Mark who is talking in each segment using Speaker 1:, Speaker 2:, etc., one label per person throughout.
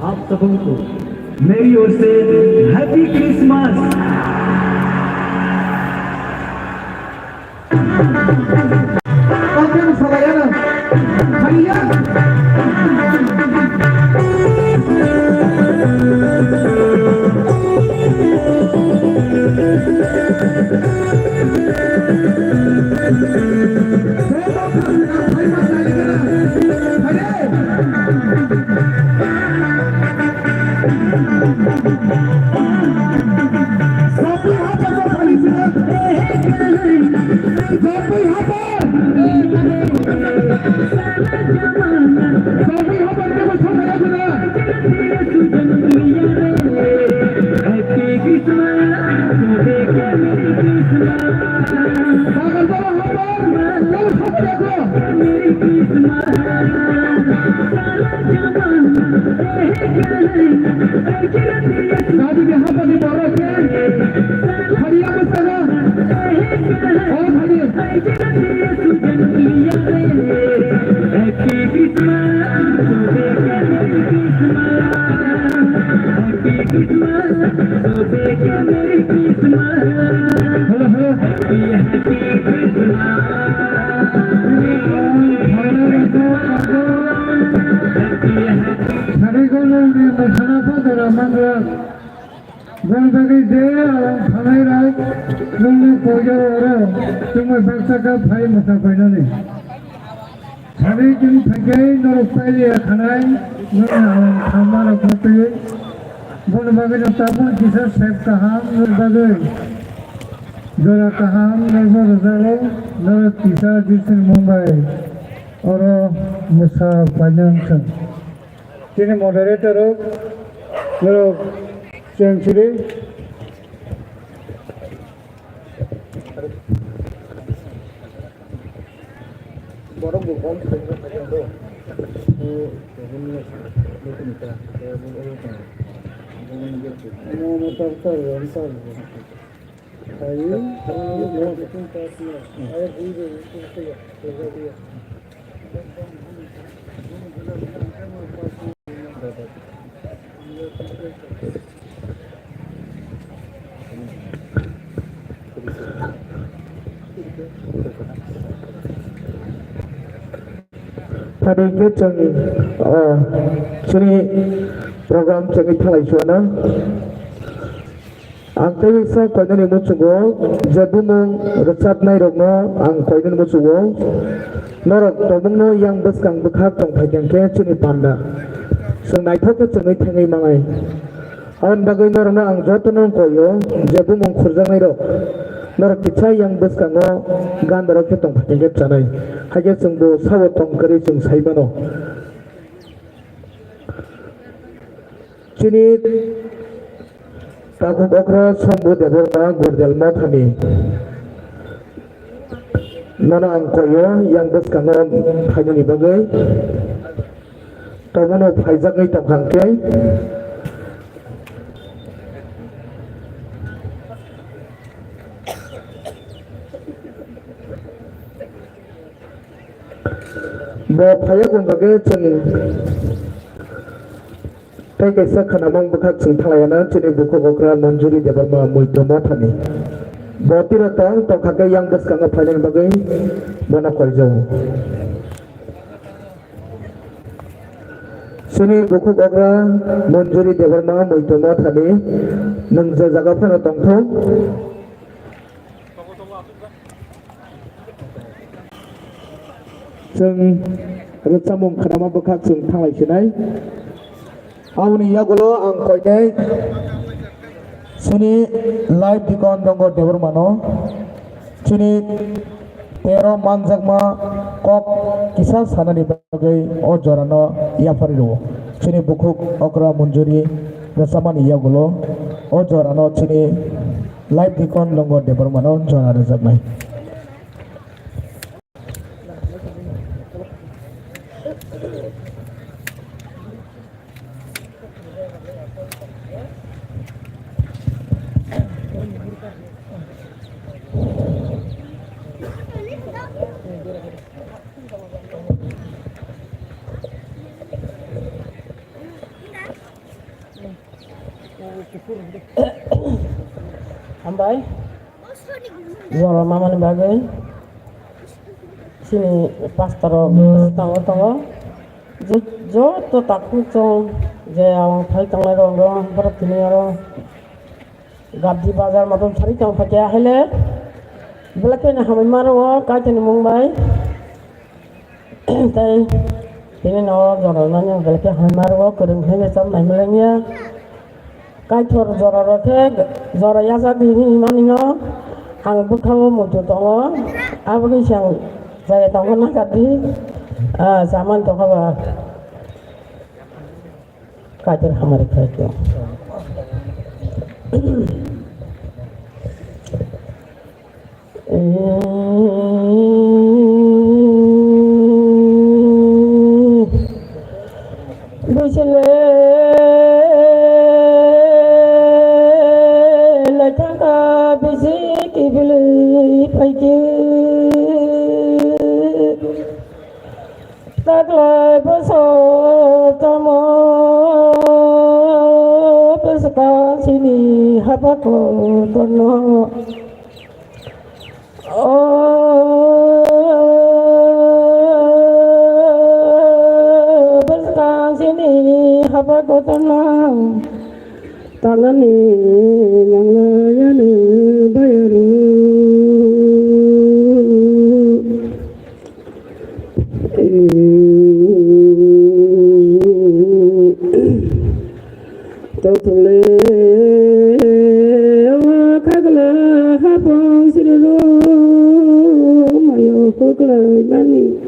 Speaker 1: आप सबको मेरी ओर से happy Christmas. Sini moderator lo century borong bukan hari ini sini program cengi thalai suana ang tei sa koina ni musugo jabumung rachap nai rokno ang koina ni musugo norok tobungno yang beskang bekhak tong thajang ke sini panda senai thok cengi thangai mangai an bagai norna ang jotono koyo jabumung khurjang nai rok norok kichai yang beskango gandarok ke tong thajang ke chanai haje sungbo sawo tong kari sung saibano chini taku okra sambu deborna gurdel mathani nana angkoyo yang beskango phajani bagai tabono phaijak ngai tamkhangke bo phaya kong bagai chani tai kaisa khanamang bekhak sing thalayana chini buku okra monjuri debarma muito mathani bo tirata tongkhake yang beskanga phailen bagai bona koijo sini buku okra monjuri debarma muito mathani nang je jaga phana tongtho जों रचामुं खानामा बखाक जों थांलाय खिनाय आउनि यागलो आं कोइनाय सिनि live दिकन दंग देबरमानो सिनि 13 मानजाकमा कक किसा सानानि बागै अ जरानो याफारिरो सिनि बुखुक अक्रा मंजुरि रचामानि यागलो अ जरानो सिनि लाइव दिकन दंग देबरमानो जना रोजाबनाय
Speaker 2: Ambai, jual mama ni bagai, sini pastor tangga, jo tu takut cong, jauh thai tangga orang berat ni orang, gabdi bazar macam cari cong pakai hele, belakang ni kami maru kaca ni Mumbai, tay ini nawa jual nanya belakang kami maru kereng hele sam naik melengya. Kai thor jora rothe jora yasa dini mani no ang bukhawo mutu tongo abri sang jaya tongo na kadi zaman to khawa kajar hamare khaito bisile taklai besar tamo besar sini apa kotono besar sini apa kotono tangan ni yang layan bayaru totole kagala hapong sirilo mayo kokla mani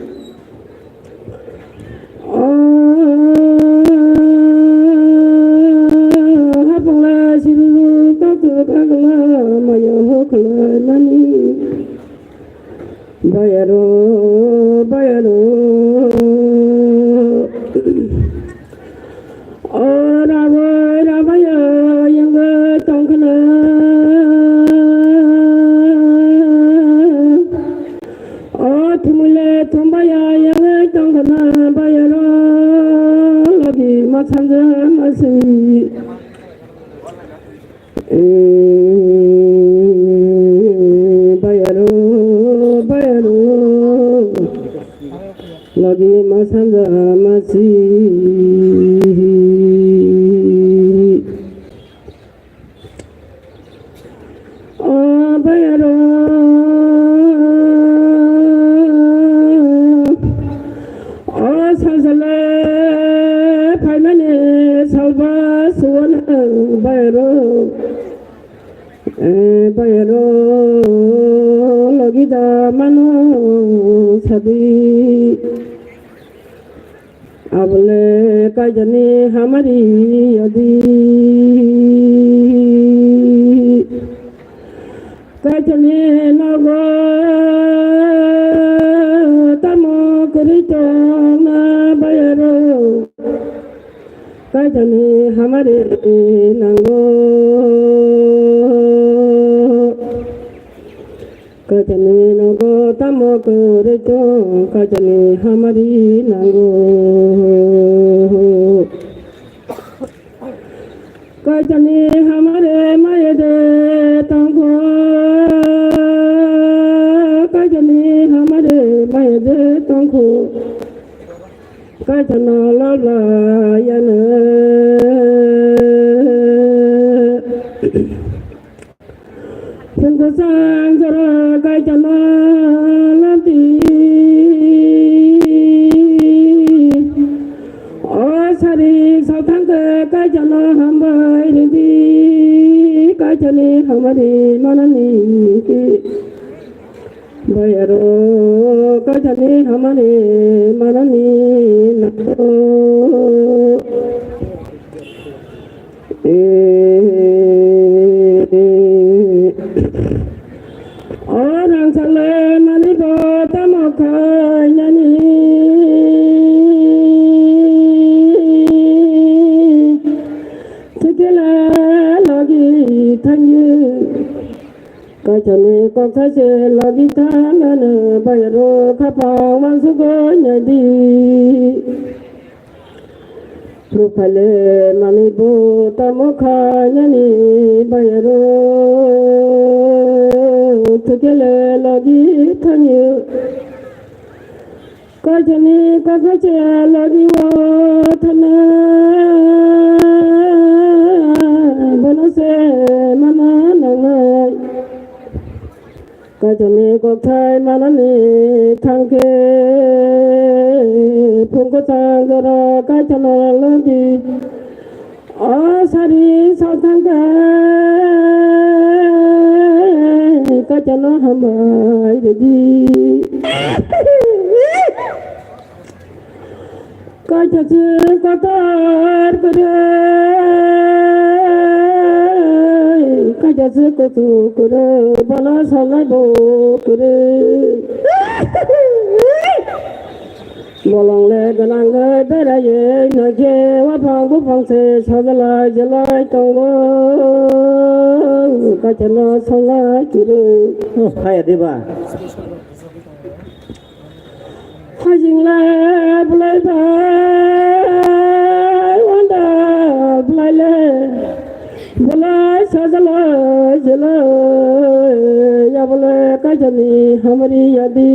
Speaker 2: hapong la sirilo totole kagala mayo kokla mani bayaro bayaro lagi masanda masih bayaro salsala phaimane salba suwana bayaro bayaro lagi da mano sadi abule kajani hamari yadi kajani nago tamo krito na bayaro kajani hamari nango kajani nago tamo krito kajani hamari nango kajani hamare mayede tango kajani hamare mayede tango kajana lala yana Sungguh sanjara kajana lanti sari sautang ke kajana hambai ridi kajani hamari manani bayaro kajani hamari manani nato orang saleh mani bota makanya kajani kok saja lagi tangan bayaro kapal masuk nyadi Rupale manibu tamukha nyani bayaro tukele lagi thanyu kajani kagache lagi wo thana bonase mana nangai kajani kokthai manani thangke phungko tangara kajana lagi asari sathangka kajana hamai dedi kajase katar kare kajase kotu kare bala salai bo kare bolong le ganang le bera ye na ke wa phang bu phang se chadala jalai tong kajana salai kire
Speaker 3: hai adiba
Speaker 2: hajing la blai bai wanda blai le blai chadala jalai ya blai kajani hamari yadi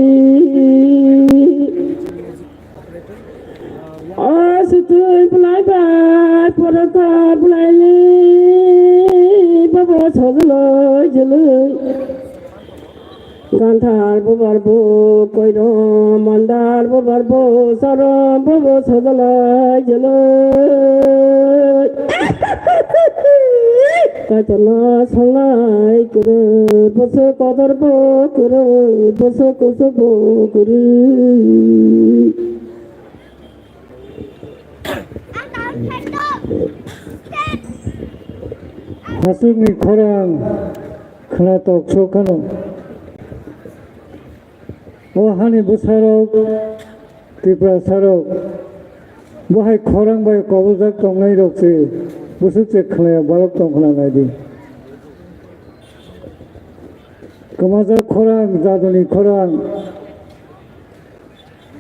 Speaker 2: Asitui blai bai poraka blai li babo chadala jalai Ganthar bobarbo koiro mandar bobarbo saram bobo chadala jalai kajana salai kure boso kadar bo kure boso koso bo kure
Speaker 3: hasumi khorang khana tok chokano o hani busarok tipra sarok bohai khorang bai kobojak tongnai rokse busuk che khana balok tongkhana naidi kamajar khorang jadoni khorang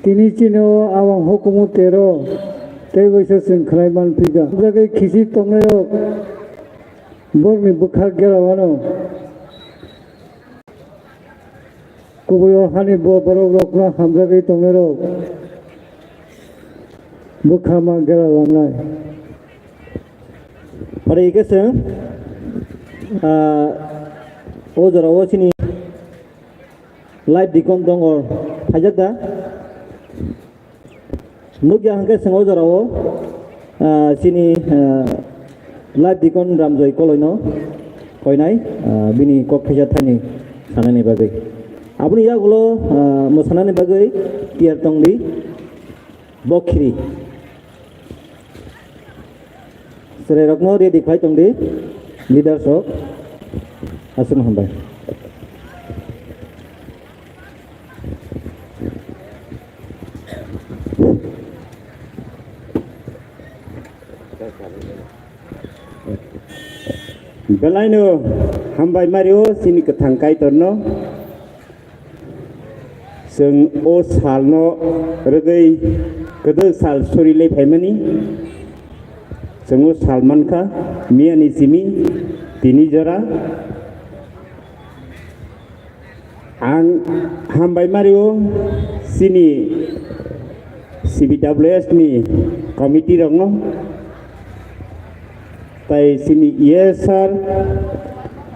Speaker 3: tini chino awang hukumu tero tei boisa sing khlaiman piga jagai khisi tongnai rok borni bukhak gerawano kubuyo hani bo borok rokna hamjagai tongnai rok bukhama gerawangnai pare ikese o jora o sini live dikon dongor hajada nugya hangke sengo jora o sini live dikon ramjoi koloino koinai bini kok phaja thani sanani bagai apni yagulo mosanani bagai tiar tongdi bokhiri sere rokno ready khai tongdi leaders ok asun hambai
Speaker 4: Belaino hambai Mario sini ketangkai torno seng o salno regai kedel sal suri le phaimani seng o salman kha miani simi tini jora ang hambai Mario sini CBWS ni committee rongno tai sini sir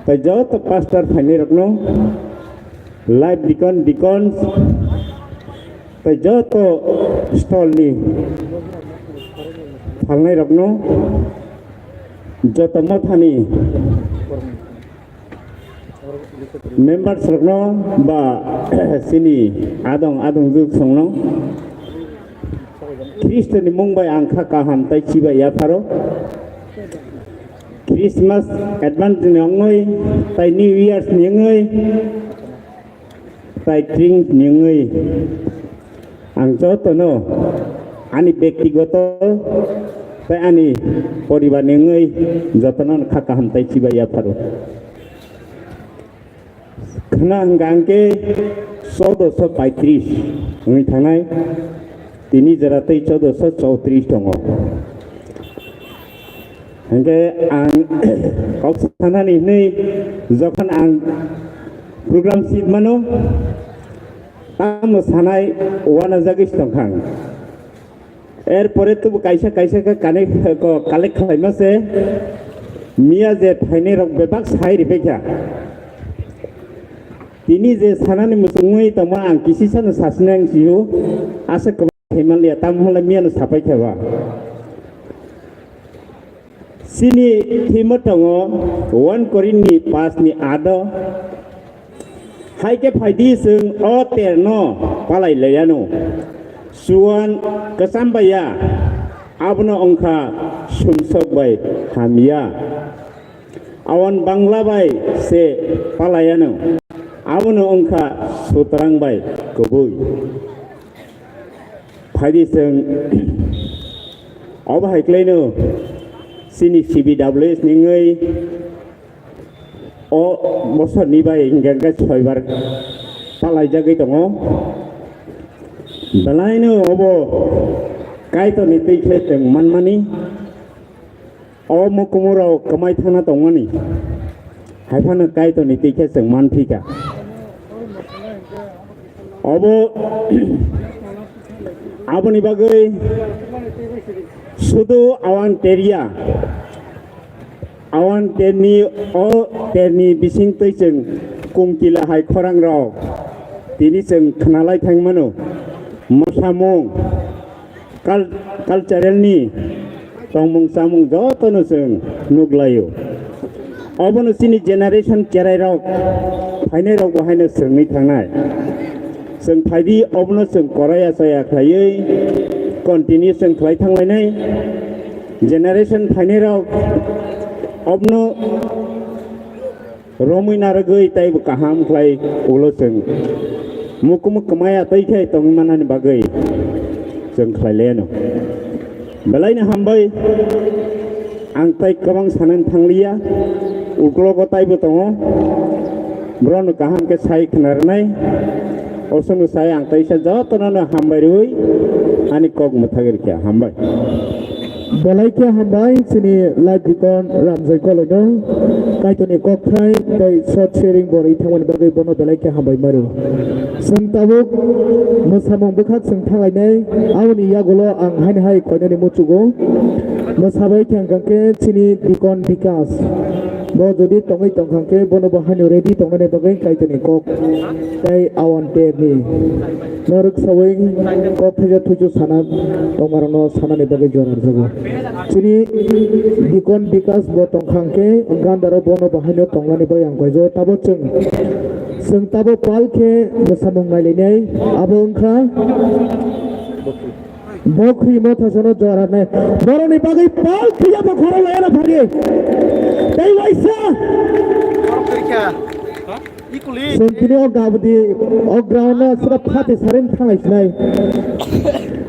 Speaker 4: tai jauh pastor phani rakno live dikon tai jauh to stall ni phalnai rakno joto mathani members rakno ba sini adong juk songno Kristen mungbai angkha kaham tai chiba ya pharo Christmas advance nyongoi tai New Year's nyongoi tai drink nyongoi ang jotono ani bektigoto tai ani poribar nyongoi jotono khakaham tai chibaya pharo khana hangangke 1435 ngi thanai tini jara tai 1434 tongo Hingga ang kok sana ini jokan ang program sit mano am sanai wana jagis tongkhang এরপরে তো কাইসা কাইসা কানে collect খাইমাছে মিয়া যে থাইনে rock বেবাক সাই রিপেখা তিনি যে সানানি মুসুঙই তমা আং কিসি সানো সাসনাং জিও আশা কবা হেমালিয়া তাম হলা মিয়ানো সাপাই খাবা সিনি থিম দङ 1 करिन्थि 5 नि आद हाइके फाइदि जों अ तेरनो पालायलायानो सुवान केसामबाया आबनो अंखा सुमसकबाय हामिया आवन बांलाबाय से पालायानो आबनो अंखा सुतरांबाय गबुय फाइदि जों अब हाइक्लायनो सिनि CBWS निङै अ बसरनि बाय इंगांगा छयबार पालायजागै दङ बेलायनो अब कायतो नितैखे जों मानमानि अ मकुमुराव कमाय थाना दङनि हायफानो कायतो नितैखे जों मानफिका अब आबनि बागै শুধু আওয়ান টেরিয়া আওয়ান টেরনি অ টেরনি বিসিংতৈ जों कुंकिला हाय खरां राव तिनि जों खोनालाय थांमानो मोसामुं कालचारेलनि तंमुं सामुं जतनो जों नुग्लायो अबनो सिनि जेनारेशन केराय राव फायनाय राव बाहायनो सोंनै थांनाय जों फायदि अबनो जों कराया जाया खायै कन्टिनिउसन खालाय थांलायनाय जेनारेशन फाइनेराव अबनो रमिना रगै ताइब काहाम खालाय उलसों मुकुमुक कमाया तैखे तंगमानानि बागै जों खालायलेनो बेलायनो हामबाय आं ताइ गोबां सानन थांलिया उग्लग ताइबो दङ ब्रन काहामके साइ खोनारनाय असंग साइ आं ताइसा जतनानो हामबाय रुइ ani kok mutagir kya hambai
Speaker 1: balai kya hambai sini live dikon ramjai kolono kaitoni kok thai dai short sharing bori thangwan bagai bono balai kya hambai maru sengtabuk mosamong bukhak sengthangai nei awni yagolo ang hain hai koinani muchugo mosabai kyang kangke sini dikon bikas bo jodi tongai tongkhangke bono bahani ready tongnani bagai kaitoni kok dai awan te ni Noruk sawing kok thaja thuju sana tongarno sana ni bagai jorar jago chini dikon bikas bo tongkhangke gandaro bono bahani tongnani bagai ang koijo tabo chung tabo palke mosamong nailenai abo ongkha bokri motha sono jorar nai boroni bagai palke ya bakhara layana phage dai waisa Sentini o gabdi o ground sura phate sarin thangai sinai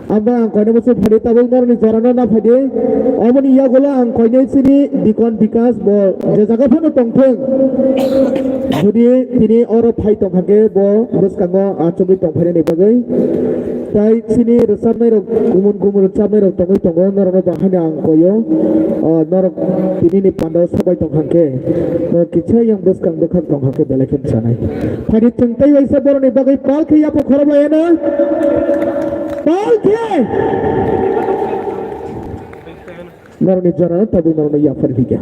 Speaker 1: amba ang koine musu phade tabul norni jorano na phade omoni yagola ang koine sini dikon bikas bo je jaga phano tongtheng jodi tini oro phai tongkhage bo buskango achumi tongphane ni bagai tai sini resabnai rok gumun resabnai rok tongai tongo norno bahane ang koyo norok tini ni pandau sabai tongkhangke no kichhe yang buskang bukhak tongkhangke belekin sanai phadi tengtai waisa boroni bagai palkhe ya po khorab layana palkhe norni jara tabu norni ya farhika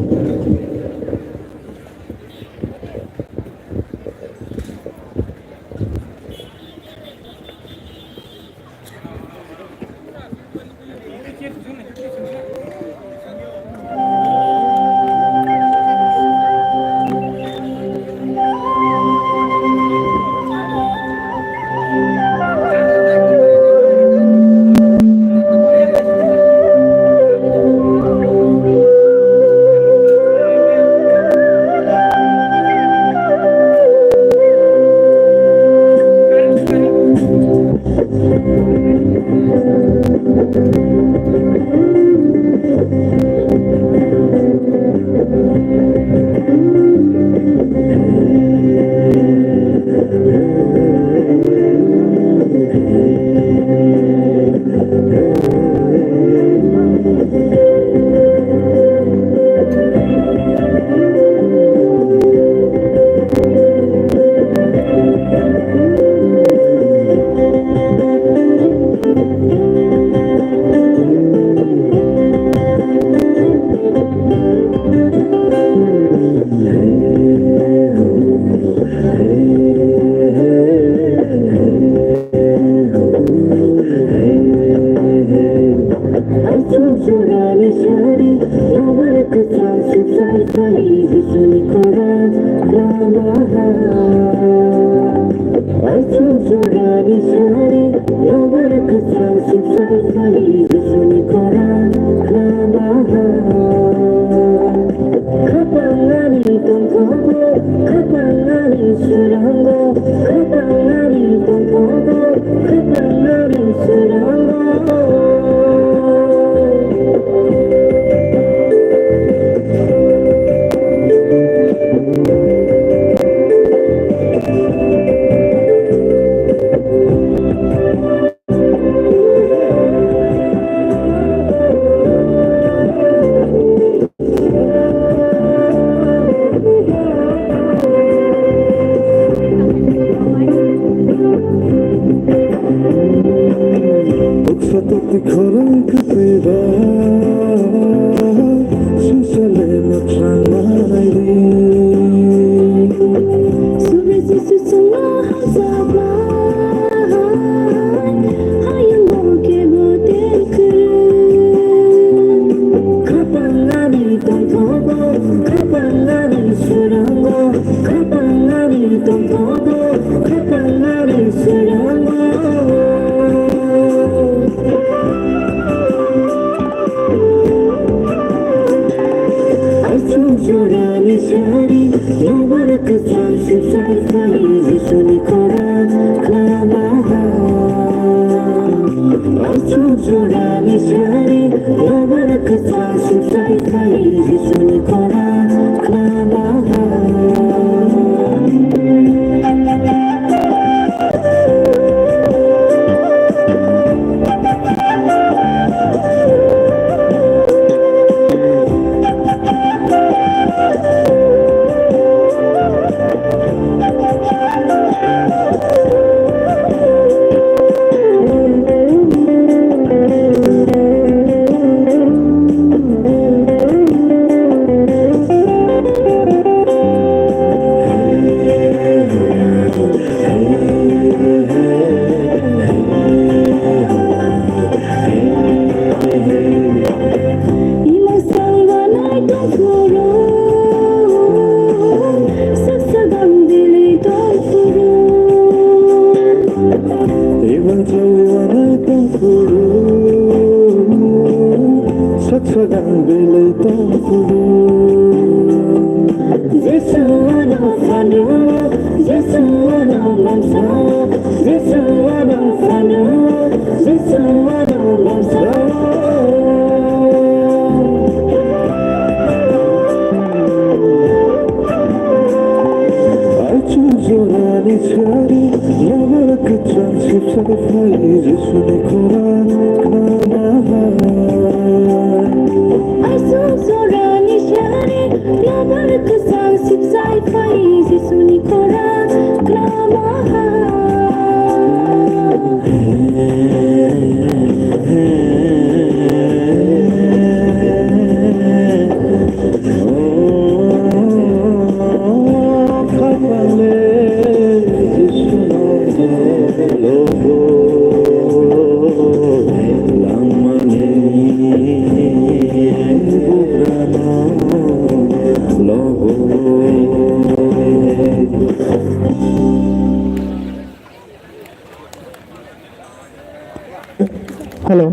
Speaker 1: Hello.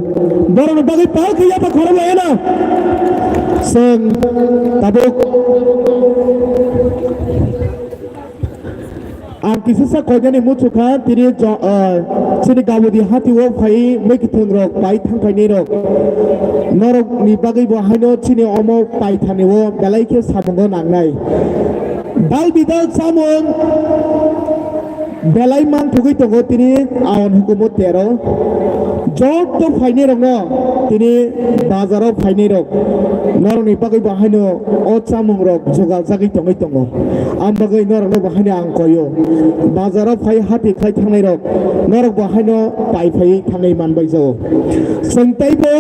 Speaker 1: Dorong bagi pal kaya pa khorong lain na. Seng tabuk. Ang kisasa kanya ni musuka tiri sini gawu di hati wo pai mekiteng rok pai thang kai ni rok. Norok ni bagi bo haino sini omo pai thani wo belai ke samungo nangnai. Dal bidal samung belai man thugi tongo tiri awan hukumut tero. Jok to faini rok no tini bazaro faini rok norok ni bagai bahaino o chamung rok jogal jagi tongai tongo am bagai norok no bahaino ang koyo bazaro fai hati khai thangnai rok norok bahaino pai fai thangai manbai jo sengtai bo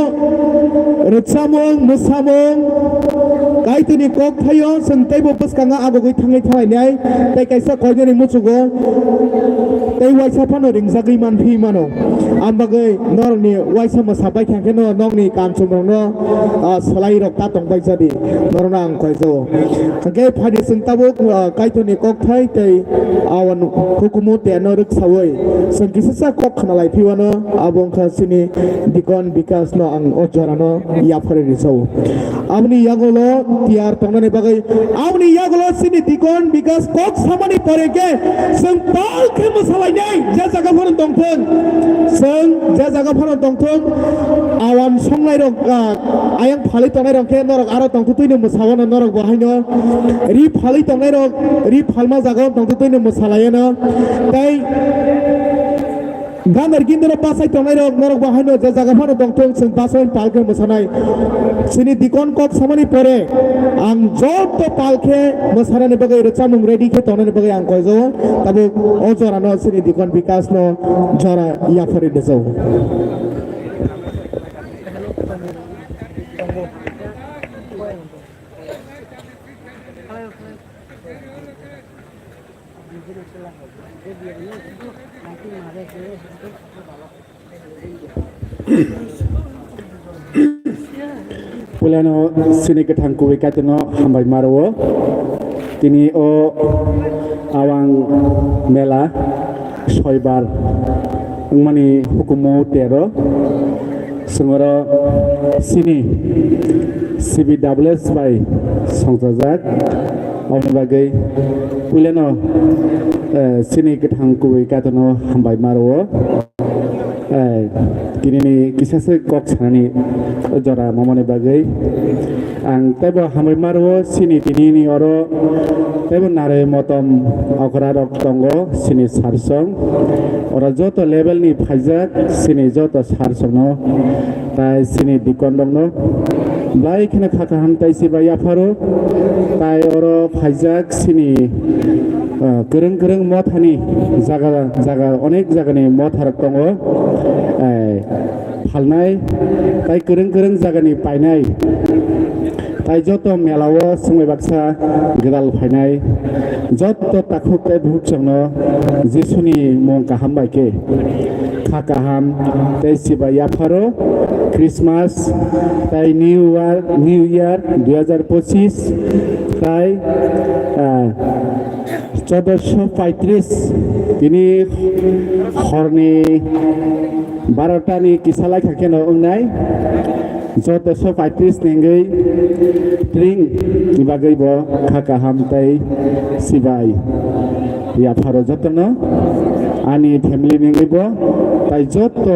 Speaker 1: rchamung musamung kai tini kok thayo sengtai bo paskanga agogoi thangai thangai nai tai kaisa koino ni muchugo tei waisa phano ringjagui manphi mano ambagai norni waisa mosabai khangke no nongni kam chumrong no salai rok ta tongbai jadi norna ang khaijo ke phani singtabo kaitoni kok thai tei awan hukumu te no ruk sawai sangkisa kok khnalai phiwano abong kha sini dikon bikas no ang ojorano ya phare risau amni yagolo tiar tongnani bagai amni yagolo sini dikon bikas kok samani poreke sing pal ke masalai nei ja jaga phoron tongthong sing ja jaga phoron tongthong awan songlai rok ayang phali tongnai rok ke norok aro tongtuini musawana norok bahaino ri phali tongnai rok ri phalma jaga tongtuini musalayano tai ganar gindero pasai tongnai rok norok bahaino ja jaga phoron tongthong sing pasoin palke musanai sini dikon kok samani pore ang joto palke musanani bagai rechamung ready ke tonani bagai ang koijo tabu ojora no sini dikon bikas no jora ya phare deso
Speaker 4: Pulano sini ketang kuwi kateno hambai marwo tini o awang mela soibar mani hukumu tero sengoro sini CBWS by Songsajak awni bagai pulano sini ketang kuwi kateno hambai marwo kini ni kisah kok sanani jora mamane bagai ang tebo hamai marwo sini tini ni oro tebo nare motom okra rok tongo sini sarsong ora joto level ni phajak sini joto sarsong no tai sini dikondong no blai khina khaka ham tai siba ya pharo tai oro phajak sini gereng gereng mothani jaga jaga onek jaga ni motharok tongo falnai tai gereng gereng jaga ni painai tai joto melawo sumai baksa gedal phainai joto takhuk tai bhuk changno jisuni mong kaham baike khakaham tai siba ya pharo Christmas tai New Year 2025 tai 1435 তিনি হরনি 12টানি কিসালাই থাকে না উংনাই 1435 নেঙ্গৈ ট্রিং ইবাগৈব খাকা হামতাই সিবাই ইয়া ফারো যতন আনি family নেঙ্গৈব তাই যত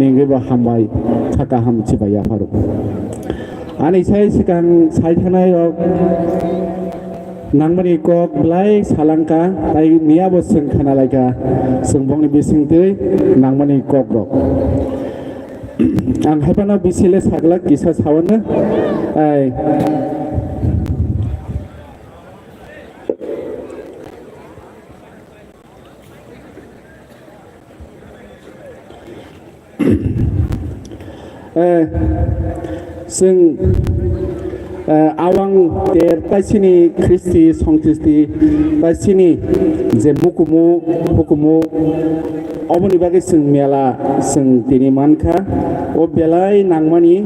Speaker 4: নেঙ্গৈব হামবাই খাকা হাম সিবাই ইয়া ফারো আনি সাই সিকাং সাই থানাই nangmani kok blai salangka tai niabo sing khana laika sungbongni bising tei nangmani kok rok ang haipana bisile sagla kisa sawana ai sing awang ter pasini Kristi song Kristi pasini je hukumu oboni bagai sing mela sing tini manka o belai nangmani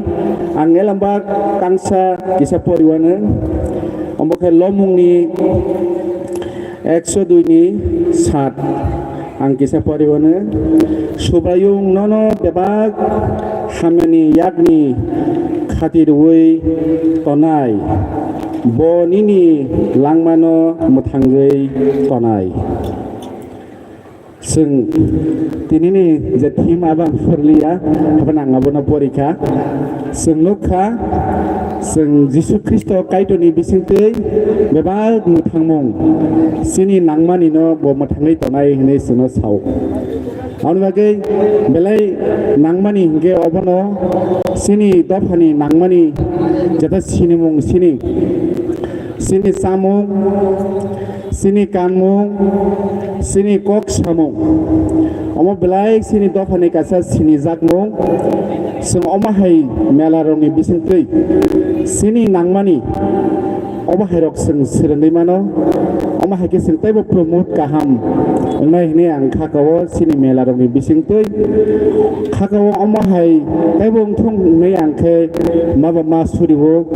Speaker 4: angelambak kangsa kisa poriwana omboke lomungni 102 ni 7 ang kisa poriwana subayung nono bebak hamani yakni khatirui tonai bonini langmano muthangei tonai sing tinini je thim abang forlia habanang abona porika sing nukha sing Jisu Kristo kaitoni bisingtei bebal muthangmong sini nangmani no bo muthangei tonai hne sino sau Aunbagai belai nangmani hingge obono sini dofani nangmani jata sini mung sini samung sini kanmung sini kok samung omo belai sini dofani kasa sini jakmung sing oma hai mela rongni bisingtei sini nangmani oma hairok sing sirendai mano oma haike sing taibo promote kaham nai hine ang khakawo sini mela rok ni bisingtui khakawo oma hai taibo thong nei angke maba ma suribo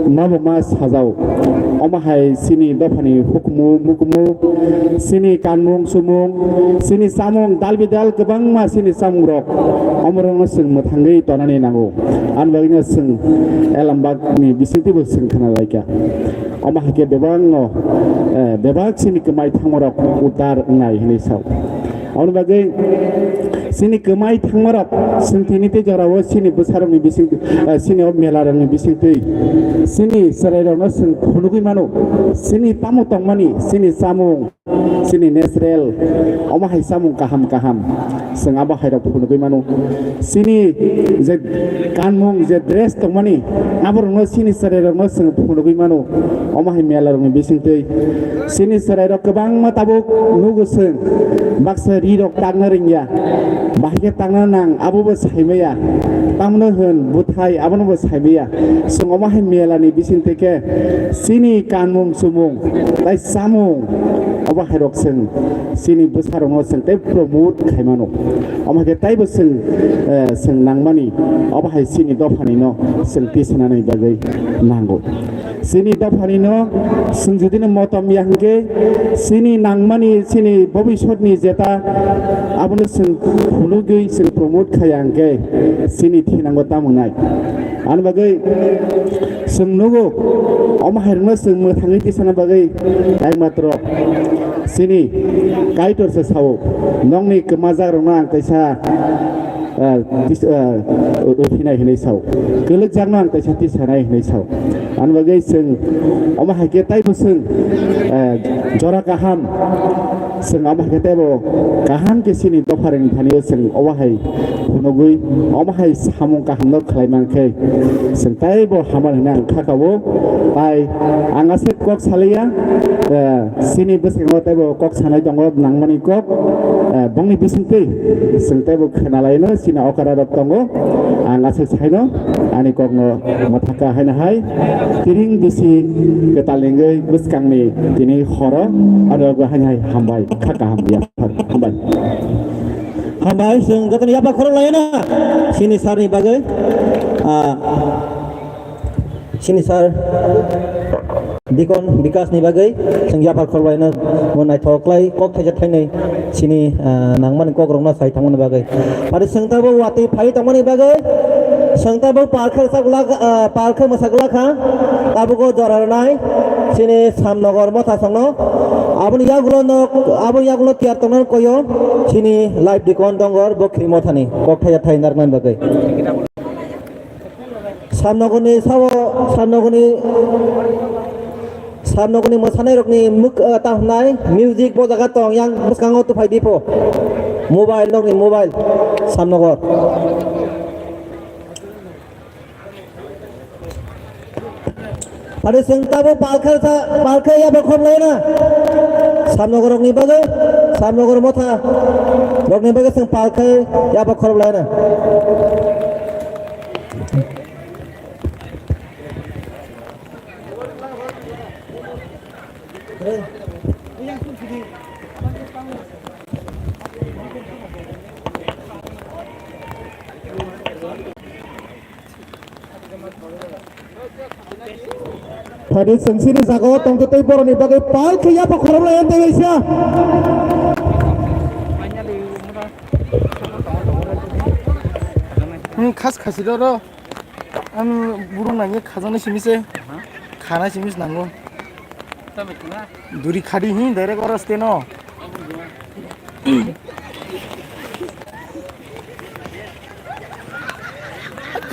Speaker 4: maba ma sajau oma hai sini dafani hukmu mukmu sini kanmung sumung sini samung dalbidal kebang ma sini samung rok omrong sing mathangai tonani nango anbagina sing elambak ni bisingti bo sing khana laika oma hake bebang no bebak sini kemai thangmorok utar ngai hini saw on bagai sini kemai thangmorok sintini te jarawo sini busarong ni bising sini ob melarong ni bising tei sini sarairong no sing khunugui mano sini tamu tongmani sini samung sini Nesrel oma hai samung kaham sing aba hai rok khunugui mano sini je kanmung je dress tongmani aborong no sini sarairong no sing khunugui mano oma hai melarong ni bising tei sini sarairok kebang matabuk nugu sing baksa rirok tangna ringya bahaya tangna nang abo bo saimaya tamno hun buthai abono bo saimaya sing oma hai melani bising teke sini kanmung sumung tai samung oba hairok sing sini busarong no sing tai promote khaimano oma ke tai bo sing nangmani oba hai sini dofani no sing tisana nai bagai nango sini dofani no sing judina motom yangke sini nangmani sini bobishotni jeta abono sing khunugui sing promote khayangke sini thinango tamungnai an bagai sing nugo oma hairno sing mothangai tisana bagai ekmatro sini kaitor se sawo nongni kemajak rongna ang kaisa ufinai hinai saw kelek jangno ang kaisa tisanai hinai saw an bagai sing oma haike tai bo sing jora kaham sing oma haike tai bo kaham ke sini dofareng thani sing oma hai hunogui oma hai samung kaham no khlaimangke sing tai bo hamal hina khakawo tai angase kok salia sini besing tai bo kok sanai dongo nangmani kok bongni bisingte sing tai bo khnalaino sina okara rok tongo angase saino ani kok no mathaka haina hai tiring bisi ketalengei buskangni tini khoro aro bahanyai hambai khaka hambia hambai
Speaker 3: sing gatan yapa khoro laina sini sarni bagai sini sar dikon bikas ni bagai sing yapa khoro laina monai thoklai kok thaja thainai sini nangman kok rongna sai thangman bagai pare sing tabo wati phai tangmani bagai sangta bo parkhe masakla kha tabuko jorarnai sini samnogor motha sangno aboni yagulo tiar tongnan koyo sini live dikon dongor bo krimo thani kokthaya thainar man bagai samnogoni sawo samnogoni mosanai rokni muk tahnai music bo jaga tong yang buskango tu phai dipo mobile nokni mobile samnogor pada sengta bo palkhe ya bakhom laina samnogor rokni bagai samnogor motha rokni bagai seng palkhe ya bakhom laina
Speaker 1: Tadi sensini zago tong tu tebor ni bagai pal kaya pakhorom layan tegaisya.
Speaker 5: 카스카시러러 안 무릎 나게 가자는 심이세 가나 심이스 난거 누리 카리 힘 내려 걸었을 때너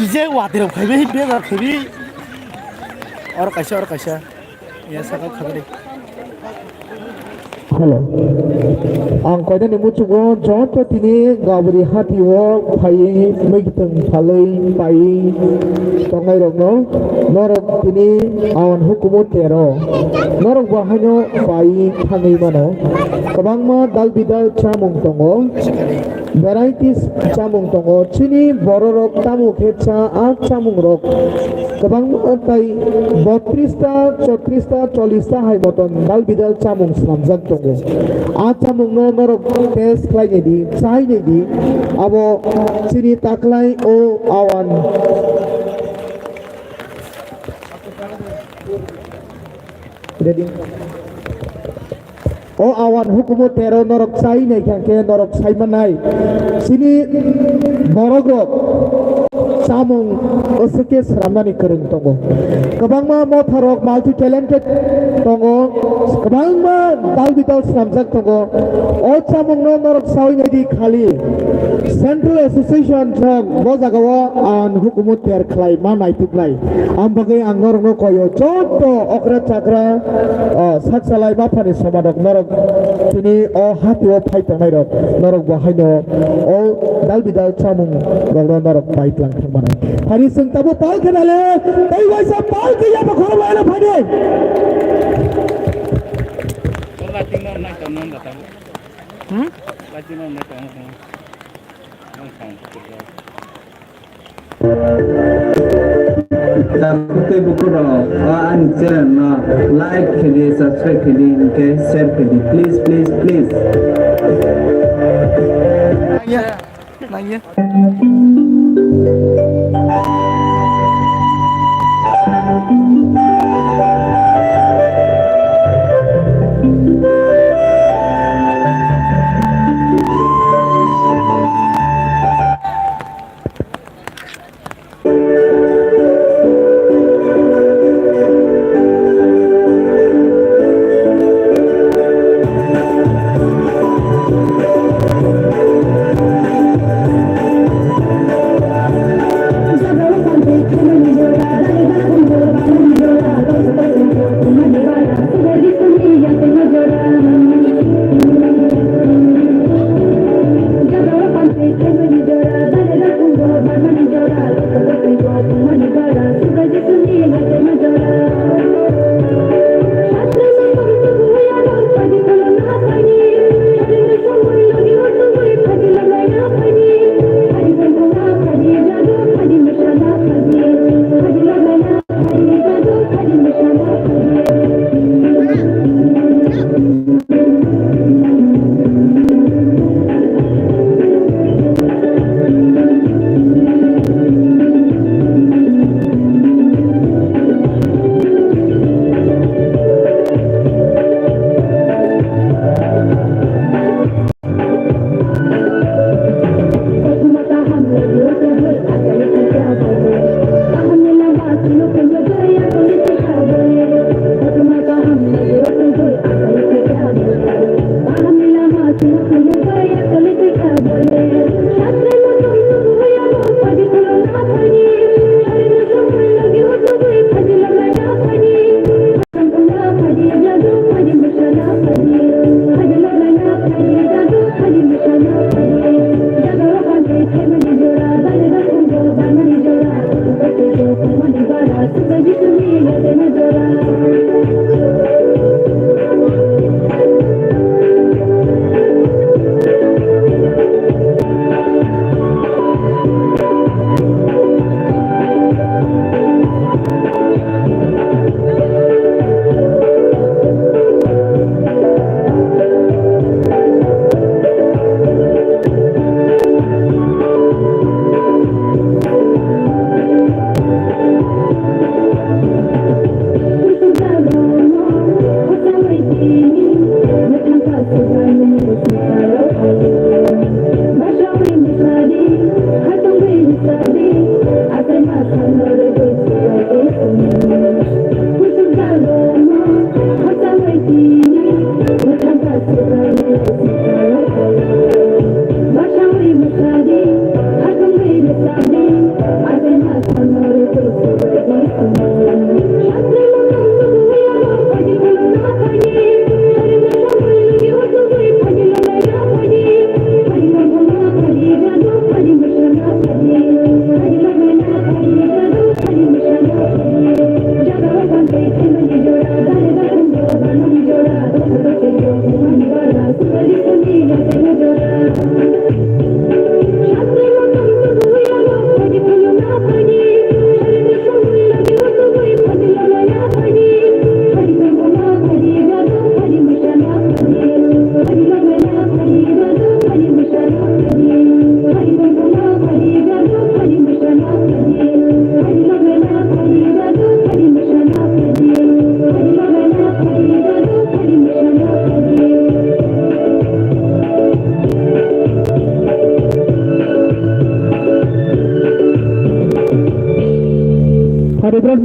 Speaker 5: 이제 와대로 배배 배가 배비 어럭가시야 야 사가 가그리
Speaker 1: Hello. Ang kaya ni musugo jonto tini gabri hati wo pai megiteng palai pai tongai rongno norok tini awan hukumu tero norok bahanyo pai thangai mano kabangma dal bidal chamung tongo varieties chamung tongo chini bororok tamu khecha ak chamung rok kabang tai 32 ta 34 ta 40 ta hai moton dal bidal chamung slamjak tongo a chamung no norok test khlai ne di chai ne di abo chini taklai o awan ready o awan hukumu tero norok sai nei khangke norok sai manai sini borogrok samung osuke sramani kereng tongo kabangma motharok multi talented tongo kabangma dalbital sramjak tongo o samung no norok sai nei di khali central association jog bojagawa an hukumu ter khlai manai tuklai ambagai angor no koyo chotto okra chakra saksalai bapani somadok norok tini o hati o pai tangai rok norok bahaino o dalbidal chamung rok norok pai tlang manai hari sing tabu pal kenale tai waisa pal ke ya bakhor wala phane
Speaker 6: Tapi bukan an channel na like kedi subscribe kedi ke share kedi please
Speaker 5: nanya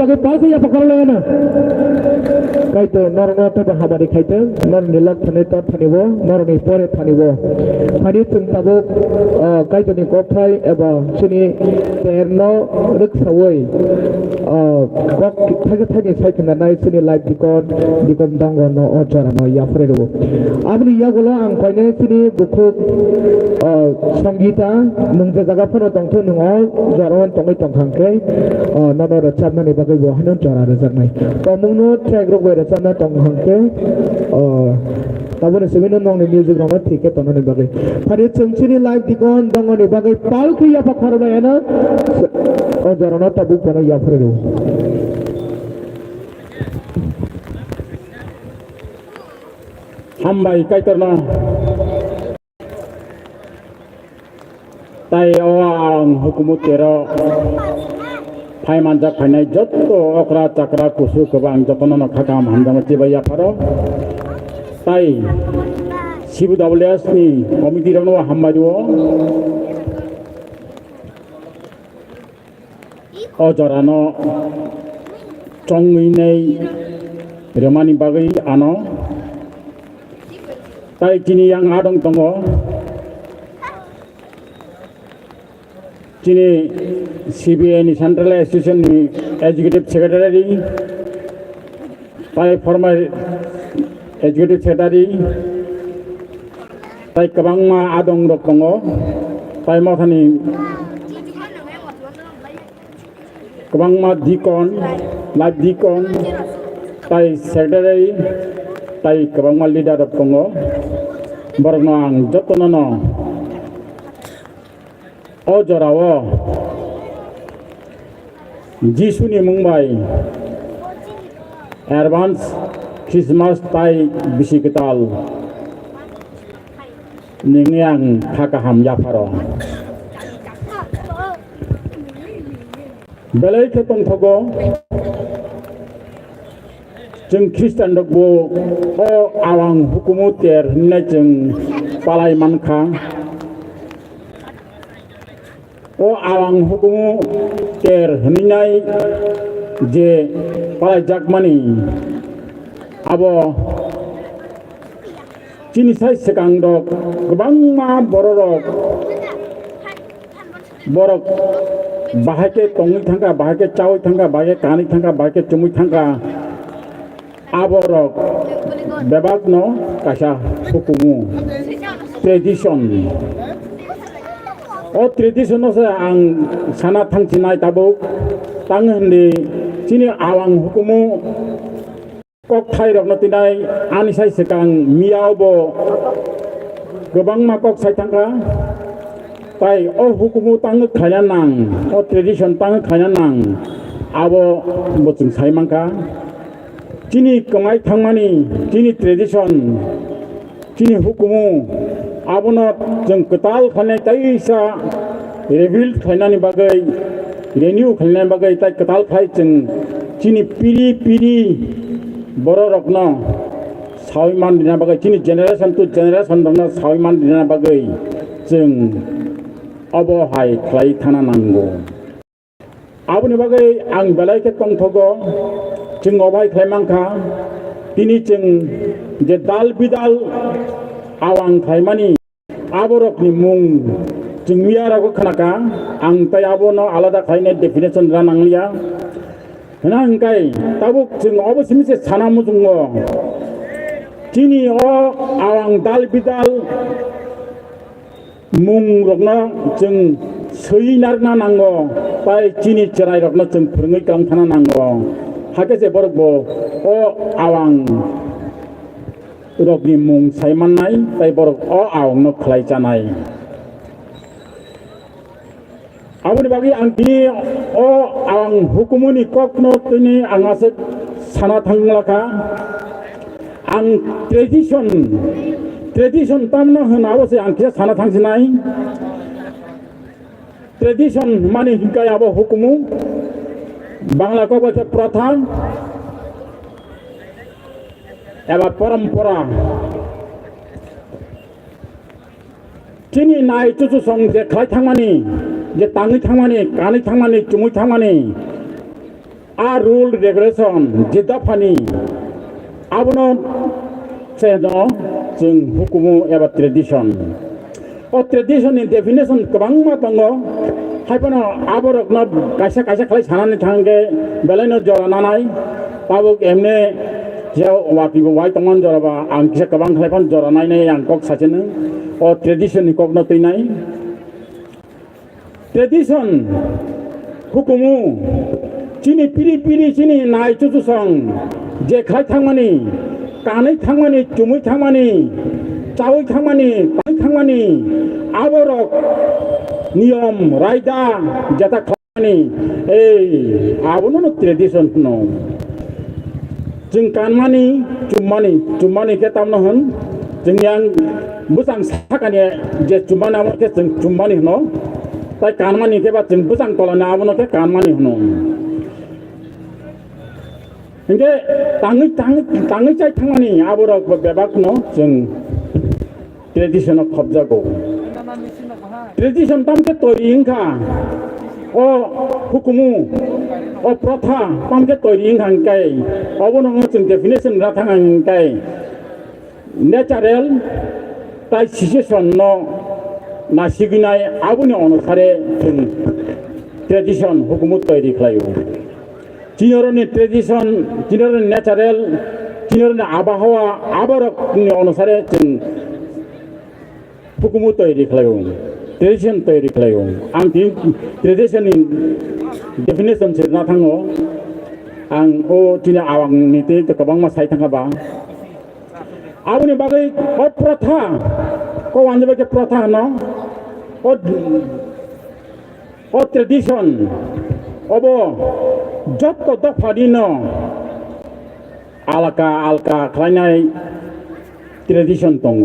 Speaker 1: bagai palsu ya pakar lagi na. Kaito normal tu bahawa dikaito nor nilak thani tot thani bo nor ni pore thani bo. Thani tung tabu kaito ni kopai eba sini terno ruk sawai kok thagi thagi sai thana nai sini live dikon dango no ochara no ya fredo. Abni ya golo ang koine sini buku Sangeeta नंगे जगह पर तंगथो नंगो जरवन तंगै तंखांके ननो रचना नि बागै बहनो जरा रचना तो मुंगनो track रोक बै रचना तंखांके ताबने सेवेनो नंगनि music रंग ठीके तनो नि बागै फारि चंचिनि लाइव दिगन दंगो नि बागै पालखि या पखर बायना ओ जरना तबु पनो या फरेरो
Speaker 4: हम बाई काइतरना ताई आं हुकुमत तेरो फाइ मानजा फाइनाय जत्तो अक्रा चक्रा कुसु गोबां जतन खाकाम हामजामति बाया फारो ताई CWS नि कमिटि रनो हामबायदो अजरानो चंगैनै रेमानि बागै आनो ताई किनि आं आदं दङ Kini CBI ni Central Association ni Executive Secretary, tai former Executive Secretary, tai kabangma adong rokongo, tai mothani kabangma dikon, live dikon, tai Secretary, tai kabangma leader rokongo, borno ang jotonono. 어저라워 지수니 뭉바이 advance Christmas ताई बिसिकताल निंगियां थाकाहाम याफारो बेलै खेतन थगो जों ख्रिस्टान दगबो अ आवां हुकुमु तेर होननाय जों पालाय मानखा ओ आवां हुकुमु तेर होननाय जे पालाय जाकमानि आबो चिनिसाय सेकां दग गोबां मा बररक बरक बाहायके तंगै थांगा बाहायके चावै थांगा बाहायके कानै थांगा बाहायके चुमै थांगा आबरक बेबाग न कासा हुकुमु ट्रेडिशन ओ ट्रेडिशन से आं साना थांथिनाय दाबो तां होनदि चिनि आवां हुकुमु कक थाइरकनो तिनाय आनिसाय सेकां मियावबो गोबां मा कक साय थांगा ताई ओ हुकुमु तांग खाया नां ओ ट्रेडिशन तांग खाया नां आबो बोचुं सायमांका चिनि कमाय थांमानि चिनि ट्रेडिशन चिनि हुकुमु आबोनो जों कताल खालामनाय तैसा रिबिल्ड खालामनायनि बागै रिनिउ खालामनायनि बागै ताई कताल खाय जों चिनि पिरि पिरि बर' रकनो सावैमान दिना बागै चिनि जेनेरेशन टु जेनेरेशन दंनो सावैमान दिना बागै जों अबहाय खालाय थाना नांगौ आबोनि बागै आं बेलायके तंथगो जों अबहाय खालायमांखा दिनै जों जे दाल बिदाल आवां खालायमानि आबरकनि मुं जों मियारावबो खोनाका आं ताई आबोनो आलादा खालायनाय डेफिनेशन रानांलिया होना हंखाय दाबो जों अबसिमसे साना मुजुङो दिनै अ आवां दाल बिदाल मुं रकनो जों सैनारना नांगौ ताई चिनि चेराय रकनो जों फोरोङै खालामथाना नांगौ हाकेसे बरकबो अ आवां रकनि मुं सायमाननाय ताई बरक अ आवनो खालाय जानाय आबोनि बागै आं दिनै अ आं हुकुमनि ककनो दिनै आंहासो साना थांलाखा आं ट्रेडिशन तामनो होनाबोसो आं खिया साना थांसिनाय ट्रेडिशन माने हिंखाय आबो हुकुमु बांला कबसे प्रथा एबा परम्परा चिनि नाय चुचु सं जे खाय थांमानि जे ताङै थांमानि कानै थांमानि चुमै थांमानि आ रूल रेगुलेशन जिदाफानी आबनो सेनो जों हुकुमु एबा ट्रेडिशन ओ ट्रेडिशन नि डेफिनेशन गोबां मा दङ हायफानो आबरकनो कायसा कायसा खालाय सानानै थांगे बेलायनो जरानानाय पाबुक एमने जेव वाकिबो वाइ तंगन जराबा आं किसा गोबां खालायफान जरानायनै आं कक सासेनो ओ ट्रेडिशन नि कक न तैनाय ट्रेडिशन हुकुमु चिनि पिरि पिरि चिनि नाय चुचुसं जे खाय थांमानि कानै थांमानि चुमै थांमानि चावै थांमानि पाइ थांमानि आबरक नियम रायदा जेता खामानि ए आबनो ट्रेडिशन नो जों कानमानि चुम्मानि के तामनो होन जोंनियां मोजां साकानि जे चुम्माना के जों चुम्मानि होनो ताइ कानमानि के बा जों मोजां तलाना आबनो के कानमानि होनो इंगे ताङै चाइ थांमानि आबरक बेबाक नो जों ट्रेडिशन खबजागौ ट्रेडिशन तामके तोरी इंखा ओ हुकुमु ओ प्रथा तामके तोरी इंखा इंकाय अबनो जों डेफिनेशन रा थाङा इंकाय नेचारेल ताइ सिचुएशन नो नासिगिनाय आबुनि अनुसारे जों ट्रेडिशन हुकुमु तोरी खालायो जिनोरनि ट्रेडिशन जिनोरनि नेचारेल जिनोरनि आबहावा आबरकनि अनुसारे जों हुकुमु तैयारी खालायो ट्रेडिशन तैयारी खालायो आं ट्रेडिशननि डेफिनेशन सेरना थाङो आं ओ दिनै आवांनि ते गोबां मा साइ थाङाबा आबुनि बागै ओ प्रथा को आनजोबे के प्रथा न ओ ट्रेडिशन अबो जत्त दफादिनो आलका खालायनाय ट्रेडिशन दङ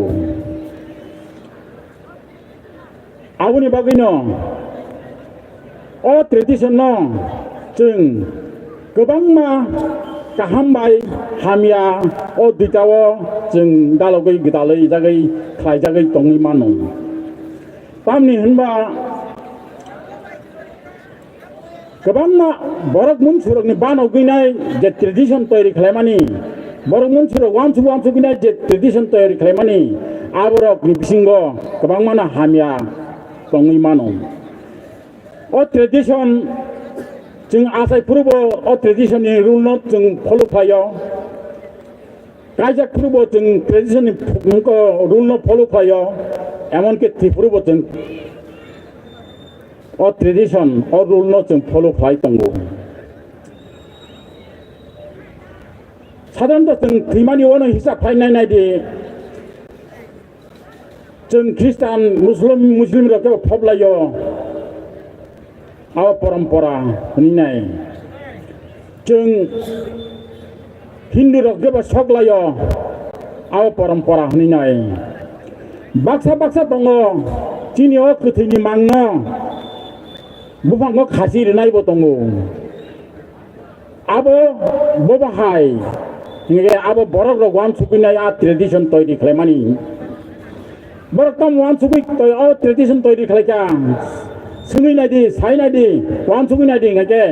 Speaker 4: आबुनि बागैनो अ ट्रेडिशन न जों गोबां मा गाहामबाय हामिया अ दुइटाव जों दालगै गदालै जागै खायजागै दङै मानो तामनि होनबा गोबां मा बरक मुनसुरकनि बानाव गैनाय जे ट्रेडिशन तैयारी खालायमानि बरक मुनसुरक वामसु गैनाय जे ट्रेडिशन तैयारी खालायमानि आबरकनि बिसिंगो गोबां माना हामिया दङै मानो अ ट्रेडिशन जों आसायफोरबो अ ट्रेडिशननि रुल न जों फलो खायो कायजाकफोरबो जों ट्रेडिशननि रुल न फलो खायो एमनकि त्रिफोरबो जों अ ट्रेडिशन अ रुल न जों फलो खाय दंगो साधारणतः जों थैमानि अनो हिसाब फायनाय दि जों ख्रिस्टान मुस्लिम रके फबलायो आव परम्परा होननाय जों हिंदू रके सकलायो आव परम्परा होननाय बाक्सा दङ जोंनि अ गोथैनि मांनो बुफांखौ खासि रिनायबो दङ आबो बबाहाय इंगे आबो बरक रक वान सुकिनाय आ ट्रेडिशन तैयारी खालायमानि बरक तम वान सुकि अ ट्रेडिशन तैयारी खालायका सोंनायदि सायनायदि वान सुकिनायदि इंगे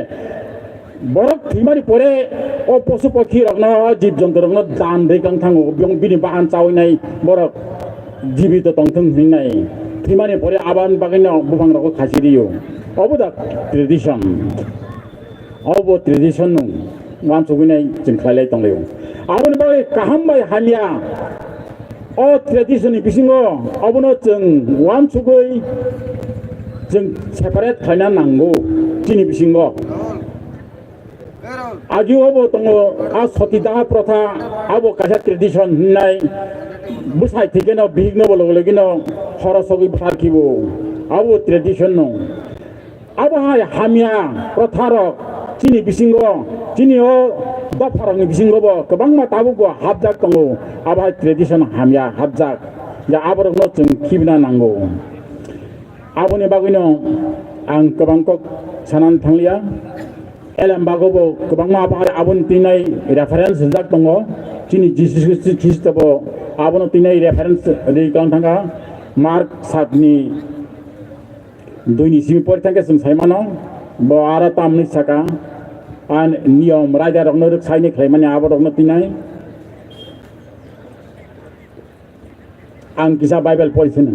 Speaker 4: बरक थैमानि परे अ पशु पक्षी रकनो जीव जन्तु रकनो दान दैखां थाङो बिं बिनि बाहान चावनाय बरक जीवित दंथों होननाय थैमानि परे आबान बागैनो बुफां रकखौ खासि दियो अबो दा ट्रेडिशन अबो ट्रेडिशन वान सुकिनाय जों खालाय दंलायो आबोनि बागै काहामबाय हालिया अ ट्रेडिशननि बिसिङो अबनो जों वान सुगै जों सेपारेट खालायना नांगौ दिनै बिसिङो आजियावबो दङ आ सतीदाह प्रथा आबो कायसा ट्रेडिशन होननाय बुसाय थिगेनो बिगनो लगेनो हरसगै फारखिबो आबो ट्रेडिशन नो आबहाय हामिया प्रथारक दिनै बिसिङो दिनै अ दफारकनि बिसिङोबो गोबां मा ताबुगो हाबजाक दङ आबहाय ट्रेडिशन हामिया हाबजाक जा आबरकनो जों खिबिना नांगौ आबोनि बागैनो आं गोबांखौ सानानै थांलिया एलएम बागोबो गोबां मा आबहाय आबोनि तिनाय रेफारेन्स जाक दङ दिनै जिसु ख्रिस्टबो आबोनो तिनाय रेफारेन्स दैखां थाङा मार्क 7नि 2 नि 7 परि थांगे जों सायमानो बो आरो तामनि साका an niom raja rok no ruk sai ni khlai mani abo rok no tinai ang kisa bible policy na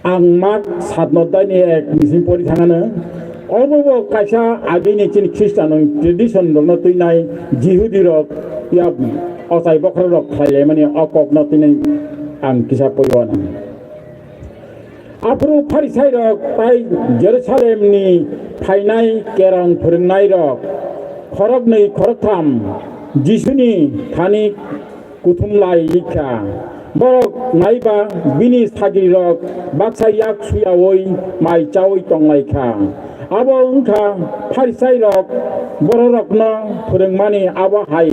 Speaker 4: ang mak satno dai ni ek misin pori thangana obo kaisa agi ni chin christian tradition no tuinai jihudi rok ya osai bokhra rok khaile mani akok no tuinai ang kisa poyona apro pharisai rok tai jerusalem ni phainai kerang phurungnai rok khorok nei khorotham jisuni thani kuthumlai ikha borok naiba bini sagi rok baksa yak suya oi mai chawi tonglai kha abo ungkha pharisai rok borok no phurungmani abo hai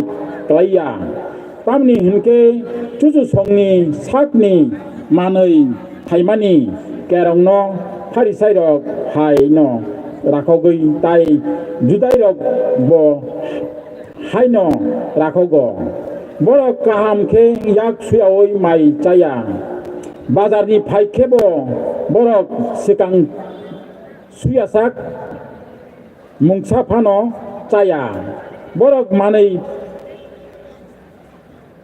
Speaker 4: klaiya tamni hinke chuchu songni sakni manoi thaimani kerong no pharisai rok hai no rakhogoi tai judai rok bo hai no rakhogo borok kaham ke yak suya oi mai chaya bazar ni phai khebo borok sikang suya sak mungsa phano chaya borok manai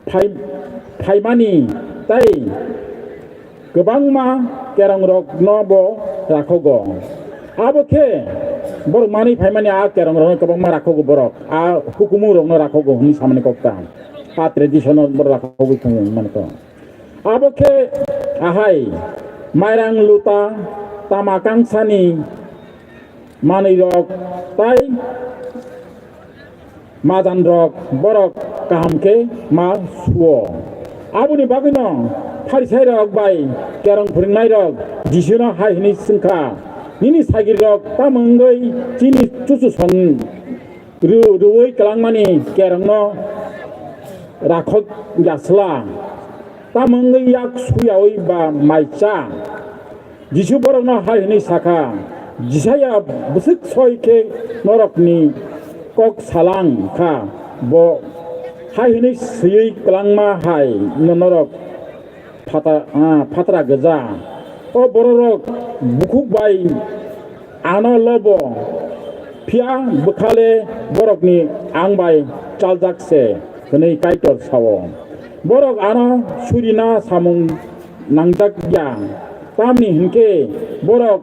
Speaker 4: phai mani tai gobangma kerang rok nobo rakhogo aboke borok mani phai mani a kerang rok gobangma rakhogo borok a hukumu rok no rakhogo ni samne kokta a traditional rakhogo thang man ko aboke ahai mairang luta tamakang sani mani rok tai madan rok borok kahamke ma suo abuni bagino pharisai rok bai kerang phurnai rok jisuna hai ni singkha nini sagir rok tamangoi chini chuchu song ruoi kalangmani kerang no rakhok jasla tamangoi yak suyaoi ba maicha jisu borok no hai ni saka jisaya busuk soike norokni kok salang kha bo hai ni sui kalangma hai norok phatra gaja o borok bukuk bai ano lobo pia bukhale borokni angbai chaljakse kene kaitor sawo borok ano surina samung nangjak ya tamni hinke borok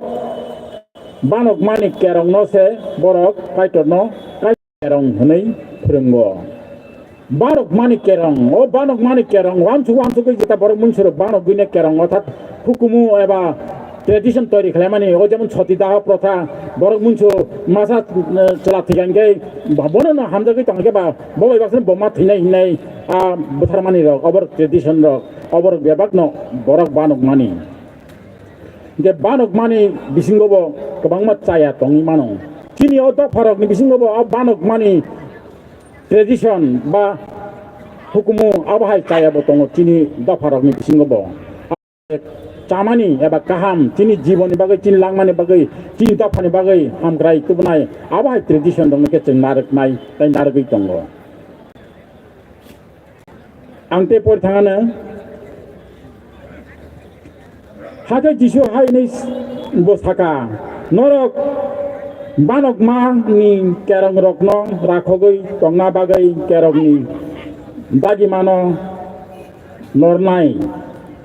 Speaker 4: banok manik kerong no se borok kaitor no kerong hunai phurungo banok manik kerong o banok manik kerong wamsu ke jeta borok munsur banok gine kerong othat hukumu eba tradition তৈরি খালামানি ও যেমন ছতিদাহ প্রথা বরক মুনসু মাসা চলা থিগাঙ্গে বনন হামজাগৈ তংগে বা ববাই বাসন বমা থিনাই হিনাই আ বুথারমানি rock অবর tradition rock অবর বেবাক ন বরক বানক মানি যে বানক মানি বিসিঙ্গব গোবাংমা চায়া তংনি মানো চিনি অ দফারক নি বিসিঙ্গব অ বানক মানি ট্রেডিশন বা হুকুমু আবহাই চায়াবো তং চিনি দফারক নি বিসিঙ্গব chamani eba kaham tini jiboni bagai tin langmani bagai tin dafani bagai hamgrai kubnai abai tradition dong ke cheng narak nai tai narak tongo angte por thangana haga jisu hai nei bosaka norok banok ma ni kerong rokno rakhogoi tongna bagai kerong ni bagi mano nornai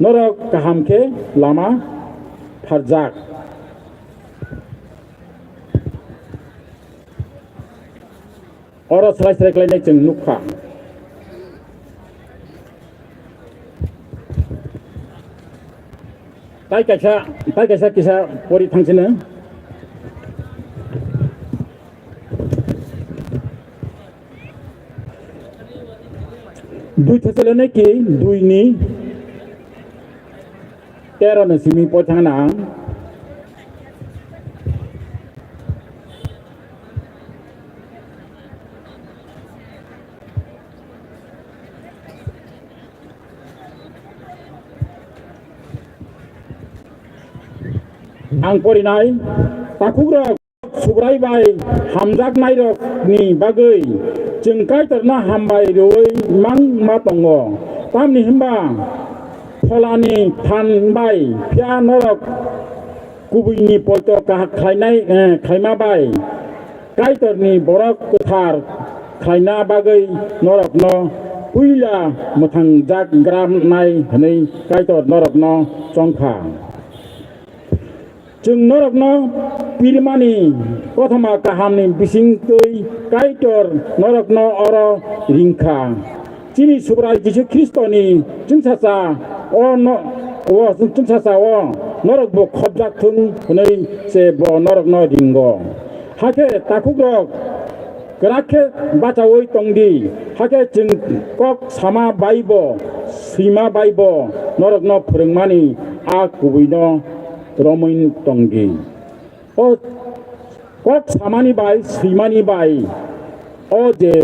Speaker 4: norok kahamke lama pharjak oro slai klai jeng nukha tai kaisa kisa pori thangsine Thessaloniki 2 ni 13 na simi po thangna ang porinai takugrok subrai bai hamjak nairok ni bagai jengkai terna hambai roi mang matongo tamni himba pholani than bai phya norok kubini polto ka khainai khaima bai kai terni borok kuthar khaina bagai norok no puila muthang jak gram nai hanei kai tor norok no chongkha Jeng norok no pirimani kothama kahamni bising tui kaitor norok no oro ringkha chini subrai Jesu Kristo ni jungsasa o no o jungsasa o norok bo khobjak thung nei se bo norok no ringo hake takugrok Kerakhe bachawoi tongdi hake jeng kok sama baibo sima baibo norok no phurungmani a kubuino Romain tonggi o kok samani bai simani bai o je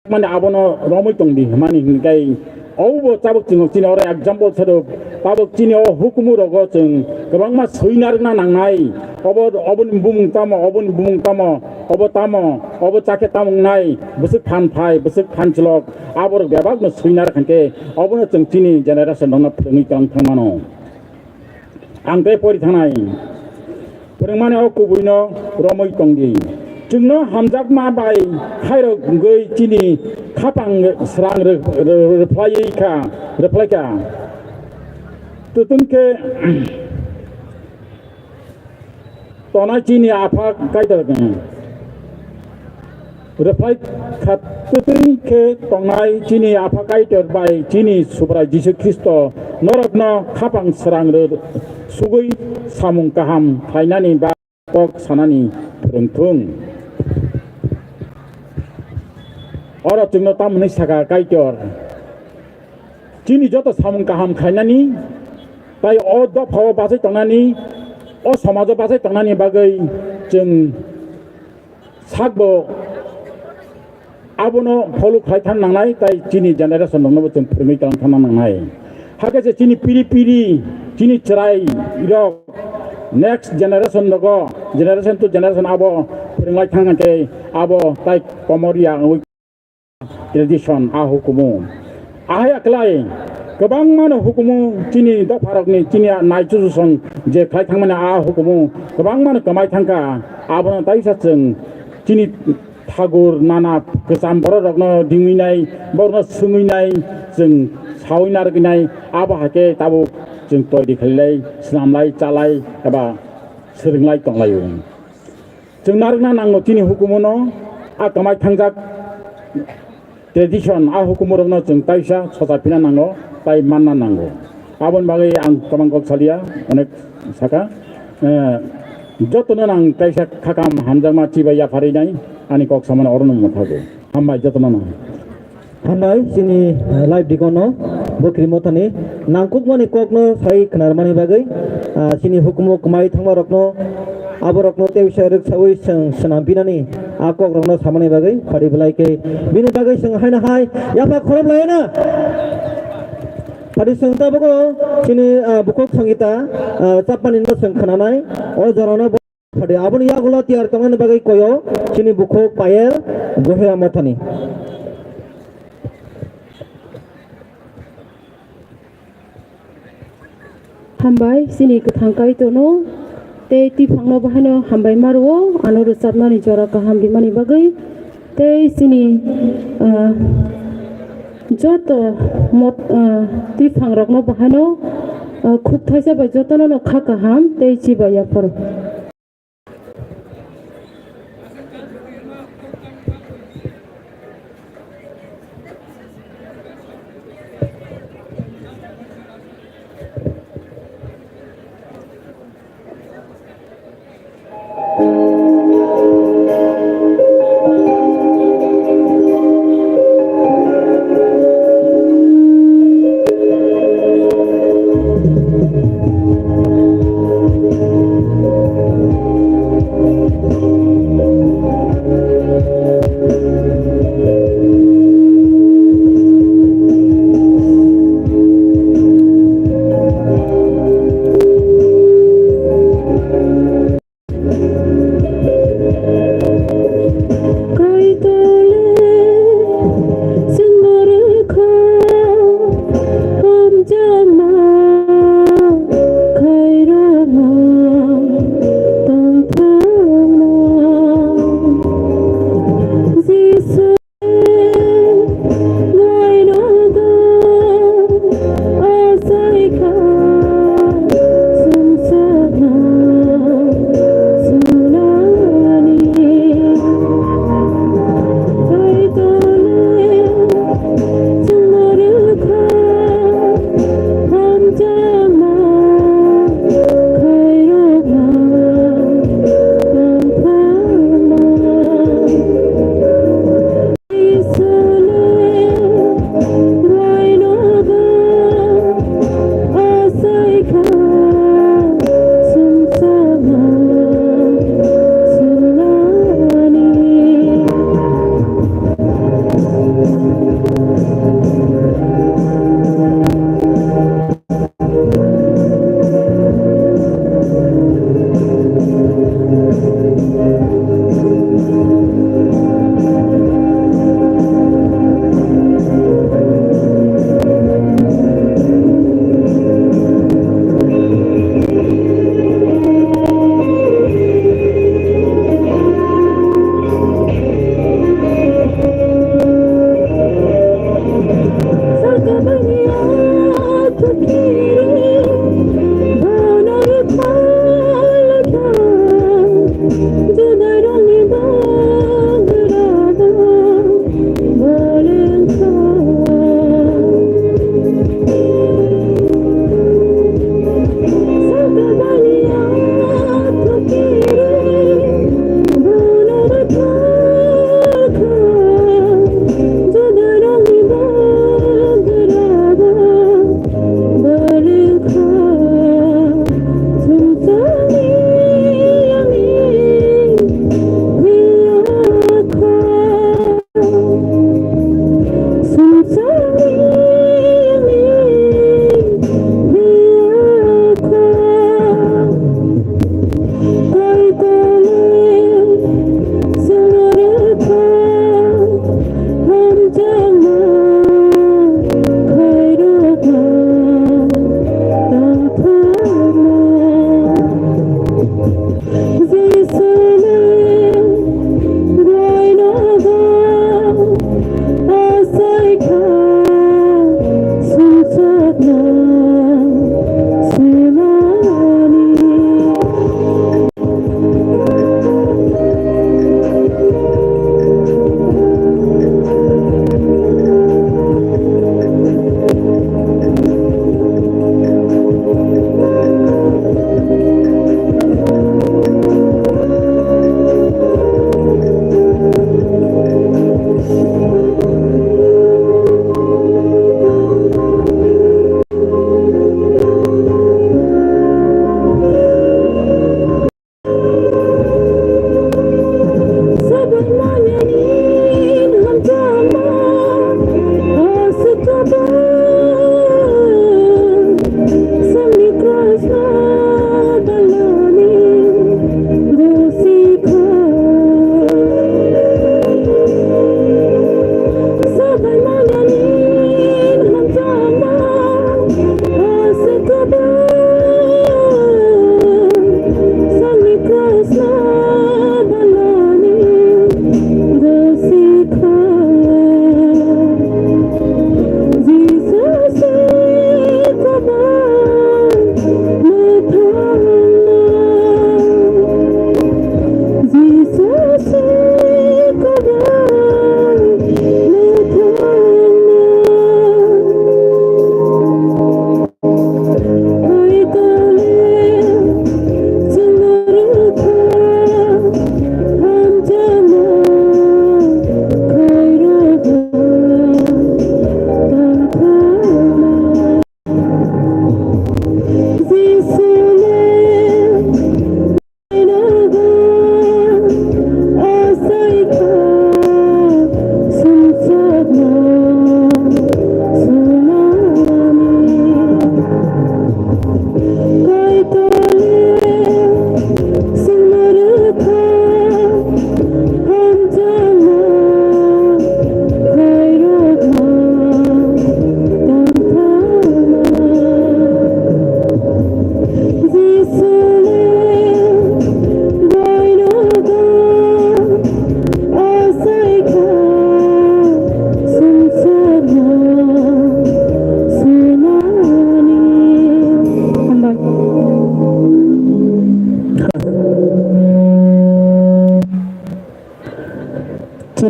Speaker 4: mane abono romoi tongdi mani hingai obo tabuk jing chini ore example thado tabuk chini o hukumu rogo jeng gobangma soinarna nangnai obon bumung tamo obo tamo obo chake tamung nai busuk phan phai busuk phan chlok abor bebak no soinar khanke obono jeng chini generation dongna phungi kang thangmano angte pori thanai phurungmani o kubuino romoi tongdi jingno hamjak ma bai khairo goi chini khapang srang reply ka tutunke tona chini apha kaidar reply khat tutunke tongai chini apha kaidar bai chini subra Jesu Kristo norokno khapang srang sugui samung kaham khainani ba kok sanani phurungthung ora jingno tamni saka kaitor chini joto samung kaham khainani tai o do phaw basai tongnani o samajo basai tongnani bagai jeng sakbo abono pholu khaithan nangnai tai chini generation dongno jeng phurungi tang nangnai hake chini piri chini chrai irok next generation logo generation to generation abo phurunglai thangante abo tai komoria tradition a hukumu ahai aklai gobang mano hukumu chini do pharokni chini naichu song je khai thangmane a hukumu gobang mano kamai thangka abono taisa jeng chini thagur nana kesam borokno dinginai borno sunginai jeng sawinар ginai abo hake tabu jeng toy dikhalai slamlai chalai eba seringlai tonglayo jeng narna nango chini hukumuno a kamai thangjak tradition a hukumurno jeng taisa sosapina nango tai manna nango abon bagai ang kamangkok salia onek saka jotono nang taisa khakam hamjama chibaya pharinai ani kok samana orno mothago hambai jotono nang
Speaker 3: Handai sini live dikono bokri motani nangkuk mani kokno sai knar mani bagai sini hukumu kumai thangma rokno aborokno te wisaruk sawi sanampinani akok rokno samani bagai phari belai ke bini bagai sing haina hai yapa khorom laina phari sing ta bogo sini bukok sangita chapani no sing khananai o jarano phari aboni yagulo tiar tongan bagai koyo sini bukok payel gohera motani
Speaker 7: hambai sini kathangkai tono te ti phangno bahano hambai marwo ano rusatna ni jora ka hambi mani bagai te sini joto mot ti phangrokno bahano khub thaisa bai jotono no kha ka ham te chi ba ya por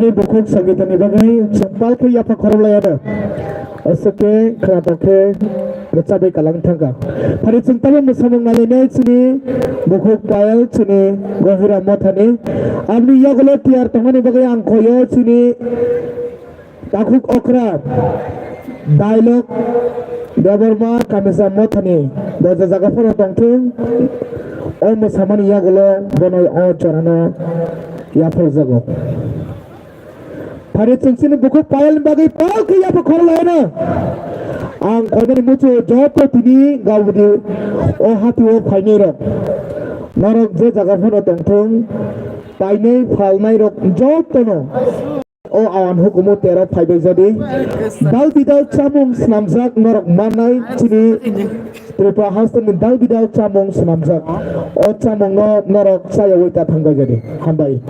Speaker 1: sini buku sanggita ni bagai sempal ke apa korang layar asake kerana ke bercapai kalang tangga. Hari cinta bersama ngalene sini buku payal sini gahira mothani. Abni ya kalau tiar teman bagai angkoyo sini takuk okra dialog Dabarma kamisa mothani baca jaga pun tongtung. Om samani ya kalau bonoy o corana ya perjago. Hari cincin buku payal bagi pal ke ya perkara lainnya. Ang kodani mucu jopo tini gawdi o hati o painero. Norok je jaga pun tongtung paine falnai rok jopo no. O awan hukumu tera paybe jadi. Dal bidal camung senamjak norok manai cini. Tripura Houston dal bidal camung senamjak. O camung no norok saya wita tangga jadi. Hambai.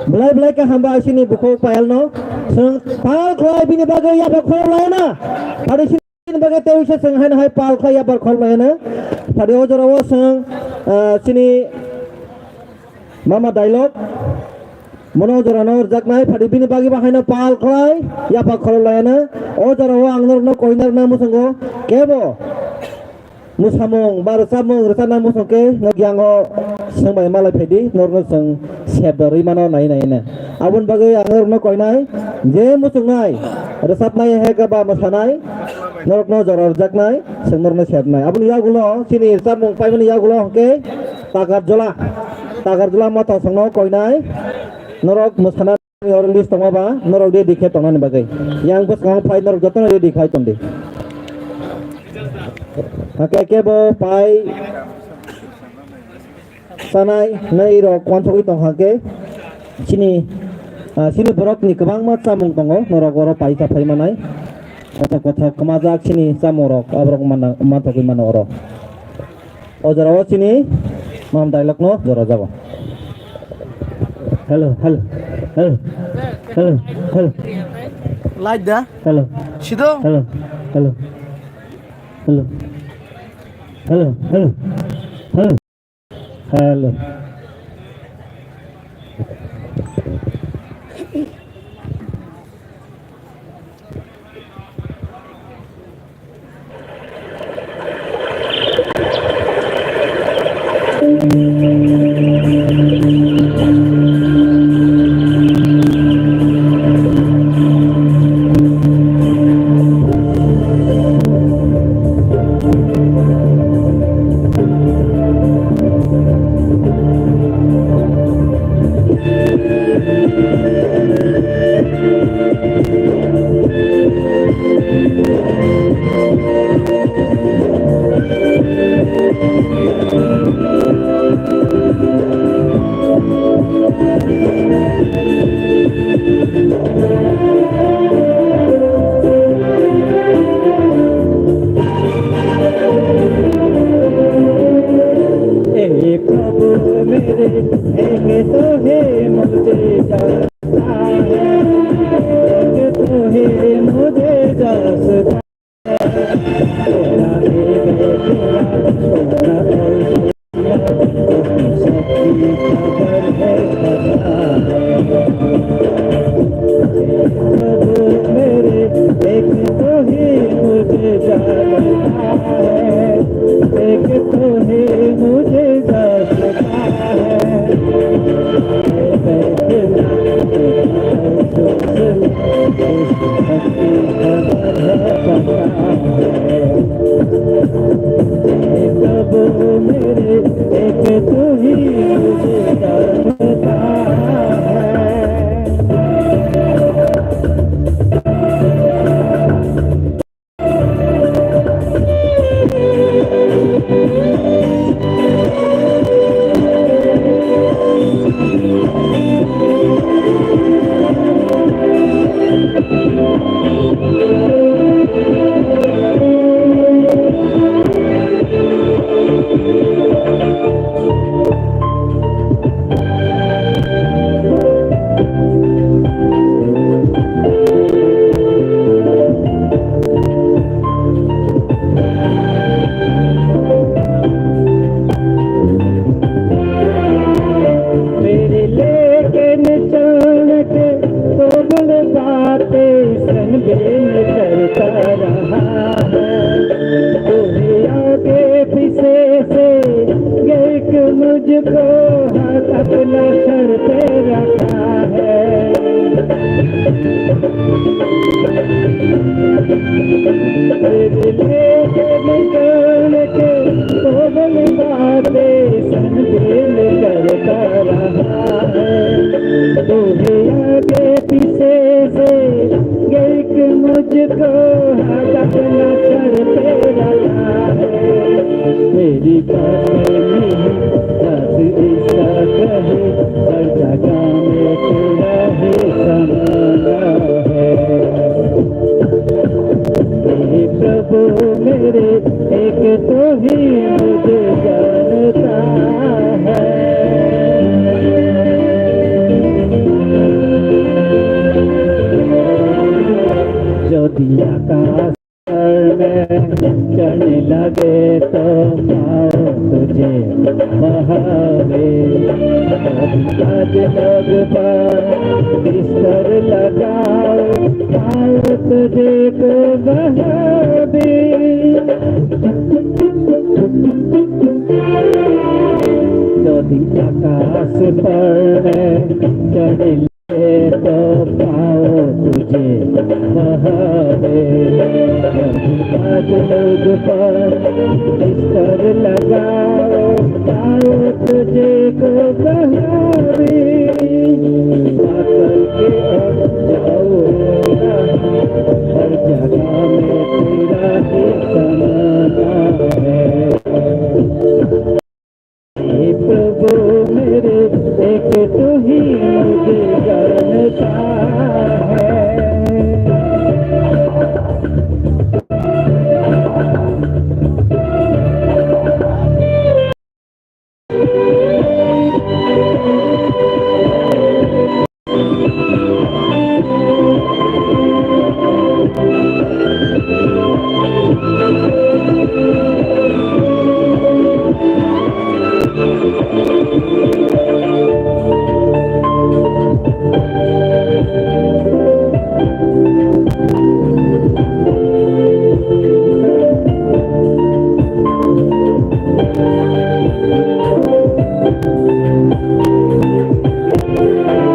Speaker 3: Belai belai ke hamba sini buku file no, seng pal kelai bini bagai ya berkol lain na, pada sini bagai tahu saya seng hai pal kelai ya berkol lain na, pada ojo rawo seng sini mama dialog, mana ojo rano orjak nai, pada bini bagi bahai na pal kelai ya berkol lain na, ojo rawo angner no koinar na musenggo, kebo musamong baru samong resana musongke ngagiango seng bay malai pedi norno seng siap dari mana nai nai na abun bagai angor no koi nai je musung nai resap nai hega ba masanai norok no jorar jak nai seng norno siap nai abun ya gulo sini samong pai mani ya gulo ke tagar jola mata seng no koi nai norok musana or list tong ba norok de dikhe tong nai bagai yang bus kang pai norok jotno de dikhai tong de Oke kebo pai sanai nai ro kwanthoi tong hake sini sini borok ni kebang mat samung tongo norok oro pai sa pai manai kota kemajak sini samorok abrok mana matokoi mana oro ojarawo sini mam dialog no joro jago hello
Speaker 5: Like dah.
Speaker 3: hello
Speaker 5: Sido.
Speaker 3: hello
Speaker 6: Thank you. आगे पीछे से एक मुझको हटाना sir पे डाला है मेरी बातें नहीं बस ऐसा कहे हर जगह में तेरा ही समाना है हे प्रभु मेरे एक तो ही मुझे जानता है यदि आकाश में चढ़ने लगे तो पाओ तुझे बहावे आज लग पर बिस्तर लगाओ पाओ तुझे को बहावे यदि आकाश पर चढ़ने तो पाओ तुझे बहावे आज लोग पर बिस्तर लगाओ पाओ तुझे को बहावे पागल के अब जाओ हर जगह में तेरा ही समाना है हे प्रभु मेरे एक तो ही मुझे जानता है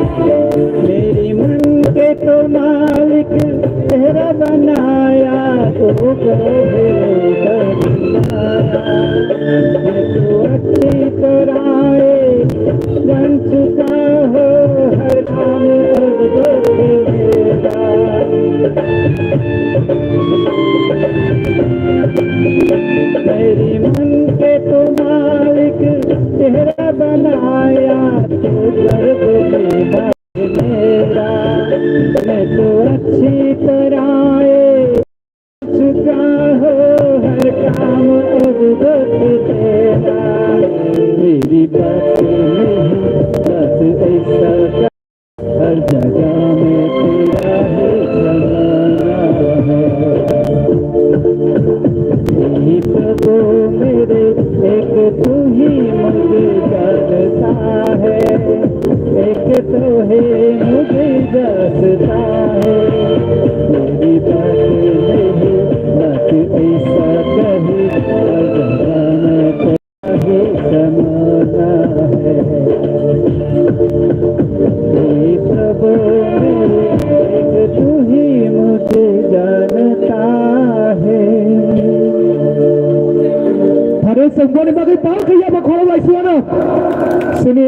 Speaker 6: मेरी मन के तो मालिक तेरा बनाया तो अच्छी तरह बन चुका हो हर काम अब मेरा मेरी मन के तो मालिक तेरा बनाया तो गर्भ में मेरा मैं तो अच्छी तरह चुका हो हर काम अब तेरा मेरी बात नहीं बस ऐसा हर जगह में तेरा ही समाना है हे प्रभु मेरे एक तू ही मुझे जानता है एक तो है मुझे जानता है मेरी बात नहीं बस ऐसा कहे हर जगह में तेरा ही समाना है हे प्रभु मेरे एक तू ही मुझे जानता है
Speaker 1: Hari semua ni bagi tahu kaya bakal lagi suara. Sini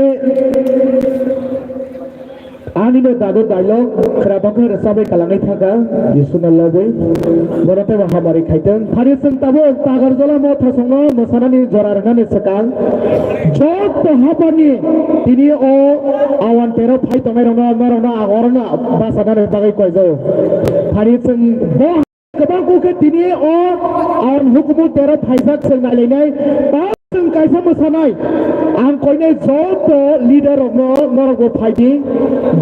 Speaker 1: ani no dado dialog kerabang ke resabai kalangai thaga Yesus nalawai borate mahamari khaiteng hari sem tabo tagar jola mo thasongo mosanani jorarnani sekal jok to hapani tini o awan tero phai tongai rona marona agorna basanare bagai koijo hari sem bo kebanku ke tini o awan hukumu tero phaijak sengalai जों कायसा मोसानाय आं कयने जत lidar नरग फाइदि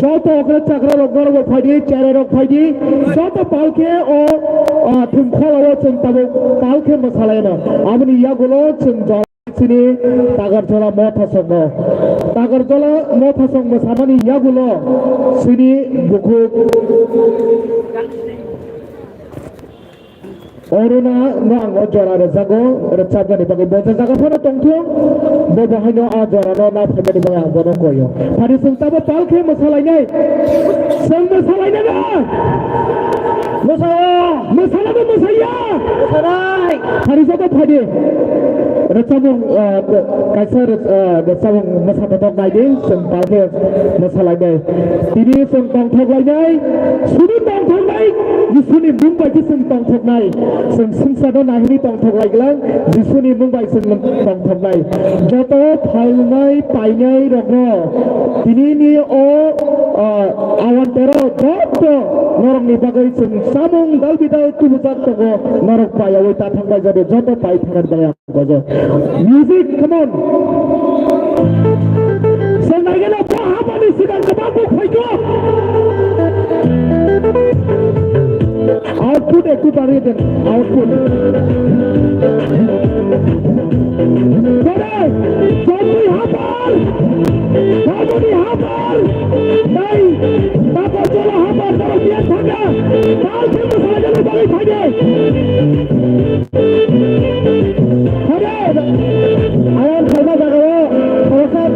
Speaker 1: जत अग्र चाग्रा नरग फाइदि चेरे रग फाइदि जत पालके ओ थुमखलाव जों ताबो पालके मोसालायनो आमनि यागुलो जों जसिनि तागारजला मथासंग मोसानानि यागुलो सिनि बुखु Oruna nang ojora rezago recapga di bagi boja jaga phono tongtho boja haino ajora no na phebe di bagi bono koyo hari sungtaba palkhe masalai nai sang masalai na masala masala ba masaya masalai hari jaga phade Recabung kaisa recabung masa tetap lagi sempalke masalah ini. Ini sempang thok lagi, suni tang thok lagi, suni Mumbai ki sempang thok lagi, sensada nahi tang thok lagi lang, suni Mumbai sempang thok lagi. Joto phalnai painai rokno, ini ni awan tero joto norong ni bagai samung dal bidal tu buat toko norok paya wita thang bagai jadi joto pai thangan bagai gojo. Music, come on. Sengaja lo apa ni sidang kebabu khajo. Output ektu pari den output. Kore, jombi hafal. Jombi hafal. Nai, bapa jola hafal kalau dia thaga. Kal themu saja lo bagai thaga. Ayan khalma jagawo khosat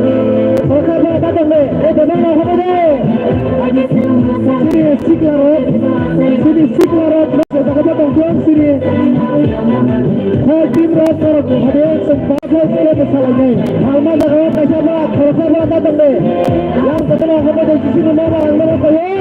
Speaker 1: ba datang le e denang na hobe de sini siklarot jaga datang jom sini hai tim rot rot hade sempatnya ke masalahnya khalma jagawo kaisa ba khosat ba datang le yang ketemu hobe de sini mana angna ko ye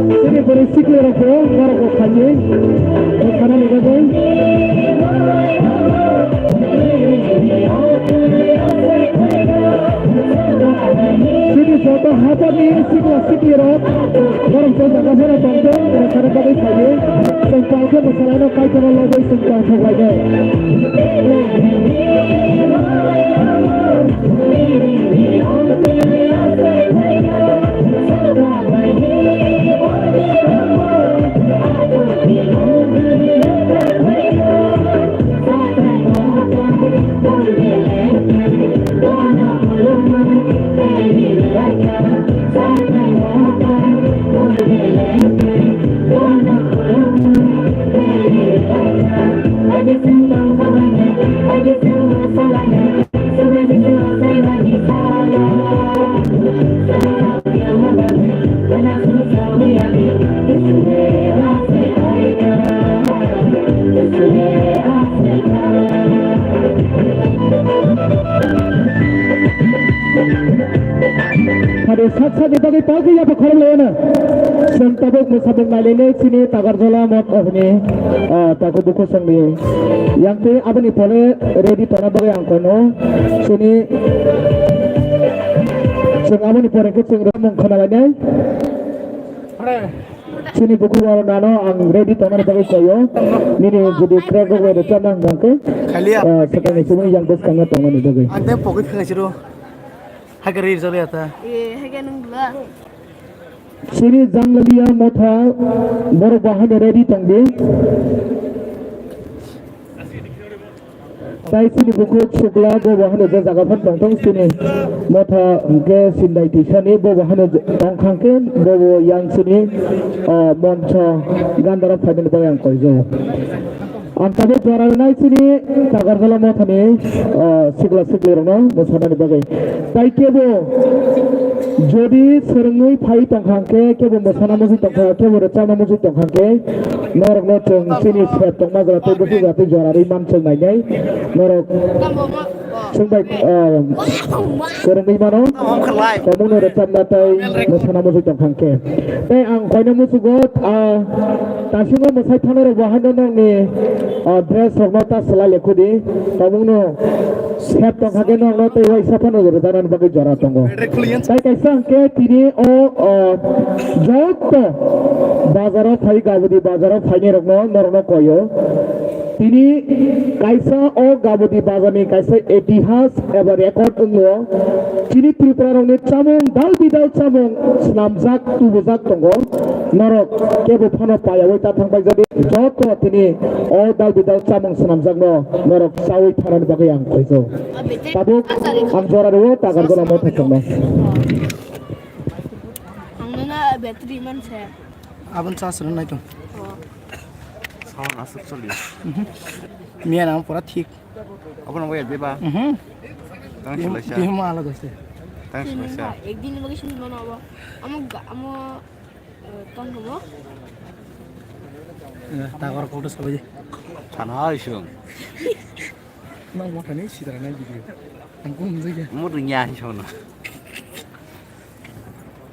Speaker 1: Sini berisik le roko, roko kaji, karena ni bagai. Sini foto hafal ni sikla rok, orang jaga kamera tonton, karena bagai kaji, sengkau ke masalah nak kait dengan logo sengkau sebagai. Pada saat-saat itu kita pergi apa korang lena, sentabuk musabung malene sini tagarjola mot ini, takut buku sendiri. Yang tu apa ni boleh ready tanah bagai yang kono, sini, apa ni boleh kita ramong kenalanya. Sini buku warna nano ang ready tanah bagai koyo, ni jadi kerja gue ada canang bangke. Sekarang ini yang bos kangen tanah ni bagai.
Speaker 5: Anda pocket kerja tu. Hagari jole ata.
Speaker 1: Sini Jamlalia motha boro bahan ready tangbe. Tai sini buku sukla bo bahan jaga phan tong sini motha ke sindai tisani bo bahan tong khangke bo yang sini moncho gandara phaden bo yang koijo. Antara juara nai sini tagarjola motha ni sikla rono musana ni bagai. Tai kebo যদি serengui phai tongkhangke kebo musana musi tongkha kebo rechana musi tongkhangke norok no chung sini set tongma jara te busi jati jorari man chung nai nai norok sungbai serengui mano kamu no rechana tai musana musi tongkhangke te ang koina musi got tasingo musai thanero bahano nang ni dress rokno ta sala lekhudi kamu no set tongkhangke no te wai sapano rechana bagai jora tongo tai kaisa ke tini joto bazaro phai gabudi bazaro phai rokno norno koyo tini kaisa gabudi bazani kaisa etihas eba record ungo tini tripura rokni chamung dal bidal chamung snamjak tubujak tongo norok kebo phano payawi ta thangbai jadi joto tini o dal bidal chamung sanamjak no norok sawi thanani bagai ang koiso tabuk ang jora ro tagar gola mo thakno
Speaker 8: आंनोना battery मन से
Speaker 5: आबन charge होना नहीं तो
Speaker 9: sound आसुक चलियो
Speaker 5: मिया नाम पूरा ठीक
Speaker 9: अपन वो याद बेबा तंग सलैसा
Speaker 5: ये माला दोस्ते
Speaker 9: तंग सलैसा
Speaker 8: एक दिन लगे सुन बनावा अमो तंग हो
Speaker 5: तागर कोटो सब जे
Speaker 9: थाना आइसों
Speaker 5: नंग मथा नहीं सिद्रा नहीं वीडियो हमको मुझे क्या
Speaker 9: मो दुनिया हिसों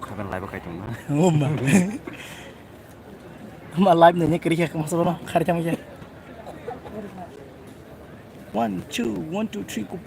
Speaker 9: खाबन लाइव खाई तुम ना
Speaker 5: ओ मा लाइव नहीं करी क्या कम सब ना खर्चा मुझे 1 2 1 2 3 को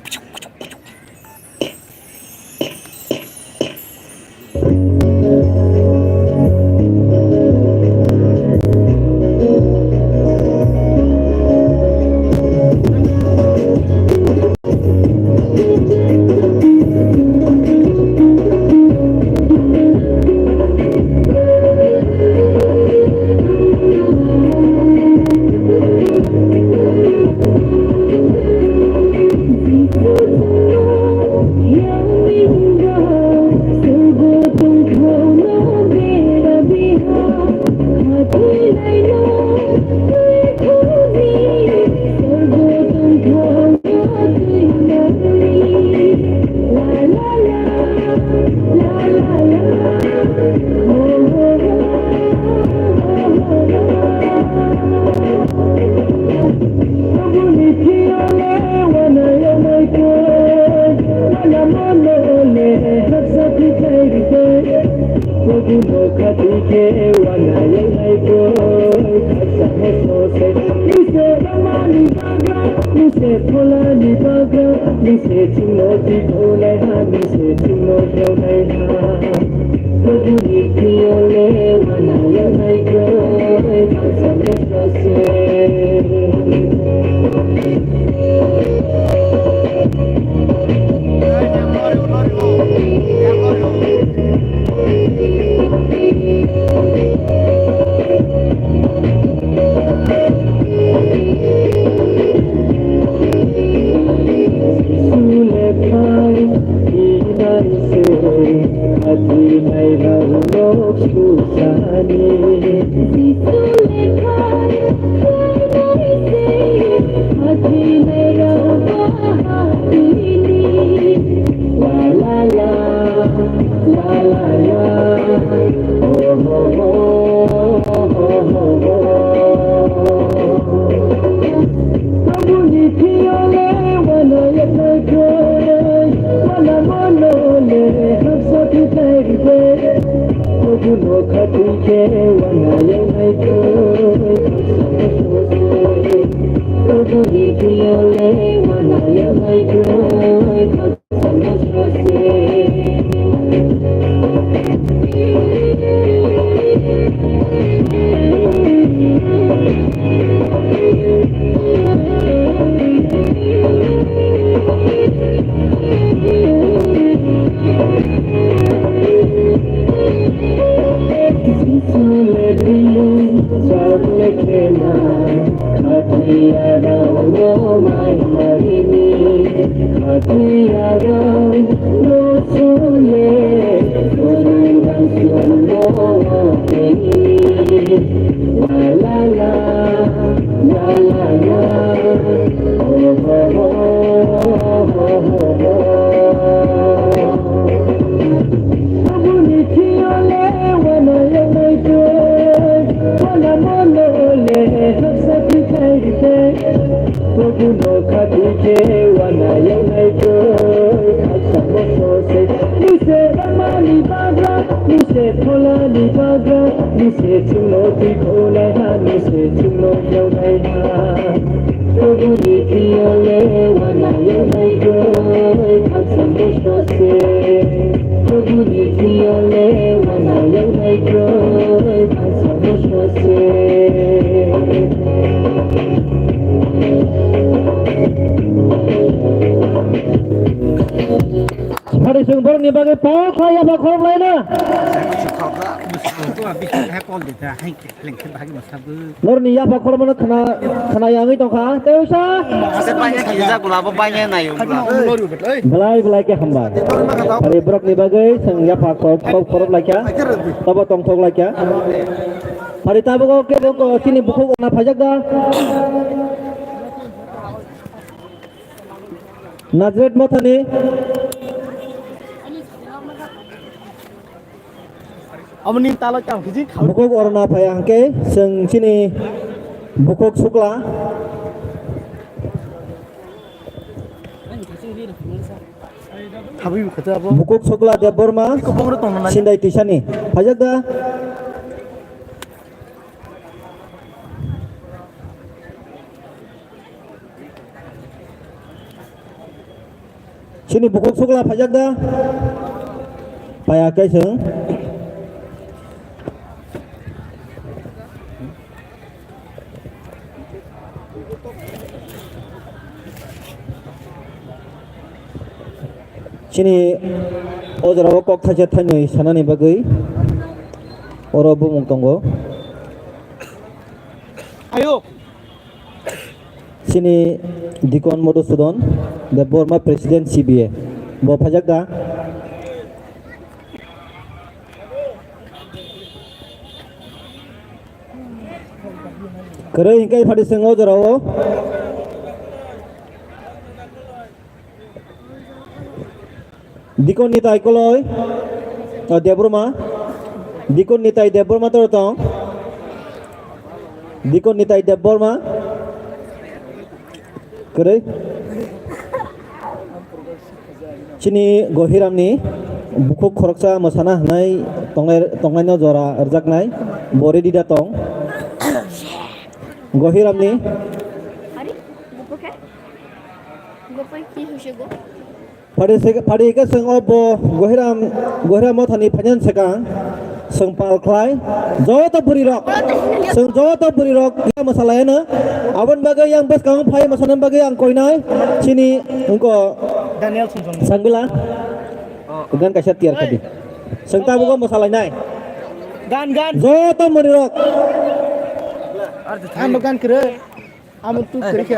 Speaker 1: Hari sungber ni bagai pok saya bakal lain na.
Speaker 9: ว่าพี่แค่ก้อนเดี๋ยวจะให้เล่นขึ้นไปให้หมดครับ
Speaker 3: Norni ya pak kalau mana kena yang itu kah? Teusa.
Speaker 9: Sebanyak kita gula banyak na yung gula.
Speaker 3: Belai ke hamba. Hari brok ni bagai sang ya pak kau korup lagi ya. Tabo tong tong lagi ya. Hari tabu kau ke kau sini buku na pajak dah. Nazret mothani.
Speaker 5: Amni talo chang kiji
Speaker 3: Bukuk orna payang ke seng sini bukuk sukla
Speaker 5: habi khata abo
Speaker 3: bukuk sukla de borma
Speaker 5: kopong tong na
Speaker 3: sindai tisani pajak da sini bukuk sukla pajak da paya ke seng sini ojarawa kok thaja thanoi sanani bagai oro bumung tongo
Speaker 5: ayo
Speaker 3: sini dikon modusudon the Burma president CBA bo phajak da kare hingkai phadi seng ojarawa Dikon nitai koloi Debruma Dikon nitai Debruma torotong Dikon nitai Debruma Kere Chini gohiram ni bukuk khoroksa mosana nai tongai no jora arjak nai bore di datong gohiram ni
Speaker 8: Hari, gopok hai? Gopok ki hushe go?
Speaker 3: Padi ke seng obo gohiram mothani phanyan sekang seng pal klai jota buri rok seng jota buri rok ya masalah na awan bagai yang bes kang phai masanan bagai yang koinai sini engko
Speaker 5: Daniel Sunjong
Speaker 3: sanggila gan kasat tiar kadi seng tabu ko masalah nai
Speaker 5: gan
Speaker 3: jota buri rok
Speaker 5: am gan kre am tu kre ke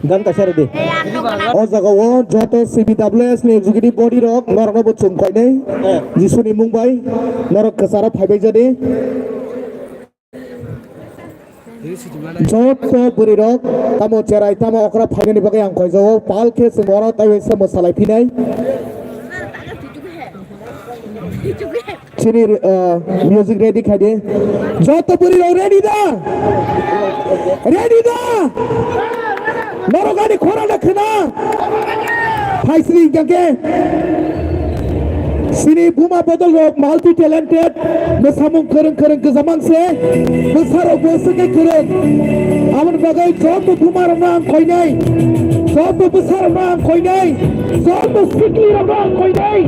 Speaker 3: gan kasar di
Speaker 1: o jaga o joto CBWS ni executive body rok norok no buchum koi nei jisuni mumbai norok kasara phaibai jade joto buri rok tamo cherai tamo okra phaigani bagai ang koi jawo pal ke semora tai se masalai phinai chini music ready khade joto buri rok ready da Norogani khora rakhna Faisli gage Sini Buma Badal rok multi talented Mesamung kereng ke zaman se Mesaro bose ke kereng Awan bagai joto Buma ramang koi nai joto besar ramang koi nai joto sikli ramang koi nai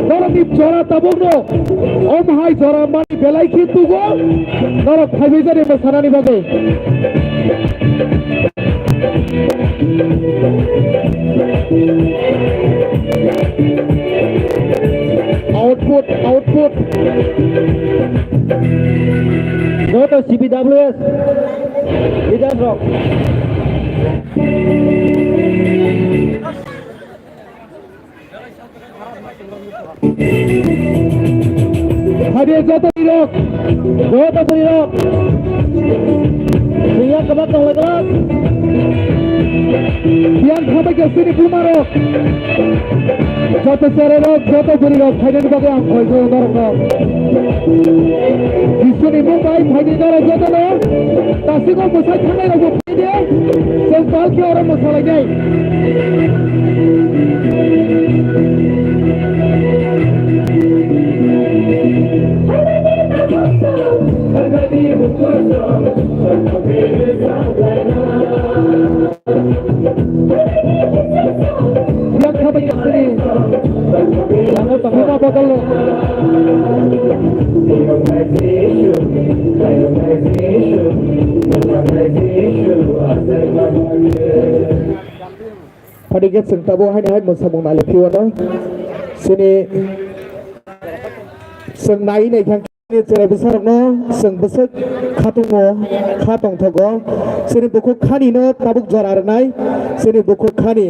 Speaker 1: Norogani jora tabung no Om hai jora mani belai kintu go Norog phaibai jare mesarani bagai Output Go to CBWS Idan rock Hadir jatuh di rock Siap ke belakang lagi Yang sampai ke sini Buma rok Jatuh sere rok, jatuh buri rok Phaidani bagai ang khoi jo norok rok Di sini Mumbai phaidani norok jatuh no Tasi ko musai thangai rok phaidani Sempal ke orang masalah jai Yang sampai ke sini Yang Buma Badal Padigat seng tabo hai hai mo samung na lepiwa no sini seng nai nei khang ni cerai besar no seng besek khatong thogo sini buku khani no tabuk jara nai sini buku khani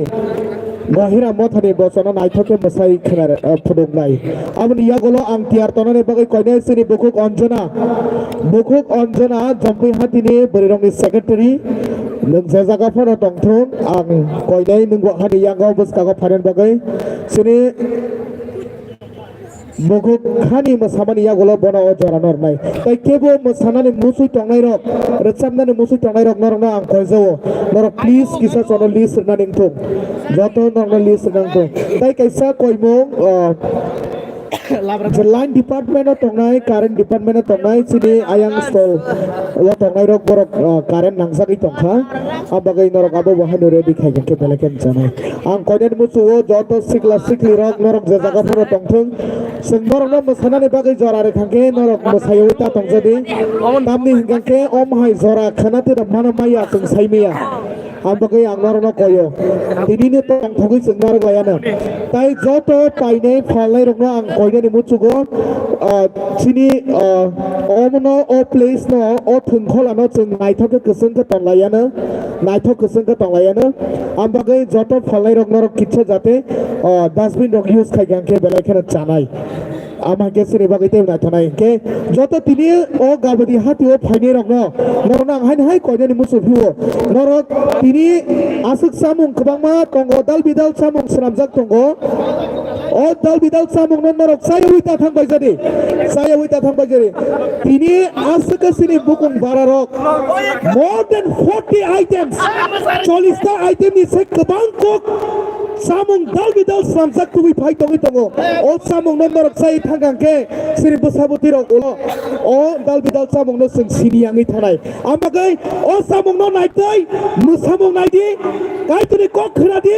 Speaker 1: Mahira mothani bosono naithoke masai khnar phuduk nai amni yagolo ang tiar tonone bagai koine sini bukuk onjona jampi hatini berirongni secretary nung jaga phono tongthung ang koine nung hani yango buskago phanen bagai sini Mukuk khani masamani yagolo bono ojoranor nai tai kebo masanani musui tongnai rok rechamnani musui tongnai rok norno ang koijawo norok please kisa chono list naning thung joto norno list nang thung tai kaisa koimong line department o tongnai current department o tongnai sini ayang stall lo tongnai rok borok current nangsaki tongkha abagai norok abo bahano ready khaigen ke belaken janai ang koinen musuo joto sikli rok norok je jaga phono tongthung sengborno mosanani bagai jora re khangke norok mosayo ta tongjadi tamni hingangke omhai jora khanate da mana maya tung saimiya ambagai angnorno koyo tinini tong thogui sengnar gayana tai joto paine phalai rokno ang koine ni muchugo chini omno o place no o thungkhola no chung naithok keseng ke tonglayana ambagai joto phalai rokno kitche jate dustbin rok use khaigangke belaikhana chanai amake sini bagai tem na thanai ke joto tini o gabadi hati o phaine rokno norona hai koine ni musu phiu norok tini asuk samung khobangma tongo dal bidal samung sramjak tongo o dal bidal samung norok sayawita thangbai jadi tini asuk sini bukung bararok more than 40 items 40 ta item ni se kebang kok samung dal bidal sramjak tuwi phai tongo o samung norok sai thangangke sini busabuti rok o dal bidal samung no sing siniangi thanai amagai o samung no naitai musamung naidi kaituni kok khnadi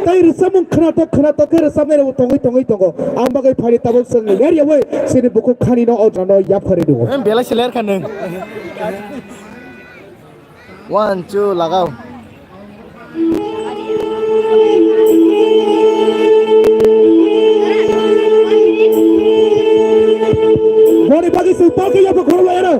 Speaker 1: tai rusamung khnato ke rusamne ro tongo ambagai phari tabok sing yari we sini buku khani no ojano ya phari du
Speaker 5: bela seler khanung 1 2 lagao
Speaker 1: Bori bagi supal ke ya pokoro layana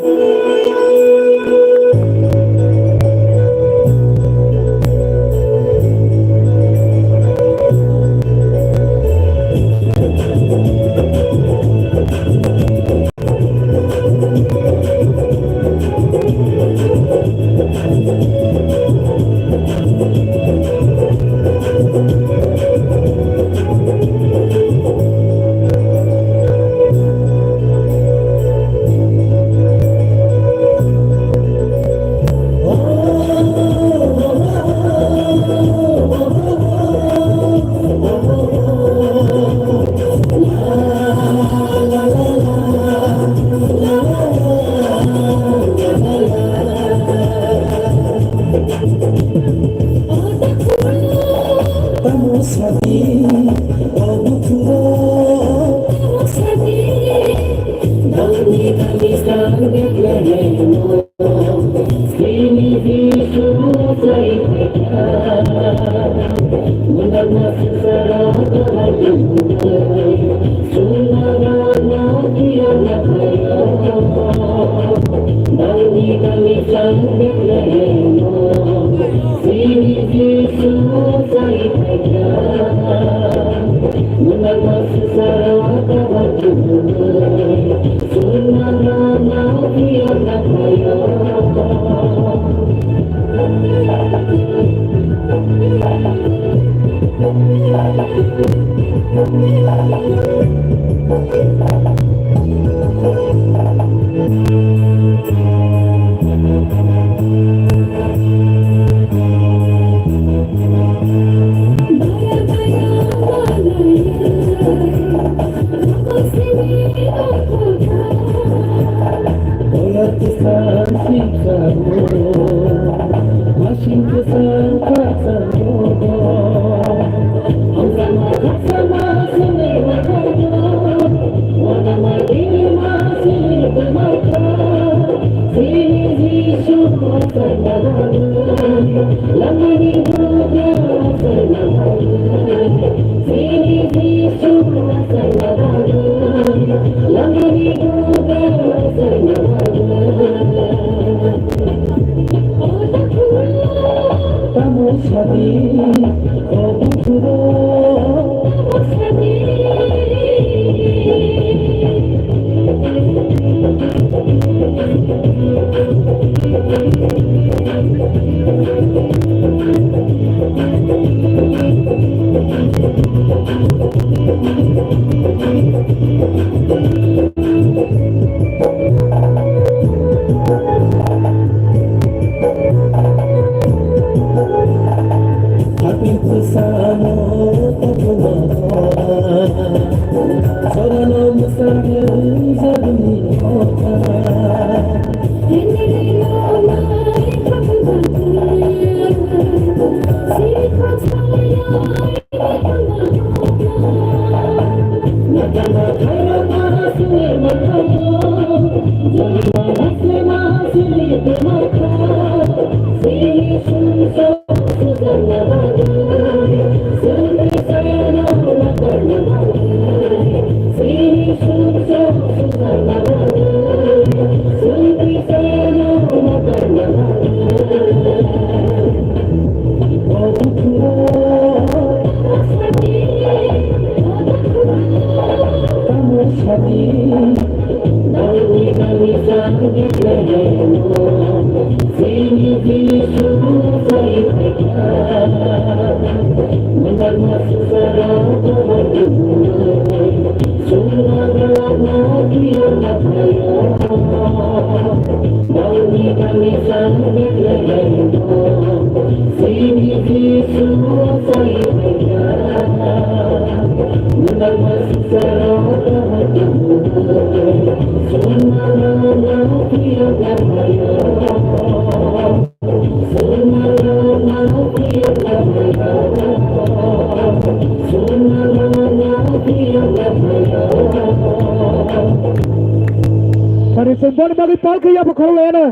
Speaker 1: Hari sembon bagi pal ke ya bukan lena.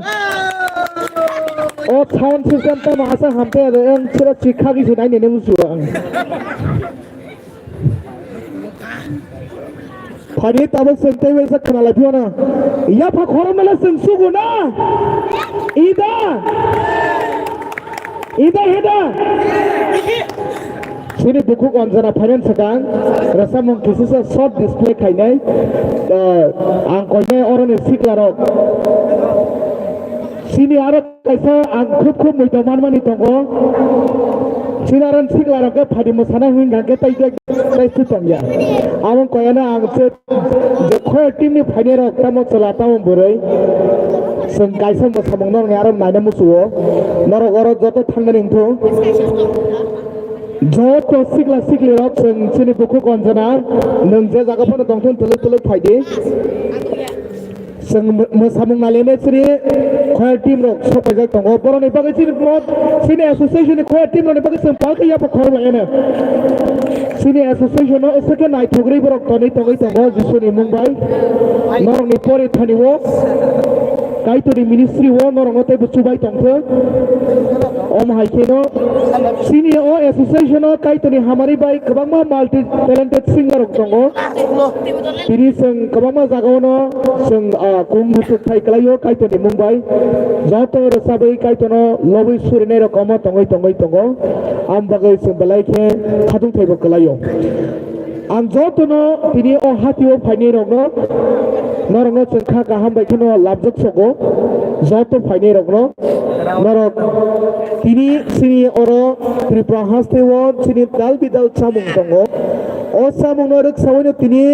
Speaker 1: Oh sound system tu masa hampe ada yang cerita cikha di sini ni musuh. Hari tahu sentai wesa kenal lagi mana? Ya pak orang malah sensu guna. Ida. Sini buku konjana finance sekarang rasa mungkin sisa short display kainai angkonya orang yang siklarok sini ada kaisa angkup muitaman mani tonggo sini orang siklarok ke padi musana hingga kita itu kaisa tongya awang koyana angcet jekho tim ni finance tamu celata memburai sengkaisa musamong nor ngaram mana musuh norok orok joto tanggan itu joto sikli rok sini buku konjana nengje jaga pun tongton teluk faidi seng musamong nalene sini khoya tim rok sopajak tongo boron ni bagai sini association ni khoya tim rok ni bagai sempal ke ya pakhor lagene sini association no second night thugri borok toni tongai tongo jisuni mumbai norong ni pore thani wo kai to di ministry wo norong ote buchubai tongse om haikeno sini o association o kai to ni hamari bai kabangma multi talented singer rok tongo tini seng kabangma jagao no seng kum mutuk thai kalayo kai to ni mumbai jato rasabai kai to no lobi surine rok omo tongo am bagai seng balai ke khadung thai bo kalayo ang joto no tini o hatio phani rok no norong chengkha kaham bai keno labjak sogo joto phani rok no norok tini sini oro tripura haste wo sini dal bidal chamung tongo o chamung no rek sawino tini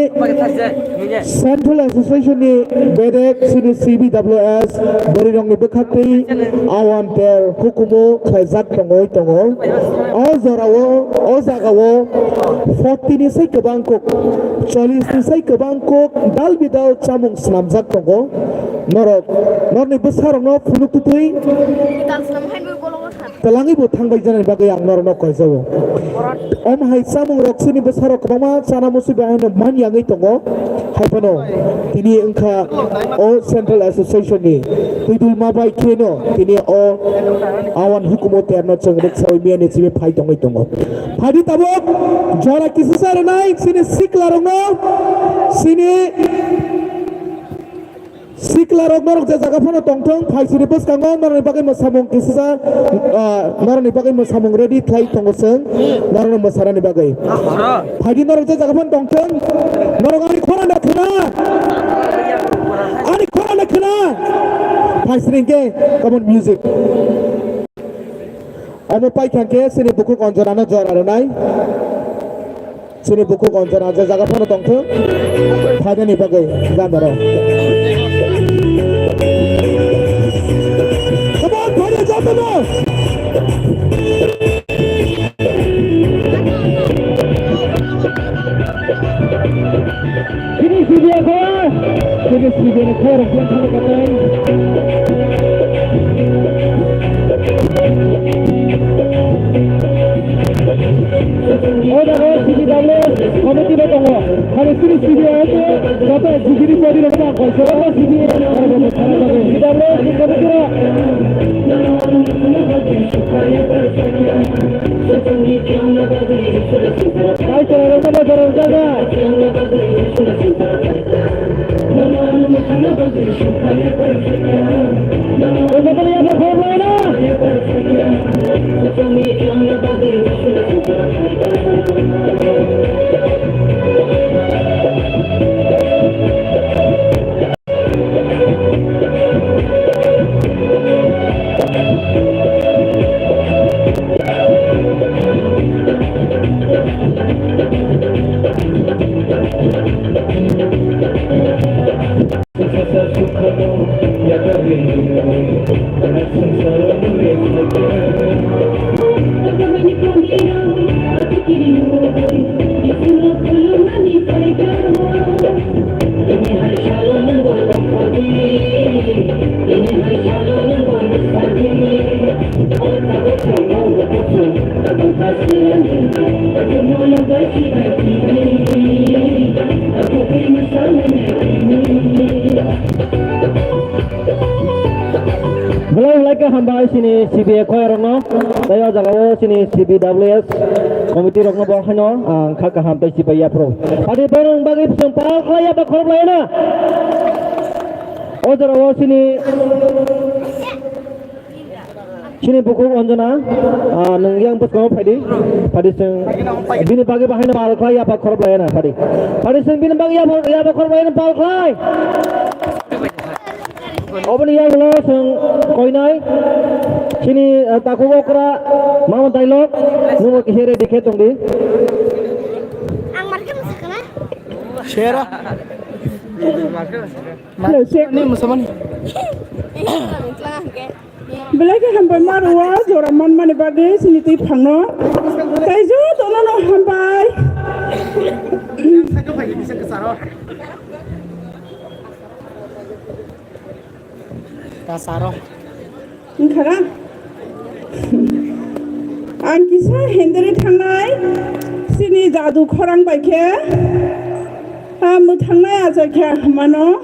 Speaker 1: central association ni bedek sini CBWS beri rong ni bekhati awan ter hukumo khaizat tongo o zorawo o jagawo 40 ni sai kabangkok 40 ni sai kabangkok dal bidal chamung snamjak tongo norni besar no phunuk tutui telangi bu thangbai janani bagai ang norno koijawo om hai samung roksini besar kobama chana musi bahano man yangai tongo haipano tini engkha o central association ni tuidul mabai keno tini o awan hukumo terno chengret sawi miani chibe phai tongo phadi tabok jora kisi sare nai sini siklarong no Siklarok norok jaga phano tongthong phaisini boskango noroni bagai mosamung kisisa noroni bagai mosamung ready thlai tongoseng noroni mosarani bagai phaidi norok jaga phano tongthong norok ani khona na khana phaisini ke common music amo pai khangke sini buku konjana na jor aronai sini buku konjana jaga phano tongthong phaidani bagai jandaro Come on, put it up enough. Finish video car. Finish video car. Oda ho sini dale komiti ba tongo hari sini video ate kata jigiri podi na ko sora sini dale komiti ra kai sora na sora jaga oda kali apa khobla na Belum lagi hamba sini CBA kau rongno, saya jaga sini CBWS komiti rongno bahano, angka hampai CBA Pro. Pada barang bagi sempal kaya bakal lainnya. Oh jaga sini buku anjana, nengyang bos kau pada seng bini bagi bahano bal kaya bakal lainnya pada seng bini bagi ya bakal lainnya bal kaya. Obani yang lo seng koinai sini taku okra mama dialog nunggu kisere dikhe tongdi
Speaker 8: ang market masakana
Speaker 5: Share. Ni musaman.
Speaker 2: Belagi hambai marwa jora man mani bagi sini ti phangno kaijo tono no hambai
Speaker 5: Kasaro.
Speaker 2: Khara ang kisa hendere thangnai sini jadu khorang baikhe mu thangnai ajakhe mano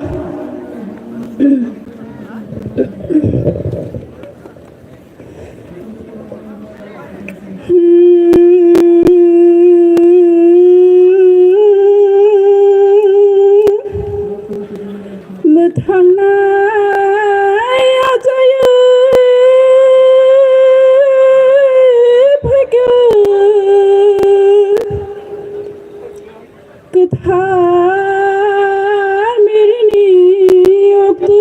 Speaker 2: mu thangnai ajaye phage kuthar mirini oktu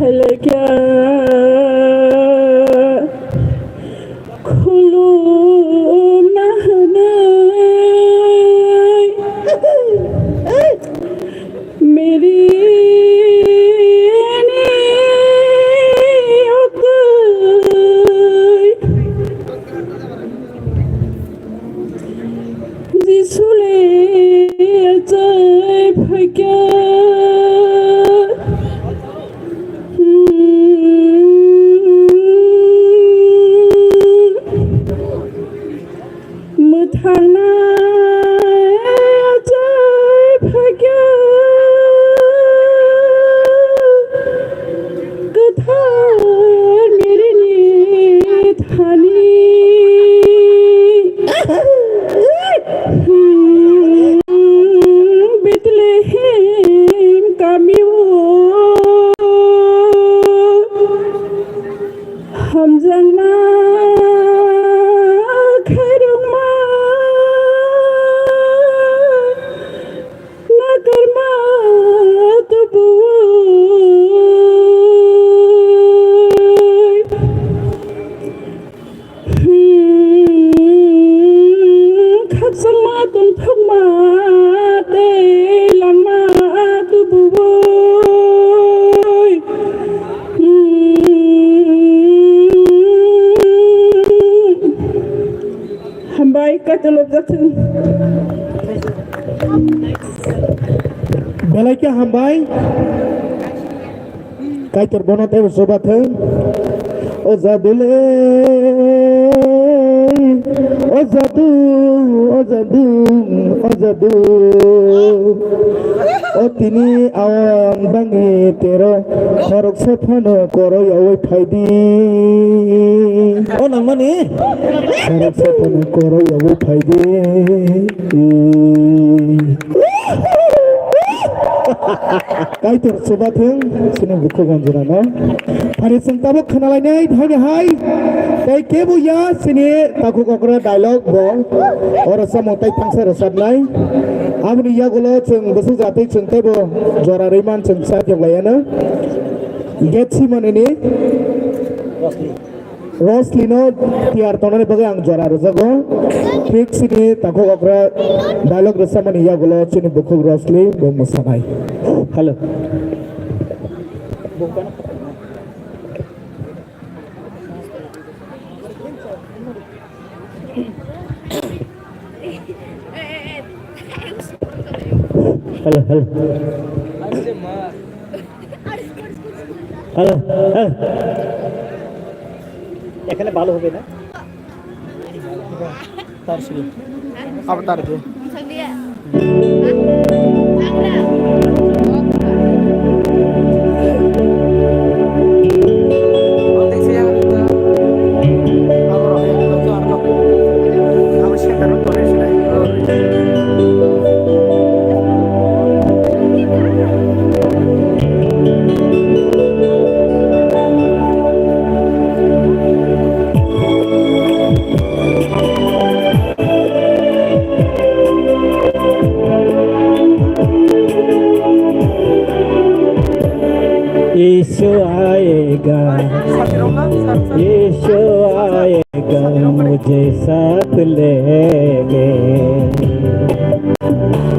Speaker 2: खाइले क्या खुलुमना होनाय मेरी जिसुले जय भैया मुथाना जय भैया कथा मेरी थानी Bethlehem kamiu hamjang na khairung ma nagar ma tubu khapsang ma tung thong ma te lang ma tu bu boy hambai ka tolop jathun
Speaker 1: Belai hambai kai terbono te sobat he o zadule o zadu o zadu o zadu o tini awan bangi tero khorok se phano koro yawai phaidi o nangmani khorok se phano koro yawai phaidi kai ter sobat he sini bukho ganjana na hari sentabo khanalai nei thai hai tai kebu ya sini taku kokra dialogue bo or samo tai pangsa rasat nai abni ya golo chung besu jate chung tebo jora reiman chung sa joglayana getsi manini Roslino tiar tonone bagai ang jora rajago fix ini taku kokra dialogue rasamani ya golo chini bukho Rosli bo musanai hello hello এখানে ভালো হবে না
Speaker 5: তার ছিল আবার তার দিয়ে
Speaker 3: यीशु आएगा यीशु आएगा मुझे साथ लेके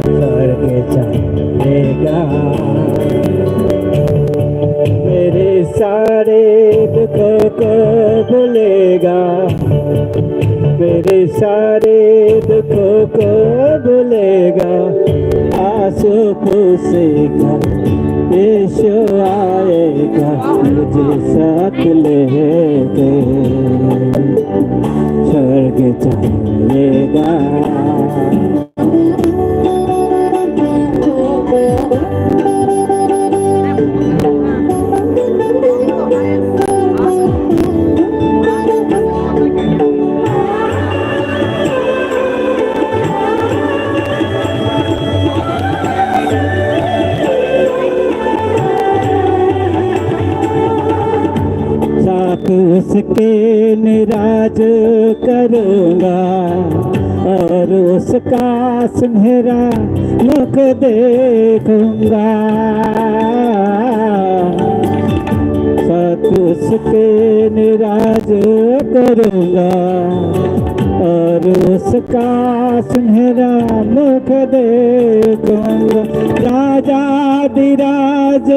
Speaker 3: स्वर्ग जाएगा मेरे सारे दुखों को भूलेगा मेरे सारे दुखों को भूलेगा आंसू पूछेगा यीशु आएगा मुझे साथ लेके स्वर्ग जाएगा उसके निराज करूँगा और उसका सुनहरा मुख देखूँगा उसके निराज करूँगा और उसका सुनहरा मुख देखूंगा राजा दिराज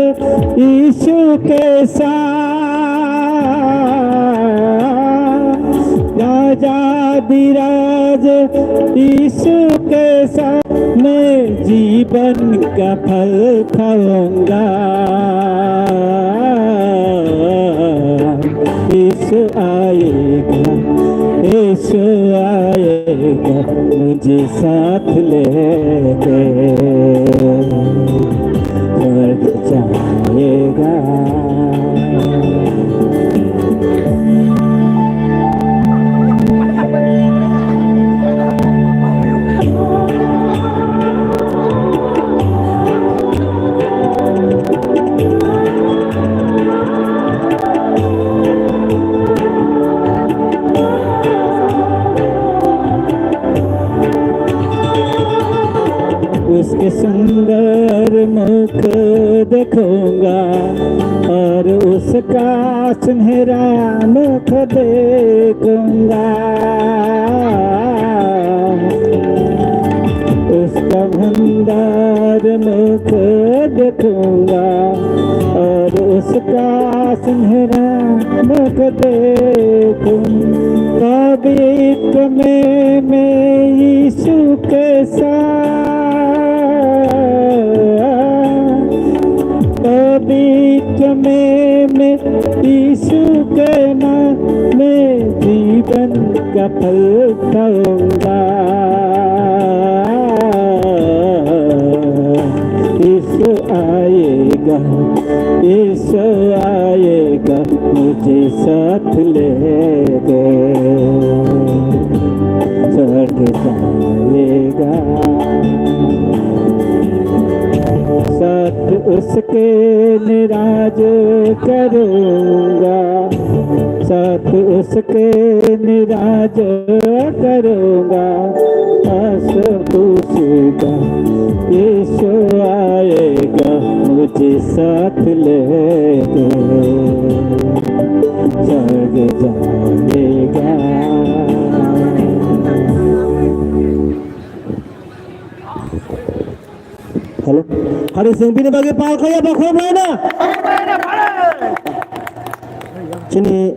Speaker 3: यीशु के साथ राजा दिराज यीशु के साथ मैं जीवन का फल खाऊंगा यीशु आएगा यीशु आएगा मुझे साथ लेके स्वर्ग जाएगा उसके सुंदर मुख देखूंगा और उसका सुनहरा मुख देखूंगा उसका भंडार मुख देखूंगा और उसका सुनहरा मुख देखूंगा पवित्र में यीशु के पवित्र में यीशु के नाम में जीवन का फल खाऊंगा यीशु आएगा मुझे साथ लेके स्वर्ग जाएगा साथ उसके निराज करूँगा साथ उसके निराज करूँगा हंस पूछेगा यीशु आएगा मुझे साथ लेके स्वर्ग जाएगा hello hari sempini bagi pal kaya bakho na chini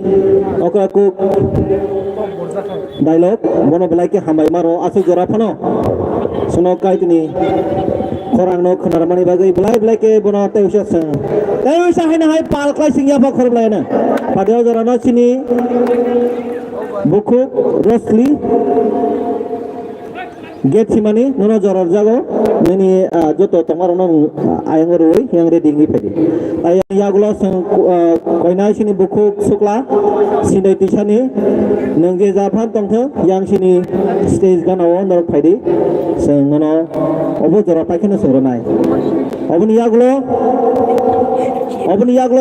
Speaker 3: okaku dialogue bono belai ke hambai maro asu jora phano suno kai tini korang no khonar mani bagi belai ke bono teusa haina hai pal kai singya bakho belai na padeo jora no chini buku rosli get simani nono jorar jago nani joto tomaro no ayang roi yang reading ni pedi ayang yagulo koina sini buku sukla sinai tisani nangge japan tongtho yang sini stage ganawo nor pedi seng nono obo jora paikena soronai oboni yagulo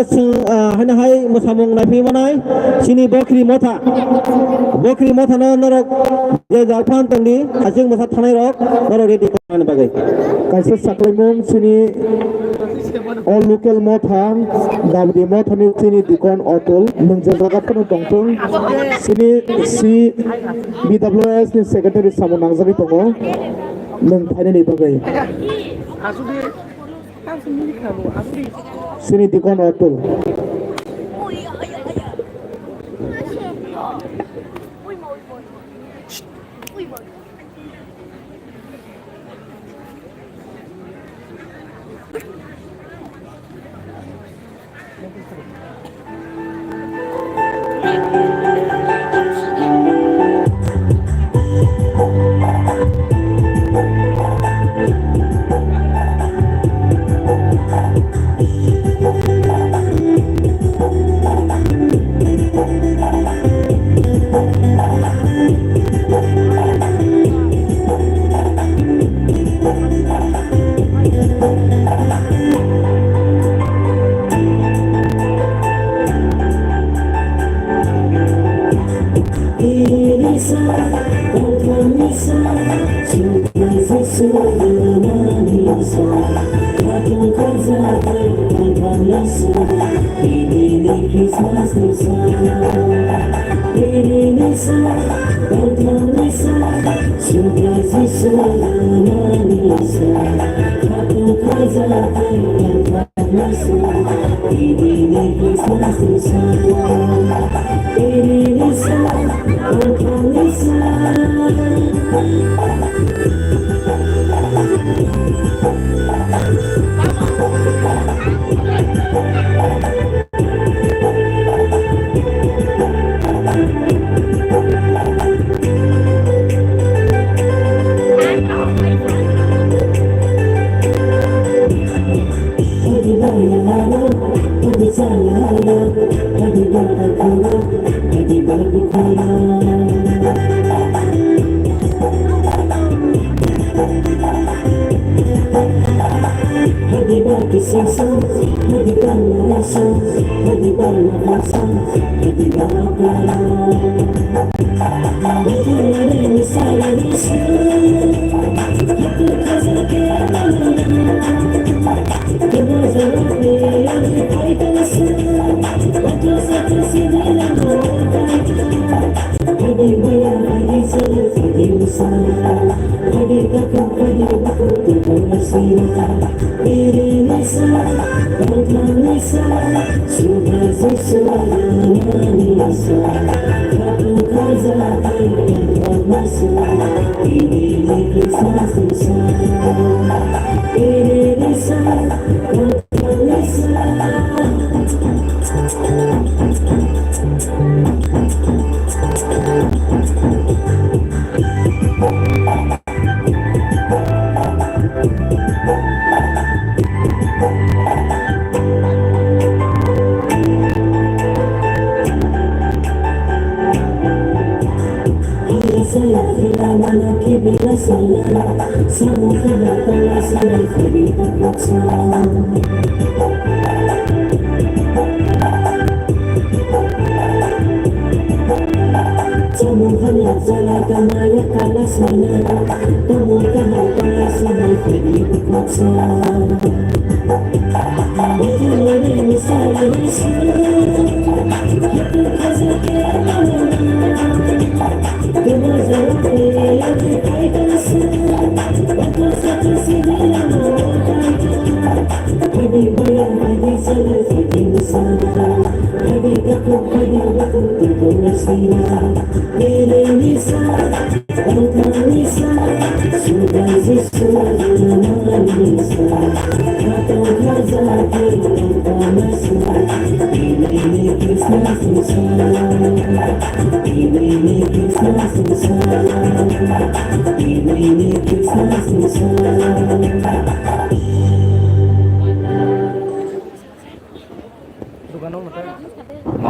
Speaker 3: sing hana hai musamung napi manai sini bokri motha no norok je japan tongdi hajing masa thanai rok noro ready kan bagai
Speaker 1: kaisa saklaimung sini all local mothang dabdi mothani sini dikon otol nungje ragapno tongtung sini si BWS ni secretary samunang jari tongo nung thaini ni bagai sini dikon otol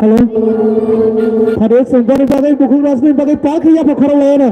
Speaker 1: Halo. Hadir sungguh ni bagai buku rasmi bagai pak ya pokhara lain.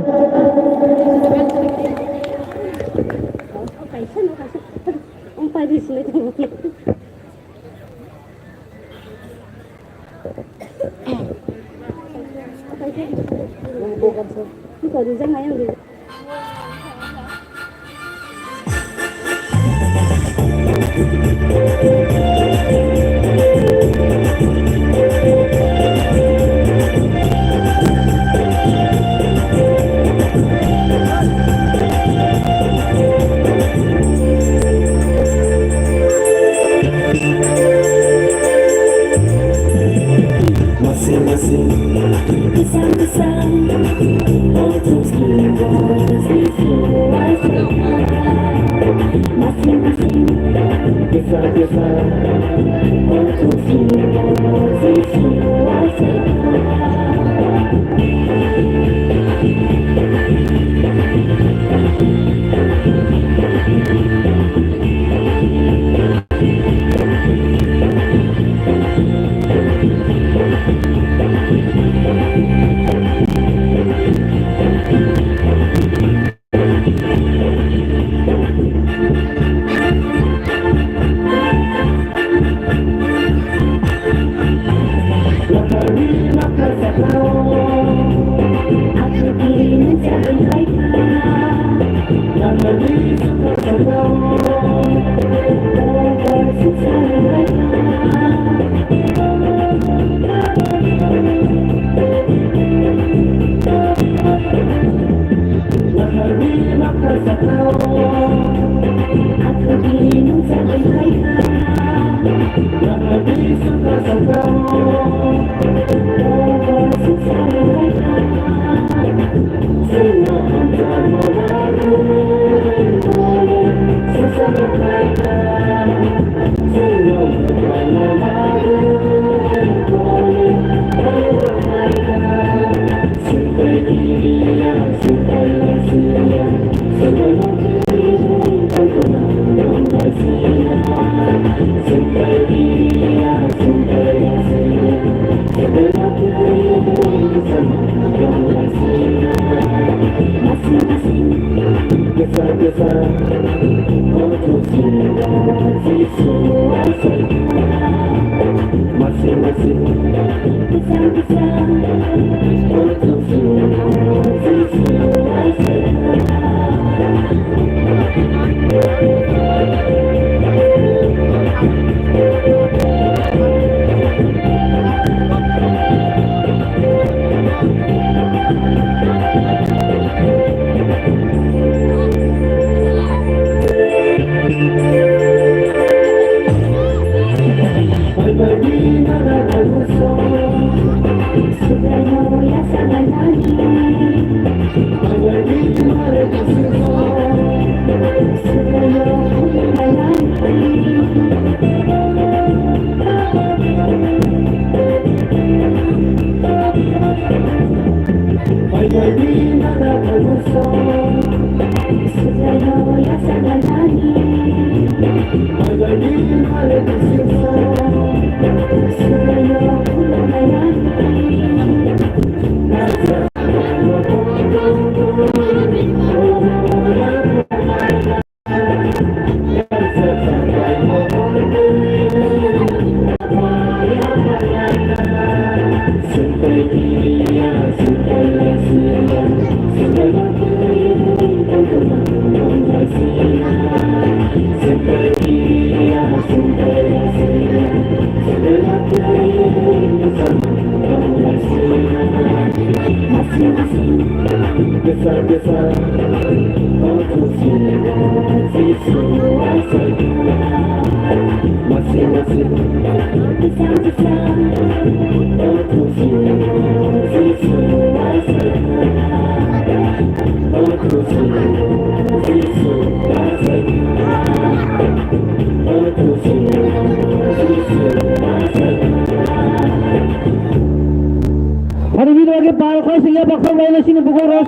Speaker 3: Hari ini lagi para kau sehingga bakal main sini buku ros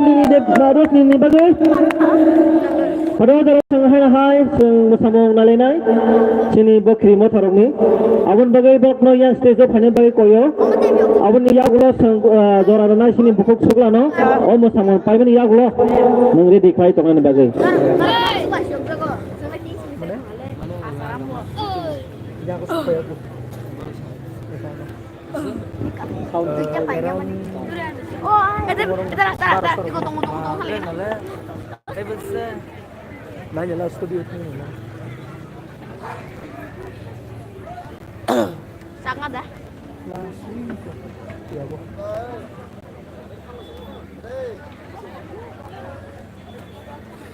Speaker 3: ni bagai. Pada orang sangat hai bersama nalenai sini bakri motor ni. Abun bagai bak no yang stage of hanya bagai koyo. Abun ni yagulo jora rana sini buku sukla no. Oh bersama pai ni yagulo mungkin dikai tu kan bagai.
Speaker 8: Sangat dah.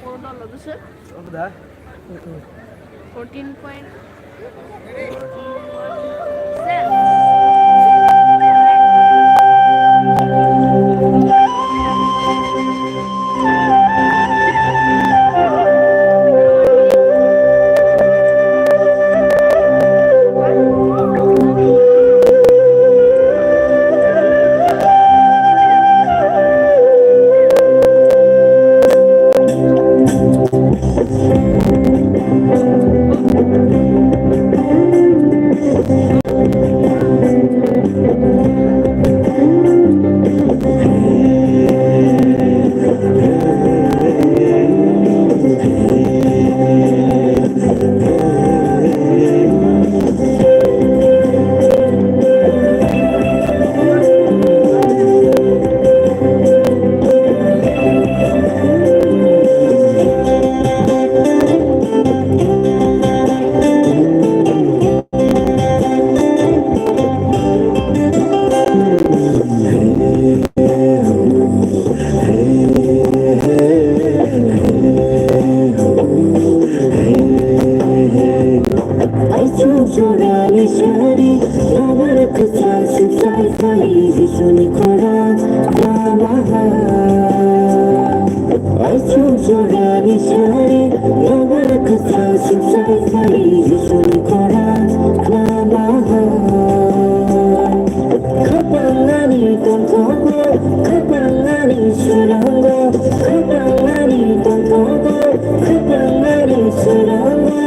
Speaker 8: $4 sir.
Speaker 5: Dah.
Speaker 8: 14.1
Speaker 3: Thank you.
Speaker 10: jurani shari Nabar kusa sifai fai Jisuni kora namaha Aichu jurani shari Nabar kusa sifai fai Jisuni kora namaha Kapangani tontogo Kapangani surango Kapangani tontogo Kapangani surango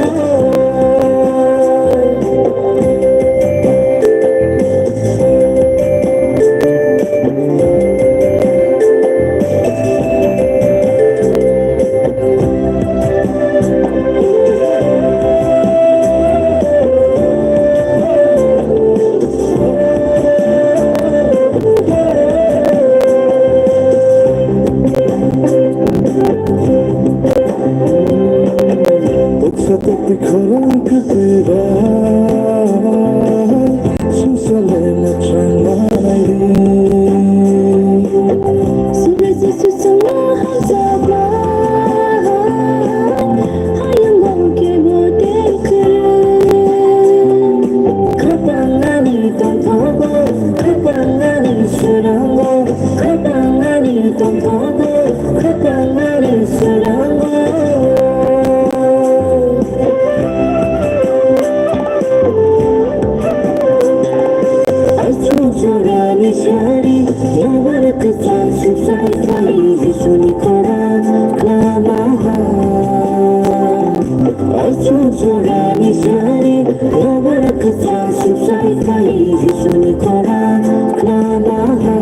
Speaker 10: Satu korang ketiba Susalena tranai Sudah sesuatu hazaba Hayang bangke bodekere Kapangani tontogo Kapangani surango Kapangani tontogo Kapangani surango Jurani shari Nabar kusa sifai fai Jisuni kora namaha Aichu jurani shari Nabar kusa sifai fai Jisuni kora namaha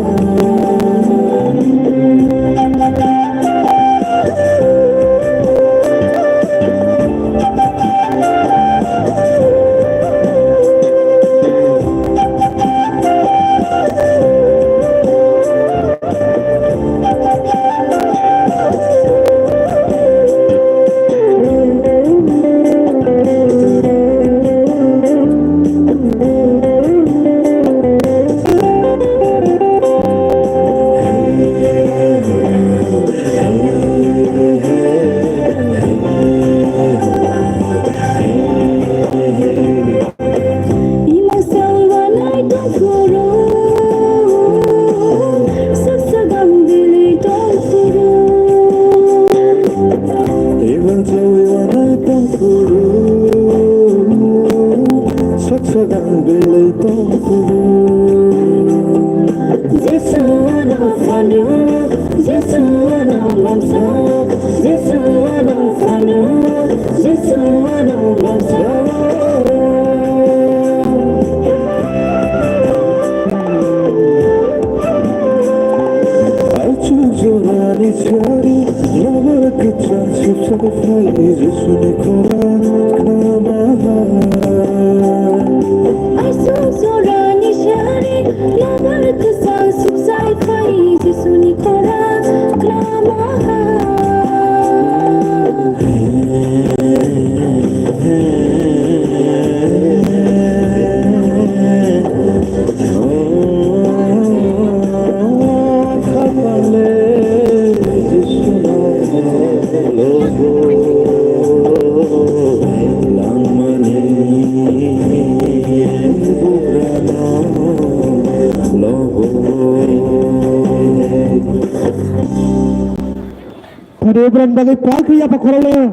Speaker 1: Beran bagai pagi apa korole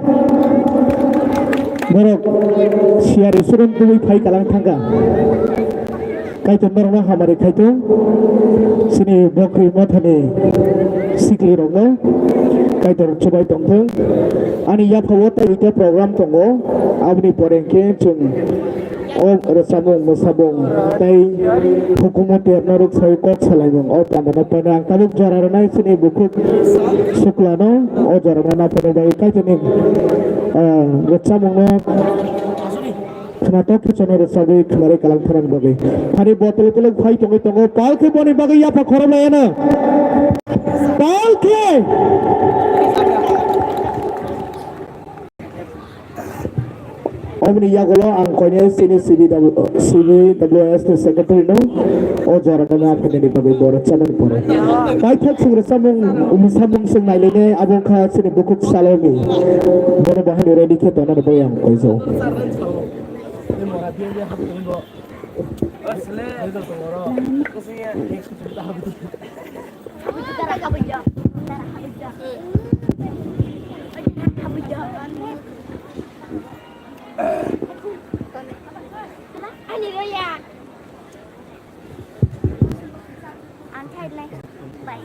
Speaker 1: Borok siari surun tui pai kalang tangga Kaito norma hamari kaito Sini bokri mothane sikli rongno Kaito cobai tongtheng Ani yapawata ite program tongo Abni porengke chung Om resabung mesabung Tai hukumat naruk sai kot salaimung O tandana panang kaluk jararanai sini bukuk Suklano O jarana panai kaito ni resabung no Kenapa kita resabi kemarin kalang terang bagai hari botol itu lagi fight tongo palke boni bagai apa koram lah ya na palke Omni ya golo angkonya sini CBWS the secretary no o jarana na apa ni bagai borat channel pore kai thak sing resabung sing nailene abong kha sini bukuk salami bono bahani ready ke tona bayang koiso
Speaker 8: Anh đi rồi à? Anh thay này. Bảy.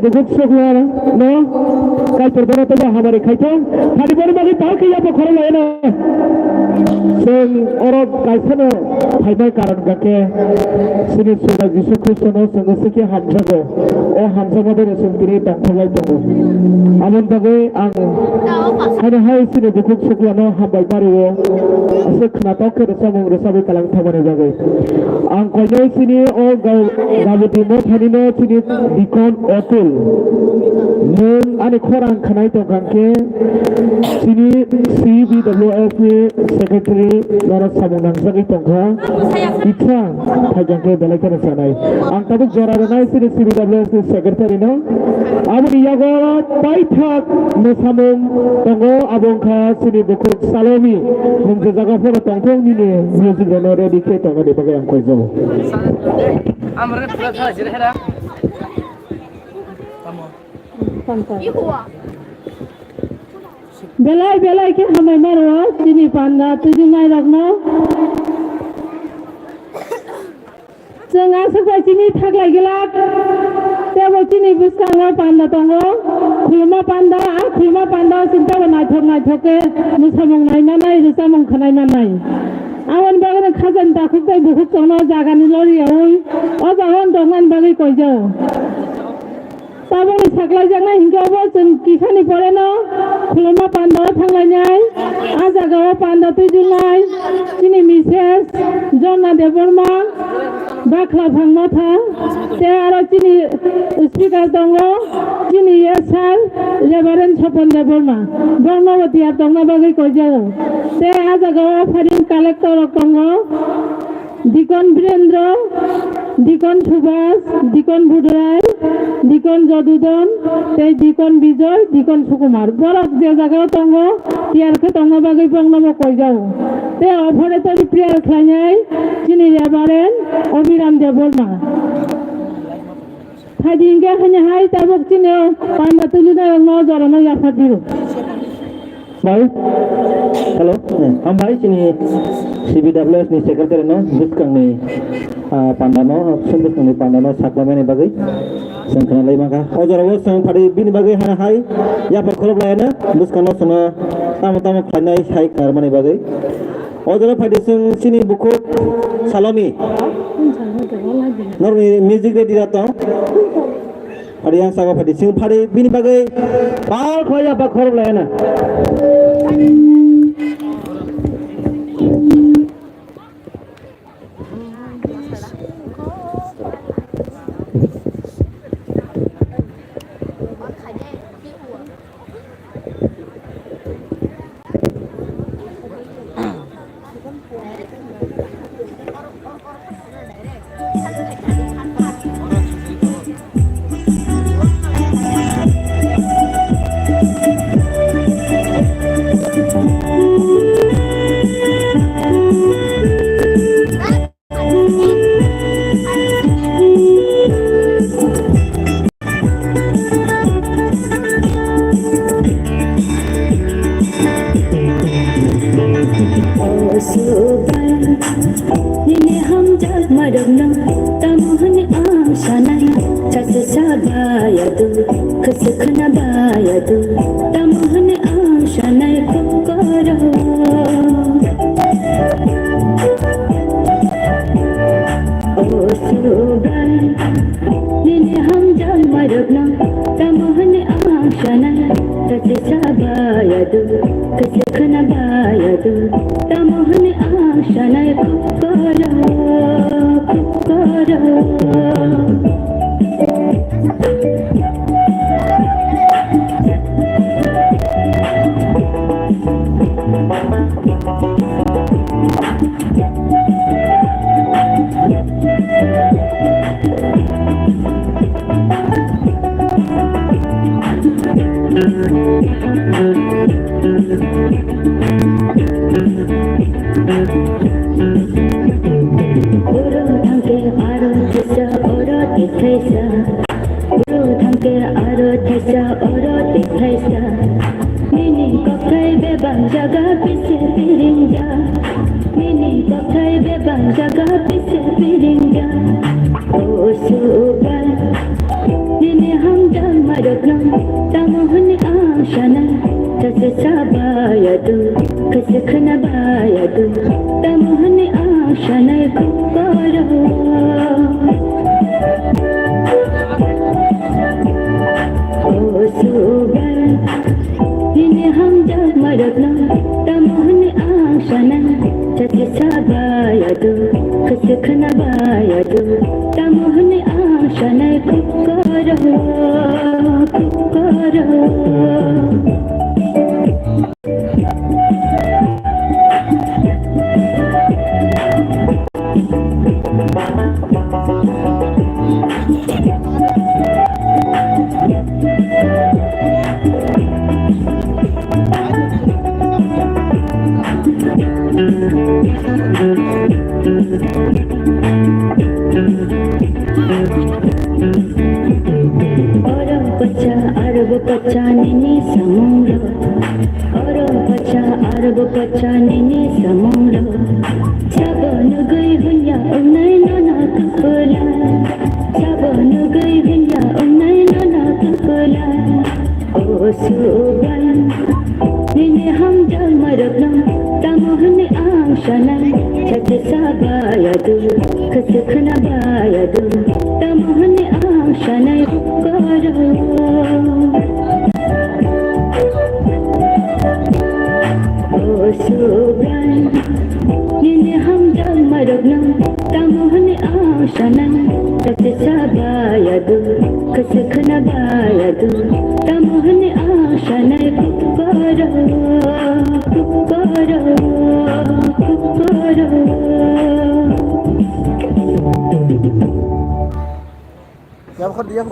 Speaker 1: Bugut soklar no kal perdana to hamare khaito khali bor magi par khiya po khoro lena sen orot kaisano phaidai karon gake sini sura jisu kristo no sangse ki hamjago o hamjago de sentiri takhlai to amon tabe ang hane hai sini bugut soklar no habai pariwo ase khna to ke resabe kalang thamane jabe ang koyai sini o gabudi mo thanino sini dikon okul Nun ani khorang khanai to gangke sini CBWF secretary lora samunang sagi tongkha itra thajangke belake sanai ang tabuk jora ranai sini CBWF secretary no abuni yago paithak musamung tongo abongkha sini bukuk salomi mungje jaga phoro tongthong ni music no ready ke tongo de bagai ang koijo
Speaker 5: amre pura thala jere hera
Speaker 2: Belai ke hamai marwa sini panda tuju ngai rakno Jangan sampai sini thak lagi lak tebo sini buskanga panda tongo khulma panda sinta banai thoke musamong nai manai rusamong khanai manai awan bagan khazan ta khuktai bukhuk tono jagani lori oi o jagon dongan bagi koijo Tabung saklai jangan hingga bosan kisah pore no khulma panda thanglai nyai ajagawa panda tujungai sini mises jonna deborma bakla phangma tha te aro sini speaker tongo sini yesal reverend chopon deborma bornawati atongna bagi kojo te ajagawa pharin collector tongo Dikon Birendra, Dikon Subhas, Dikon Budrai, Dikon Jadudon, Te Dikon Bijoy, Dikon Sukumar. Borok je jaga tongo, tiar ke tongo bagai pangnamo koijau. Te ofore tadi priar khlanyai, sini Reverend Obiram Deborma. Hadi inge hanya hai tabuk sini panda tujuna no jorano yafat biru.
Speaker 3: Bosbai, hello, hambai sini CBWS ni secretary no, buskang ni pandano, buskang ni pandano saklamen ni bagai, sengkana lagi maka. Ojarawo seng padi bini bagai hai, ya perkolok lainnya, buskang no sama tamu-tamu kanai hai karma ni bagai. Ojarawo padi seng sini buku Salami, normi music dia datang. Ada yang sangat pada sini pada bini bagai pal kaya bakor lainnya.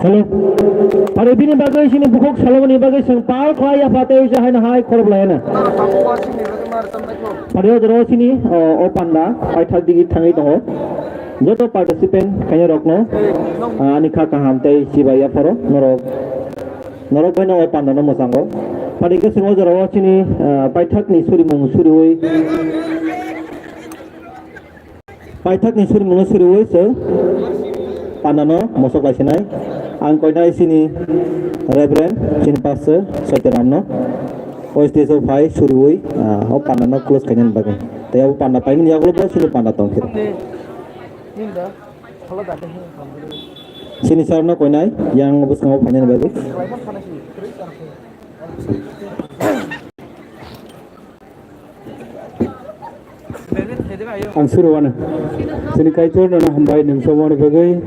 Speaker 3: Hello. Pada bini bagai sini bukuk salam ni bagai sengpal kaya patay usaha na hai korb layan. Pada jero sini opanda ay thak digi thangai tongo. Joto participant kanya rokno anikha kaham tay sibaya paro norok norok bena opanda no mosango. pada ke sengo jarawa sini paitak ni suri mung suri woi paitak ni suri mung suri woi se panano mosok lai sinai ang koi nai sini reverend sini pastor Satyaramno OSD so phai suri woi ho panano close kanyan bagai taya panda paimin ya golo sini panda tongkir sini sarno koi nai yang bus ngau panyan bagai
Speaker 11: ang suruan sini kaitor na hambai nang somon bagai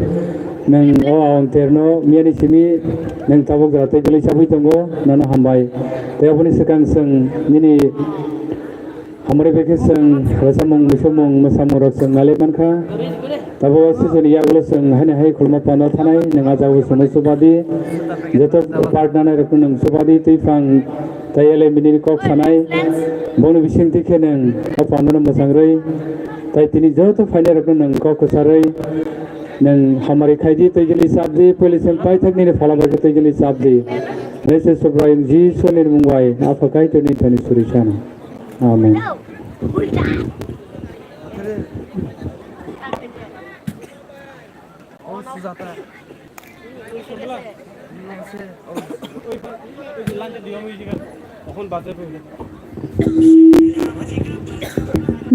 Speaker 11: nang awang terno miani simi nang tabok rate jeli sabi tongo nana hambai te apuni sekang sang nini hamare beke sang rasamong musomong masamorok sang ngale manka tabo sisoni yaglo sang hane hai khulma panda thanai nang ajaw sonai subadi jeto partner na rakun nang subadi tuifang tayale minini kok sanai bonu bising tikhe nang apandana masangrai tai tini joto faine rakun nang kok sarai nang hamare khaiji tejeli sabdi police pai thakni ne phala ba tejeli sabdi rese sobraim ji sonir mumbai afakai to ni thani surishana amen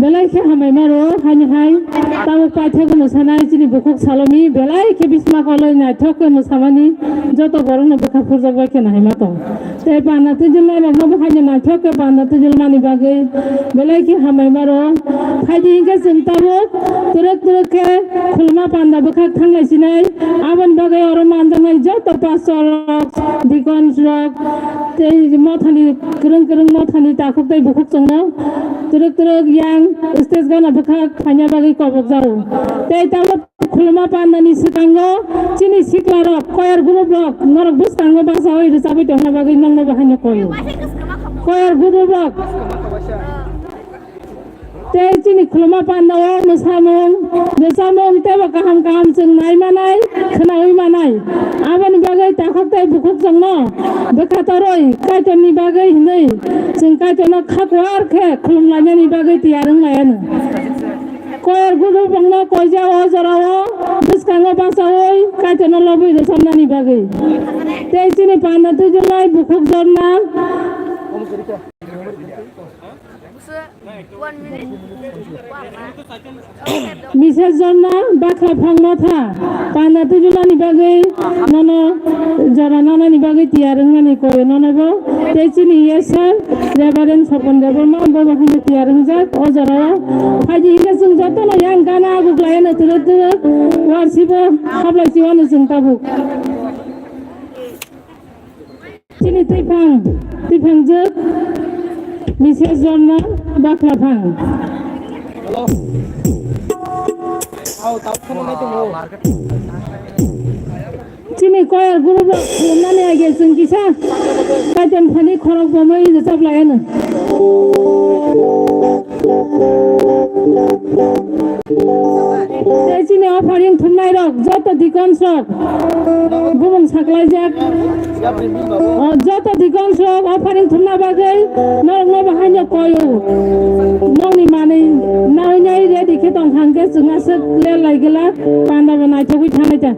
Speaker 7: belai ke hamai maro hani hai tamu paithak musanai chini bukuk salomi belai ke bisma koloi na thok musamani joto borong na bukha furja ba ke nai mato te pana te jilai na no hani na thok pana te jilmani bagai belai ke hamai maro khaji ke sintabo turak ke khulma panda bukha thanglai sinai aban bagai oro mandangai joto pasorok dikon rok te mothani kereng mothani takuk tai bukuk chongna turak yang stage gana bukha khanya bagi kobok jau te tamu khulma pandani sikango chini siklar koyar guru blok norok buskango basa oi sabi to bagi nangno bahanya koyo koyar guru blok te chini khulma pandawo musamong te ba kaham chung nai manai khnawi manai abani bagai takok tai bukuk jongno bukha toroi kaitoni bagai hinai chung kaitono khakwar khe khulumlani bagai tiarung layan koyar gudu bangno koja o jarawo buskango basawoi kaitono lobui de samnani bagai te chini panda tu julai bukuk jorna Misa jorna bakla phangno tha panda tu julani bagai nono jarana ni bagai tiarung ni koyo nono bo te chini yesa reverend sapon devo ma bo bahine tiarung jak o jara haji ina sung joto no yang gana guglai na turut warsibo habla siwan sung tabu chini tipang jak misa jorna bakla phang chini koyar guru ba nani age chung kisa kajan phani khorok bomai je chaplai na te chini offering thunai rok joto dikon sok bumung saklai jak joto dikon sok offering thunna bagai norno bahanya koyo nongni mani nai nyai re dikhe tong thangke chunga se le lai gela panda banai thogui thanai ta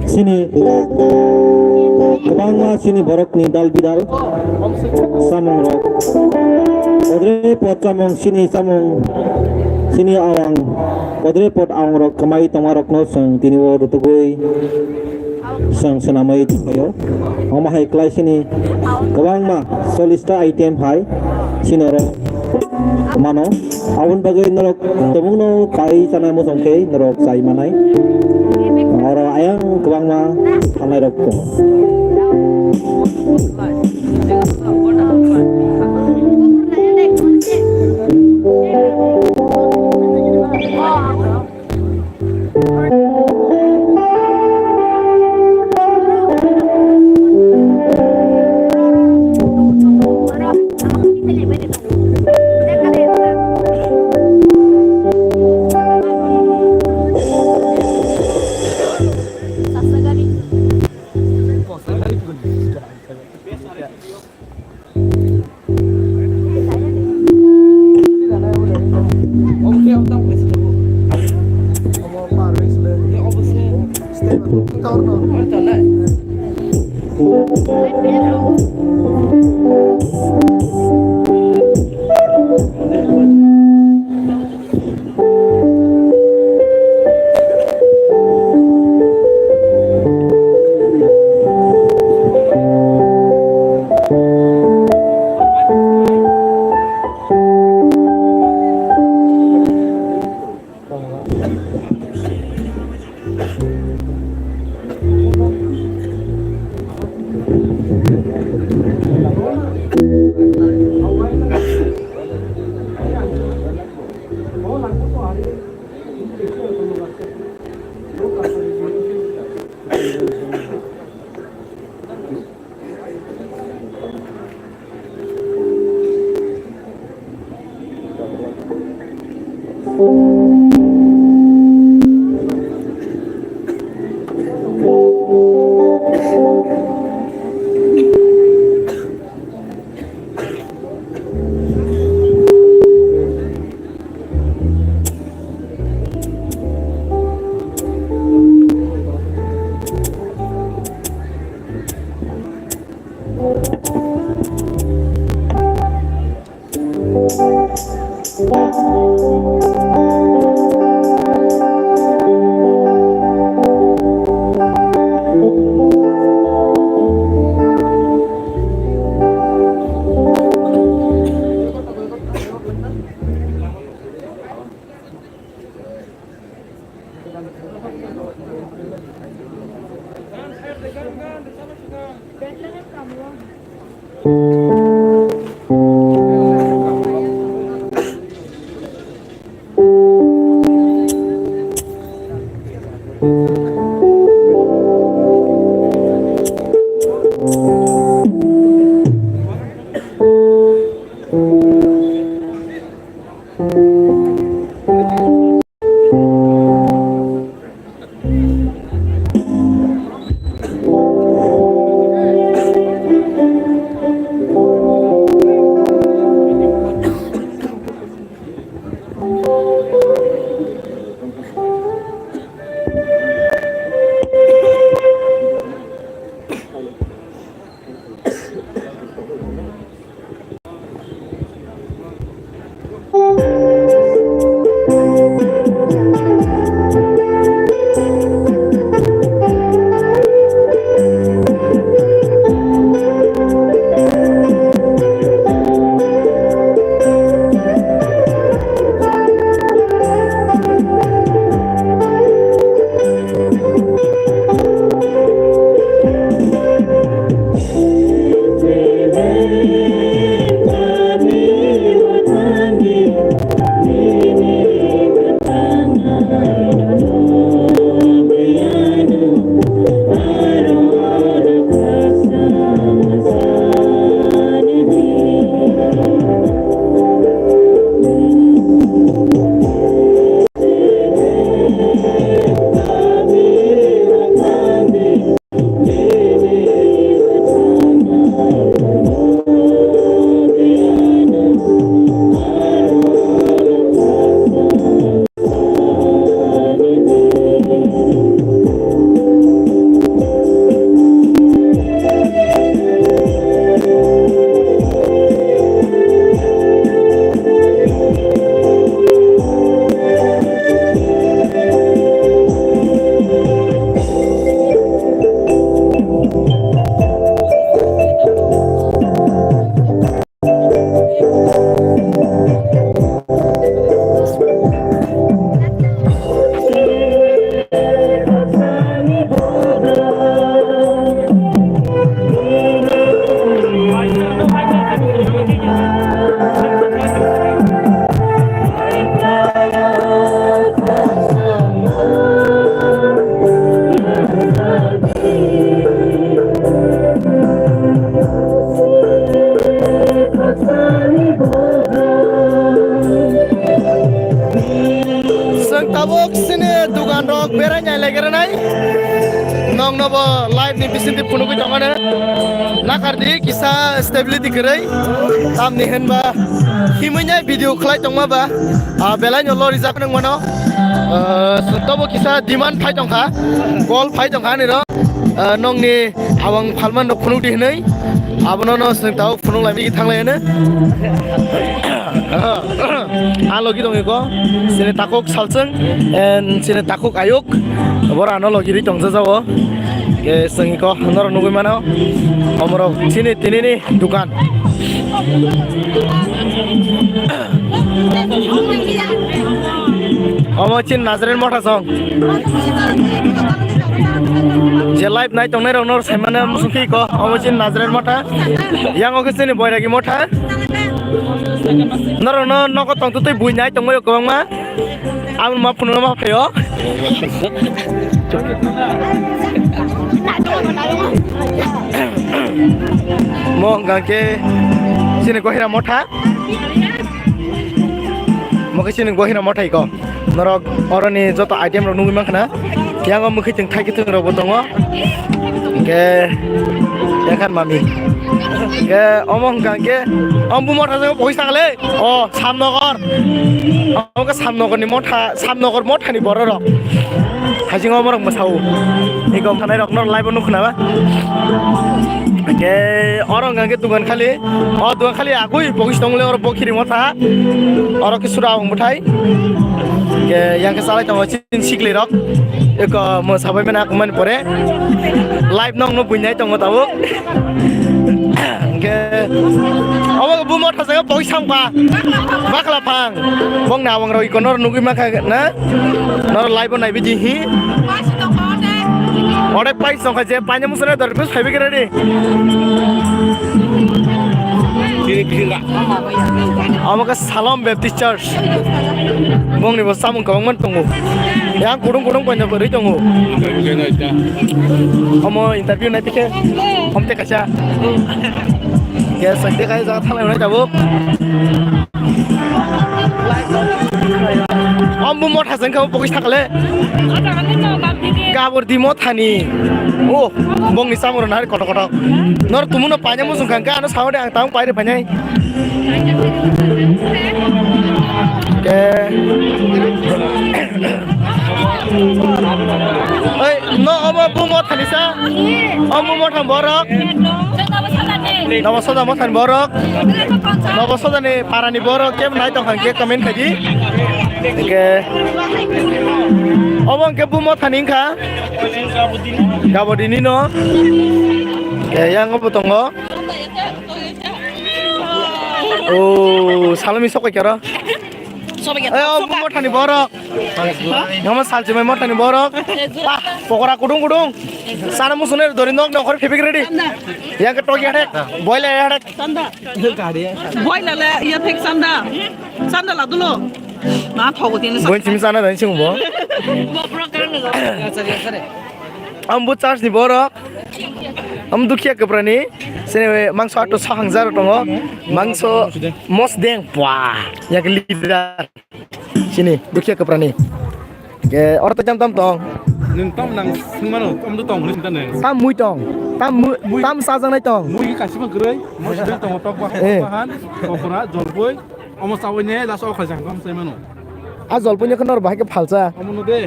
Speaker 3: sini kebangma sini borok ni dal bidal samong rok odre pot samong sini awang odre pot awang rok kamai tomarok no sang tini wo rutugoi sang senamai tuyo oma hai klai sini kebangma solista item hai sini rok mano awun bagai norok temung no kai sana mo songke norok sai manai orang ayang kebangma kamai rok ko
Speaker 5: tabok sini dugan rok beranya lagi renai nong nobo live ni bisin di punuku jangan nakar di kisah stability kerai tam ni henba himanya video kelai tong ba belanya lo rizak neng mana suntobo kisah demand phai tong kha call phai tong kha ni ro nong ni awang phalman no punuk di henai abono no sentau punuk lai bi thang lai ne alo gitu ngiko sini takuk salseng and sini takuk ayuk bora no lo giri tong jawo ke sengiko nor nugui mana omoro sini tini ni dukan omo chin Nazaren motha song je live night tong nero nor semana musuki ko omo chin Nazaren motha yang oke sini boyragi motha nor no noko tong tu bui nyai tong moyo kong ma am ma puno ma pheyo mo ngake sini ko hira motha mukhisin gohina mothai ko norok oroni joto item rok nungui mankana yango mukhiting thaikitung rok botongo ke yakan mami ke omong kangke ombu motha jang poisa kale o samnogor omka samnogor ni motha samnogor motha ni bor rok hajing omorok masau ikom khanai rok nor live nukhna ba ke orang kangke tugan khali o tugan khali agui pogis tongle or bokhiri motha oro ke sura ong muthai ke yang ke salai tong chin sikli rok eko mo sabai mena kuman pore live nong no bunyai tong tawo ke awak bu motha sa pogis sangpa bakla phang bong na wang roi konor nugui makha na nor live nai biji hi ore pai song je panya musare dar bus phaibe ke ready amaka salam baptist church bongni bo samung kawangman tongo yang kudung panya beri tongo omo interview nai tike omte kacha ya sakte kai ja thalai nai jabo ombu motha jeng kau pokis thakale gabor di mothani o bongni samur nari koto nor tumuno panya musung kangka ano sawade ang taung paire panyai ke oi no omo bu mothani sa ombu motha borok Nawasoda mothan borok Nawasoda ni parani borok kem nai tong hangke comment khaji ke omong ke bu mothani kha gabodini no ke yang obotongo oh salami sokai kara ayo bu mothani borok ngama saljimai mothani borok pokora kudung sana musune dori nok nok khore phebik ready yang ke togi hade boil hade
Speaker 12: boil le ya thek sanda la dulo na thogo tin
Speaker 5: boin chimi sana dan sing bo ambu charge ni borok am dukhia keprani sene mangso ato 6000 tongo mangso mos deng pwa ya ke leader sini dukhia keprani ke orta jam tam tong
Speaker 9: nung tom nang singmano tom du tong rin taneng
Speaker 5: tam mui tong tam sa jang nai tong
Speaker 9: mui kasi ba grei mo sibel tong tok ba han kokora jolboi omo sawene la so khajang kam saimano
Speaker 5: a jolpunya khonor bahai ke phalcha
Speaker 9: omo no de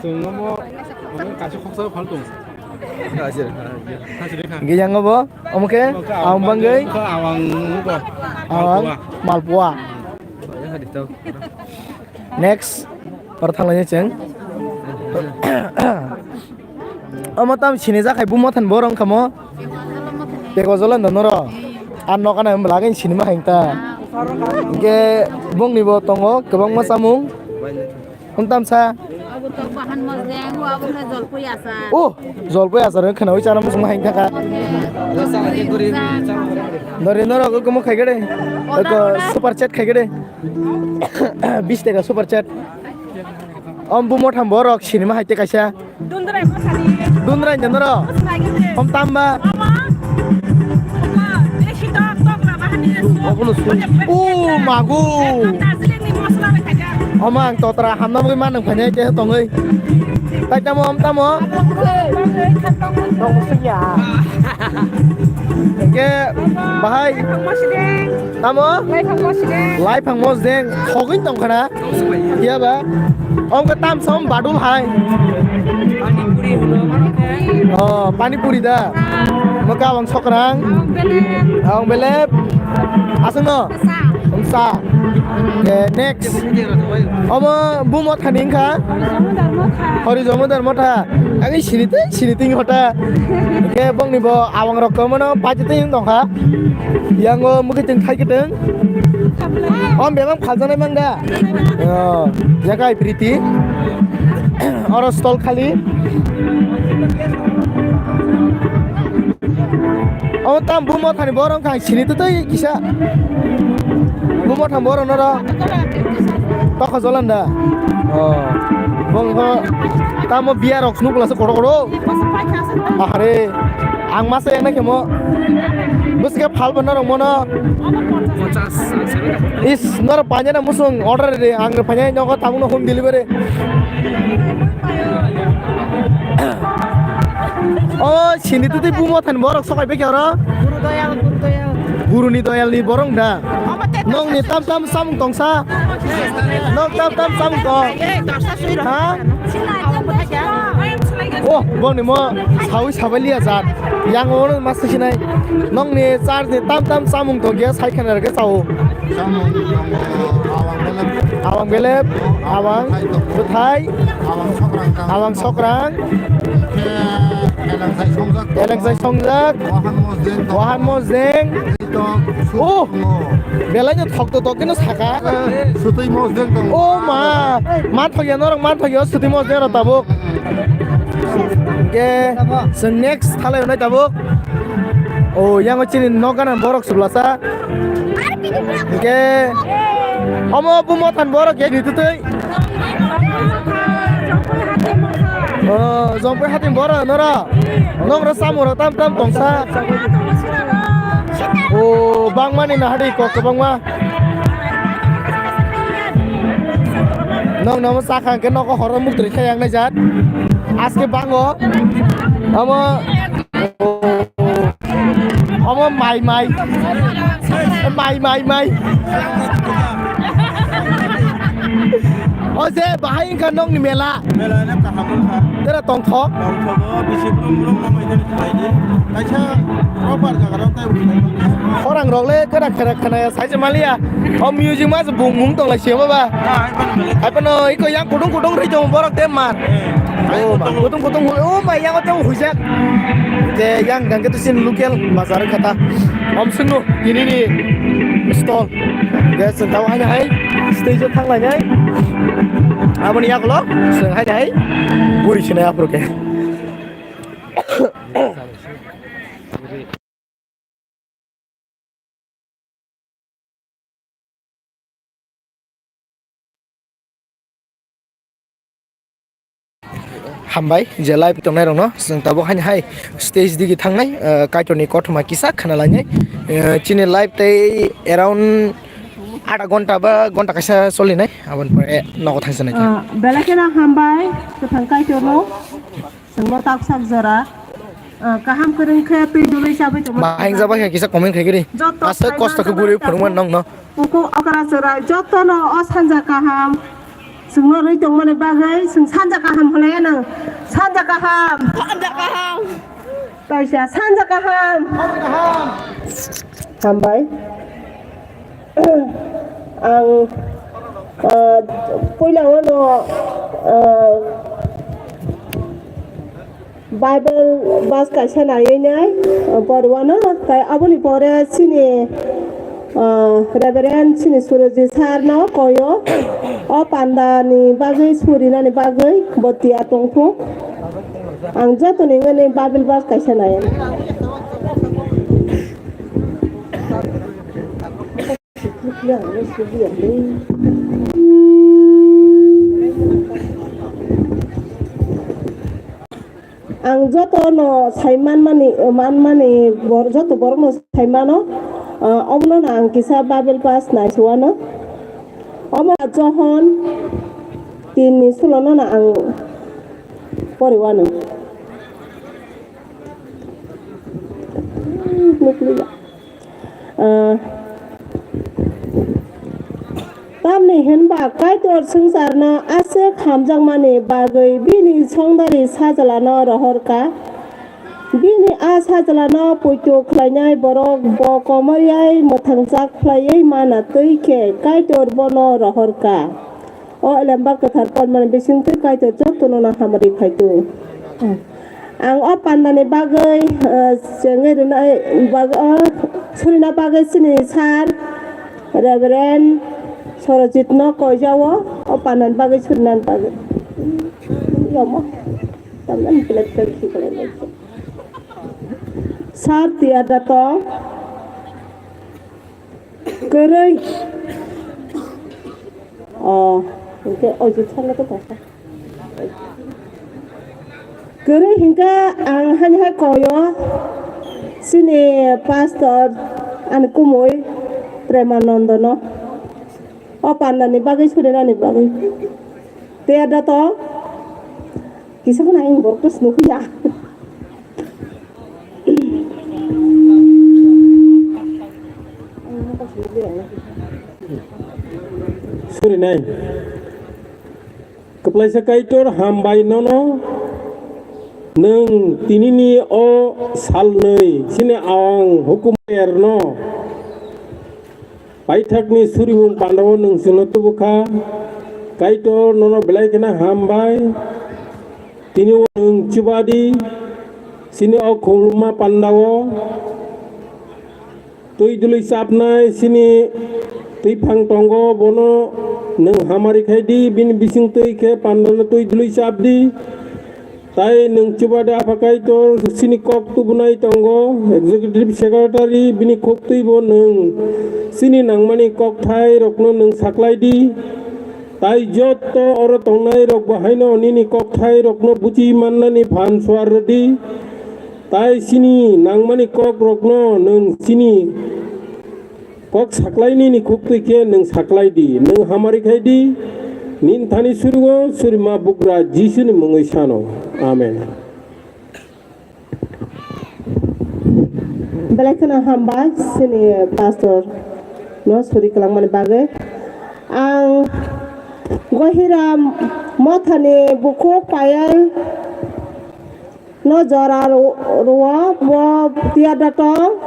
Speaker 9: sungamo kasi khoksa phaltong
Speaker 5: ge yang bo omoke awang bangai
Speaker 9: awang ko
Speaker 5: awang malpua next perthang lanya ceng amatam chine ja khai bumo than borong khamo bego jolan donoro an nokana mlagen cinema haingta ge bongni bo tongo kobang ma samung untam sa oh jolpoi asar khana chana musung haingta ka dore noro ko mo khai gede ko super chat khai gede 20 টাকা super chat Om bu motham borok cinema haite kaisa dundrai janoro om tamba oh magu omang totra hamna mui man phane te tongoi tai tamo om tamo tong sia ke bahai tamo lai phang mos deng khogin tong khana ya ba om ka tam som badul hai oh pani puri da maka wang sokrang ang belep asno om sa ke next om bu mot khaning kha hori jomodar motha agi siriting hota ke bong ni bo awang rok mono pajite yung tong kha yang mugi ting khai kiteng om bemang phaljanai mangda jagai priti oro stall khali om tam bumo thani borong khai sini tai kisa bumo tham borong nara tokha jolanda bong ho tamo biar rok snuk lasa koro are ang masa yang nak mo Buska palpa nara mono. Is nara panya na musung order de angger panya nyoko tamu no home delivery. Oh sini tuh bumo tan borok sokai beker ora. Guru ni doyal ni borong dah. Nong ni tam samung tongsa. Nong tam samung tong. Hah? Oh, bang ni mo sawi sabali azat. Yang orang masih sini. Nong ni charge ni tam samung tong dia sai kena ke sawo. Awang belep, awang betai, awang sokrang. Elang sai songjak, wahan mozeng. Oh, belanya thok to kena saka. Oh ma thoya norang ma thoya suti mozeng ra tabuk. Oke, so next kali unai tabuk. Oh, yang macam ni noganan borok sebelah. Oke, omo bumotan borok ya gitu tuh. Oh, sampai hati borok nora. Nong rasa murah tam tongsa. Oh, bang mana ni hari kok bang mah. Nong nama sakang ke nong horor mukti yang najat. Aske bango. Omo mai. Oh je bahaya kan nong ni mela.
Speaker 9: Mela ni kaham lah.
Speaker 5: Tera tong thok.
Speaker 9: Tong thok bisip belum nama ini lagi. Aja proper jaga tay.
Speaker 5: Orang rogle kena saya cemalia. Om music mas bung tong lah siapa ba? Apa no iko yang kudung rijong borok temar. Oh, kudung. Oh, yang otong hujan. Je yang gang itu sin lokal masar kata. Om sunu ini ni stall. Guys, tahu hanya hai stage thang lah hai. Apa ni aku lo? Sengaja hai. Buri sini apa ke? Hambai jelai pitong nai rong no seng tabo hanya hai stage digi thangnai kaitoni kothma kisa khana lainai chini live tei around आधा घंटा बा घंटा कैसा सोली नहीं अपन पर नौ थांसे नहीं
Speaker 2: बेला के ना hambai ketangkai tono semua tak sak zara kaham kereng ke tu dulu siapa tu
Speaker 5: bahing zaba ya kisah komen kayak gini asal kos tak guru perumah nong no
Speaker 2: uku akara zara joto no osanja kaham semua ri tong mana bagai seng sanja kaham boleh na sanja kaham tahu siapa sanja kaham hambai ang पहिला हो न Bible बास कैसा नहीं है पढ़वा ना ताई अब नहीं पढ़े सिने रेवरेंड सिने सूरज सार ना कोयो और पांडा नि बागै सूरी ना नि बागै बतिया तोंगको ang जतो नि ngene बाइबल बास कैसा नहीं ang joto no saiman mani joto borok no saimano omno na ang kisa Bible pass na suano omo johon tini sulono na ang poriwano tamni henba kaitor sungsarna ase khamjangmani bagai bini songdari sajalano rohorka bini a sajalano poito khlainai borok bo komariai mothangjak khlaiei mana tuike kaitor bono rohorka o lemba kathar ponman bisingte kaitor jotono na hamari khaitu ang o pandani bagai jenge renai bagai surina bagai sini sar reverend Sorojit no ko jawo opanan bagai surnan bagai yomo taman pelet pergi kalian saat tiada to kerai oh itu ojit sana tu apa kerai hingga ang hanya koyo sini pastor an kumoi Premanando no opanda ni bagai sudah ni bagai tiada to kisah mana yang berkus nuh ya
Speaker 11: Sorry nai keplai sekaitor hambai nono neng tinini o sal nei sini awang hukum erno Paitak ni suri mung pandawo nung sunotu buka kaito nono belai kena hambai tini nung cubadi sini o kumluma pandawo tui dului sapnai sini tui pang tonggo bono nung hamari khaidi bin bising tui ke pandana tui dului sapdi tai nung cubadi apa kaito sini kok tu bunai tonggo executive secretary bini kok tui bo nung sini nangmani kok thai rokno nung saklai di tai joto oro tongnai rok bahaino nini kok thai rokno buci manna ni phan swar di tai sini nangmani kok rokno nung sini kok saklai ni kok tu ke nung saklai di nung hamari khai di nin thani surgo surma bugra jisu ni mongoisano amen
Speaker 2: belakana hamba sini pastor no suri kelang mana bagai ang gohira mothane buku payal no jora ruwa bo tiada tong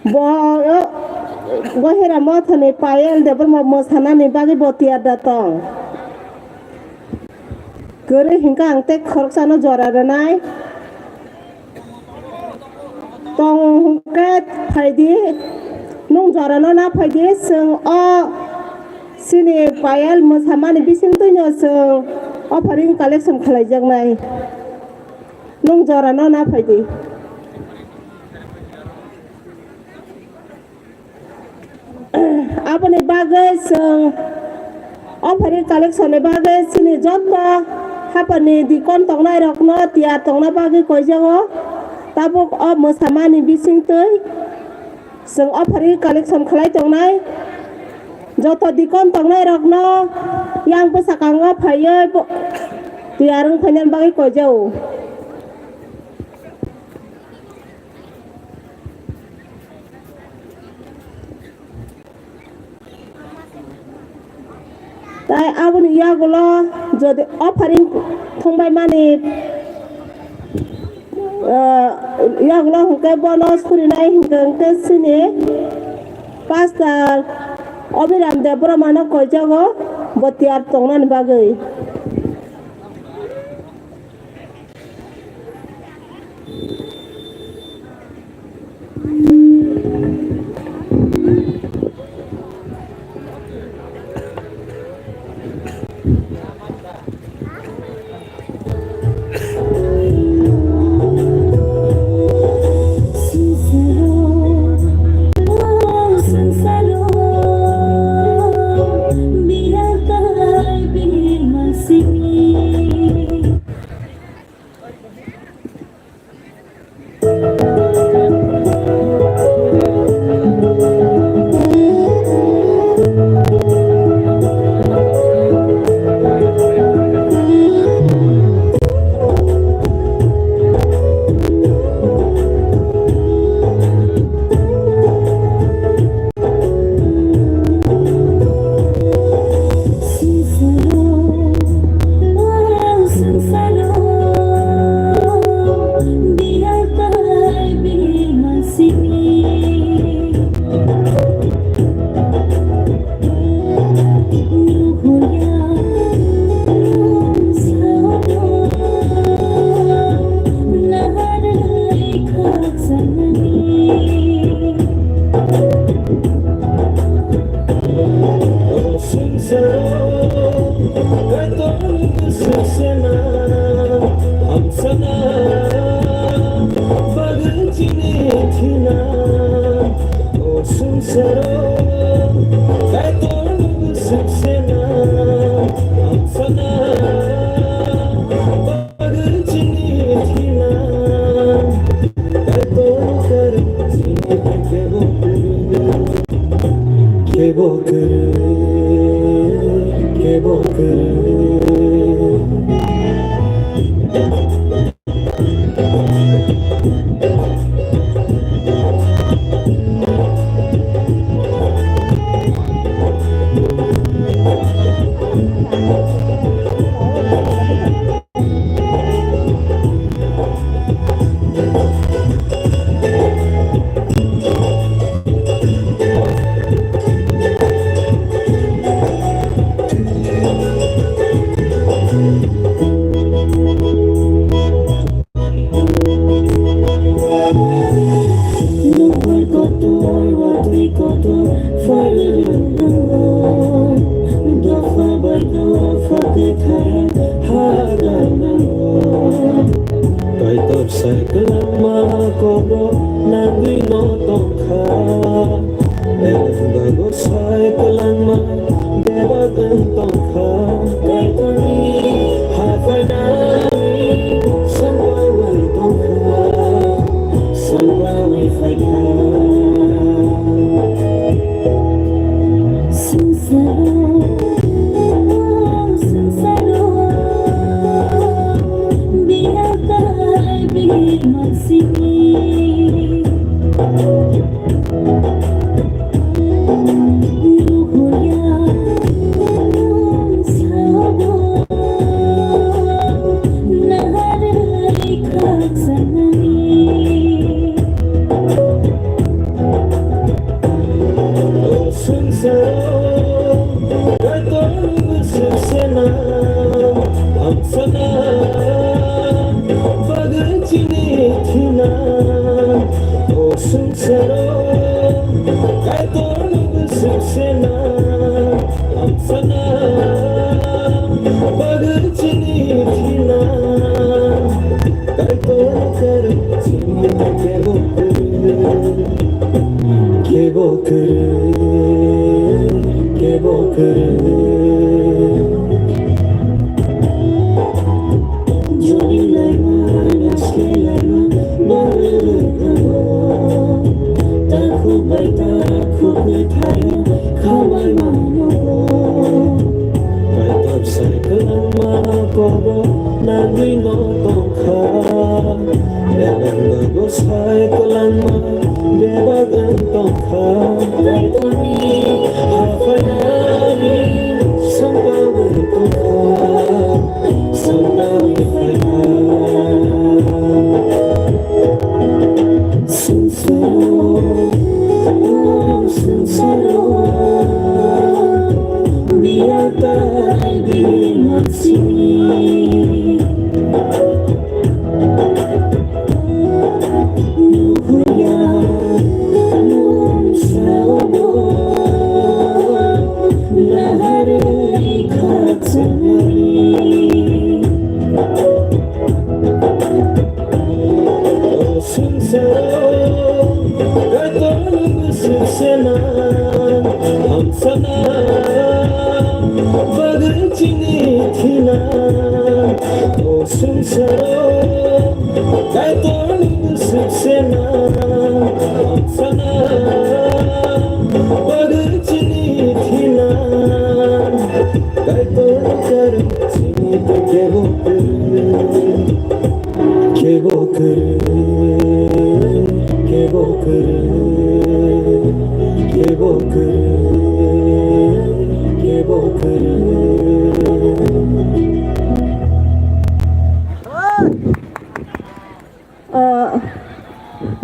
Speaker 2: bo gohira mothane payal debar mo mosana ni bagai bo tiada tong kere hingga ang tek khorksano jora ranai tong ket phaidi nung jara no na phaidi sung o sini payal mosamani bising tu nyo sung offering collection khalai jang nai nung jara no na phaidi apane bagai sung offering collection ne bagai sini jotta hapani di kon tong nai rok no tia tong na bagai koi jango tabuk o mosamani bising tui sung offering collection khalai tong nai joto dikon tong nai rok no yang pesakang o phaye tiarung phanyan bagai ko jau tai abun iya gulo jodi offering thongbai mani yang lo ke bonus kuri nai hinggang ke sini pastor obiram de brahmana ko jago botiar tongnan bagai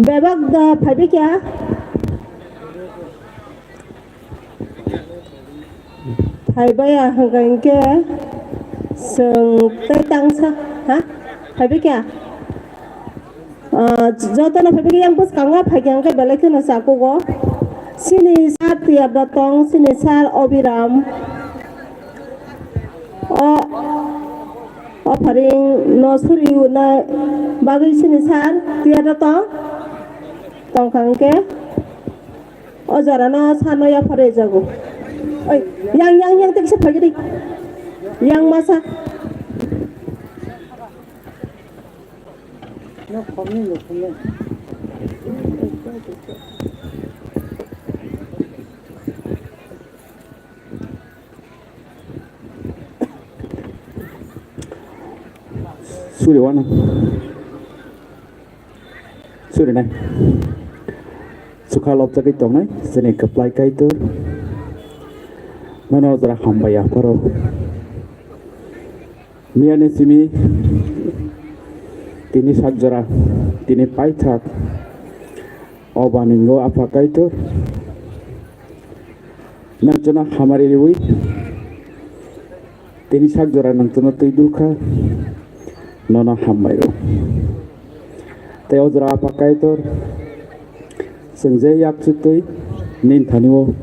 Speaker 13: बेबक द फाइबे क्या फाइबे हंगां के संग तंगसा हा फाइबे क्या जो तो ना फाइबे के yang bus kangwa phagyang ke belai ke na sako go sini sat tiap datang sini sar obiram o pharing no suri na bagai sini sar tiap datang tong kang ke o jara no sano ya phare jago oi yang tek se phagi yang masa no khomi
Speaker 4: Sudah mana? Sudah nih. Suka lop sakit dong nih. Sini keplai kai tu. Mana zara hamba ya paro. Mia ni simi. Tini sak zara. Tini pai tak. Obaningo apa kai tu. Nang cina hamari liwi. Tini sak zara nang cina tu duka. Nona hambayo. Teo zara pakai tor. Sengze yak sutui nin thaniwo.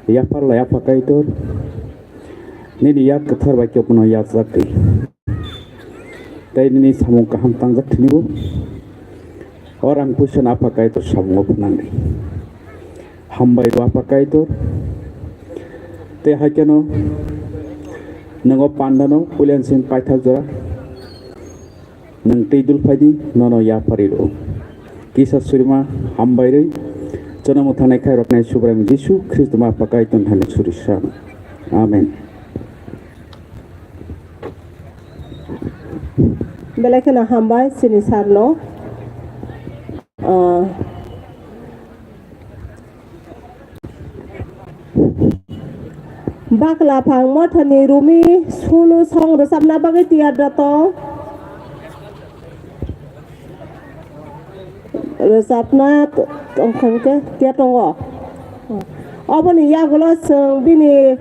Speaker 4: Yak par la yak pakai tor. Nin yak kathar ba kyop no yak zakti. Tai ni samung kaham tang zak thaniwo. Orang pusan apa pakai tor samung punani. Hambayo apa pakai tor. Te hakeno nango pandano pulian sin paithak zara. Nang tidul padi nono ya parilo
Speaker 11: kisa surima hambairi chona muthane khai roknai subram Jisu Christ ma pakai ton hane surisha amen
Speaker 13: Belakana hambai sini sarno bakla phang mo thani rumi sunu song ro samna bagai tiar dato ro sapna tong khang ke tiar tong o oboni ya golo sung bini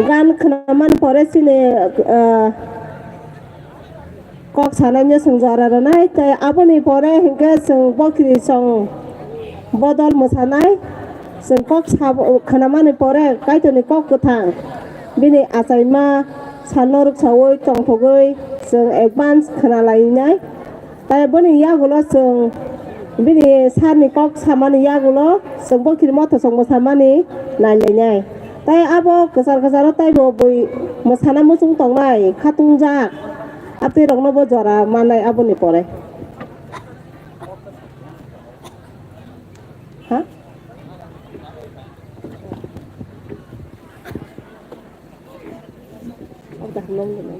Speaker 13: gan khnaman pore sini kok sananya sung jara ranai te aboni pore hingga sung bokri song bodol musanai sung kok khanamani pore kaitoni kok kuthang bini asaima sanor chawoi tongthogoi sung advance khanalai nai tai boni yagulo sung bini sarni kok samani yagulo sung bokri moto sung musamani nailai nai tai abo kesar tai bo boi musana musung tongnai khatungjak Ati rong nobo jora manai aboni pore. Hah? Udah belum gini.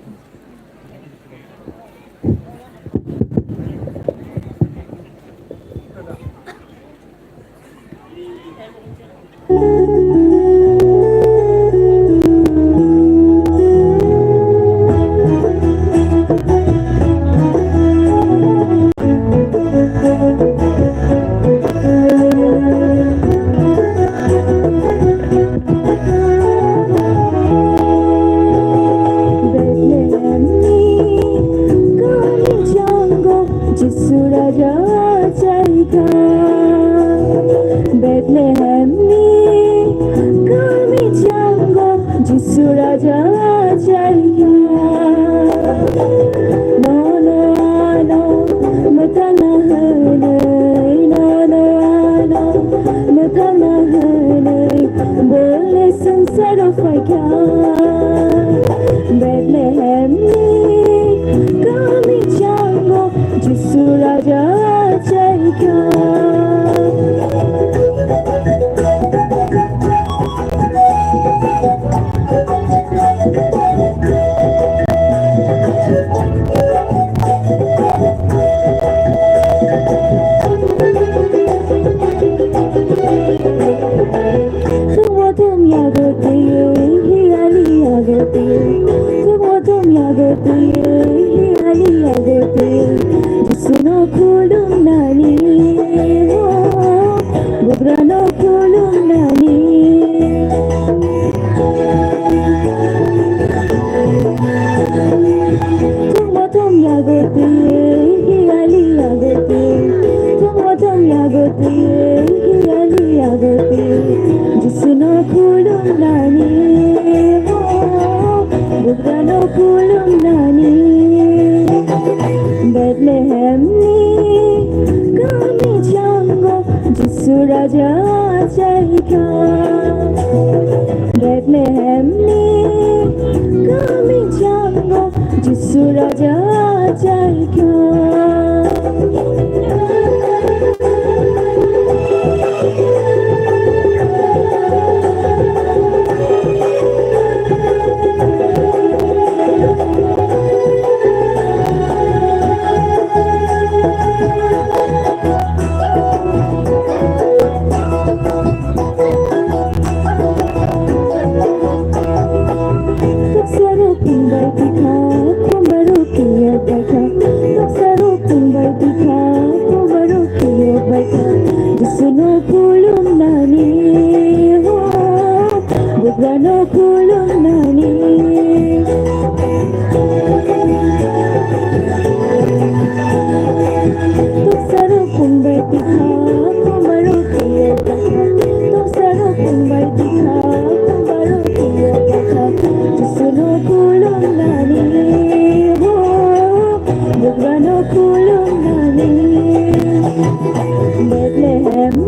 Speaker 10: Bethlehem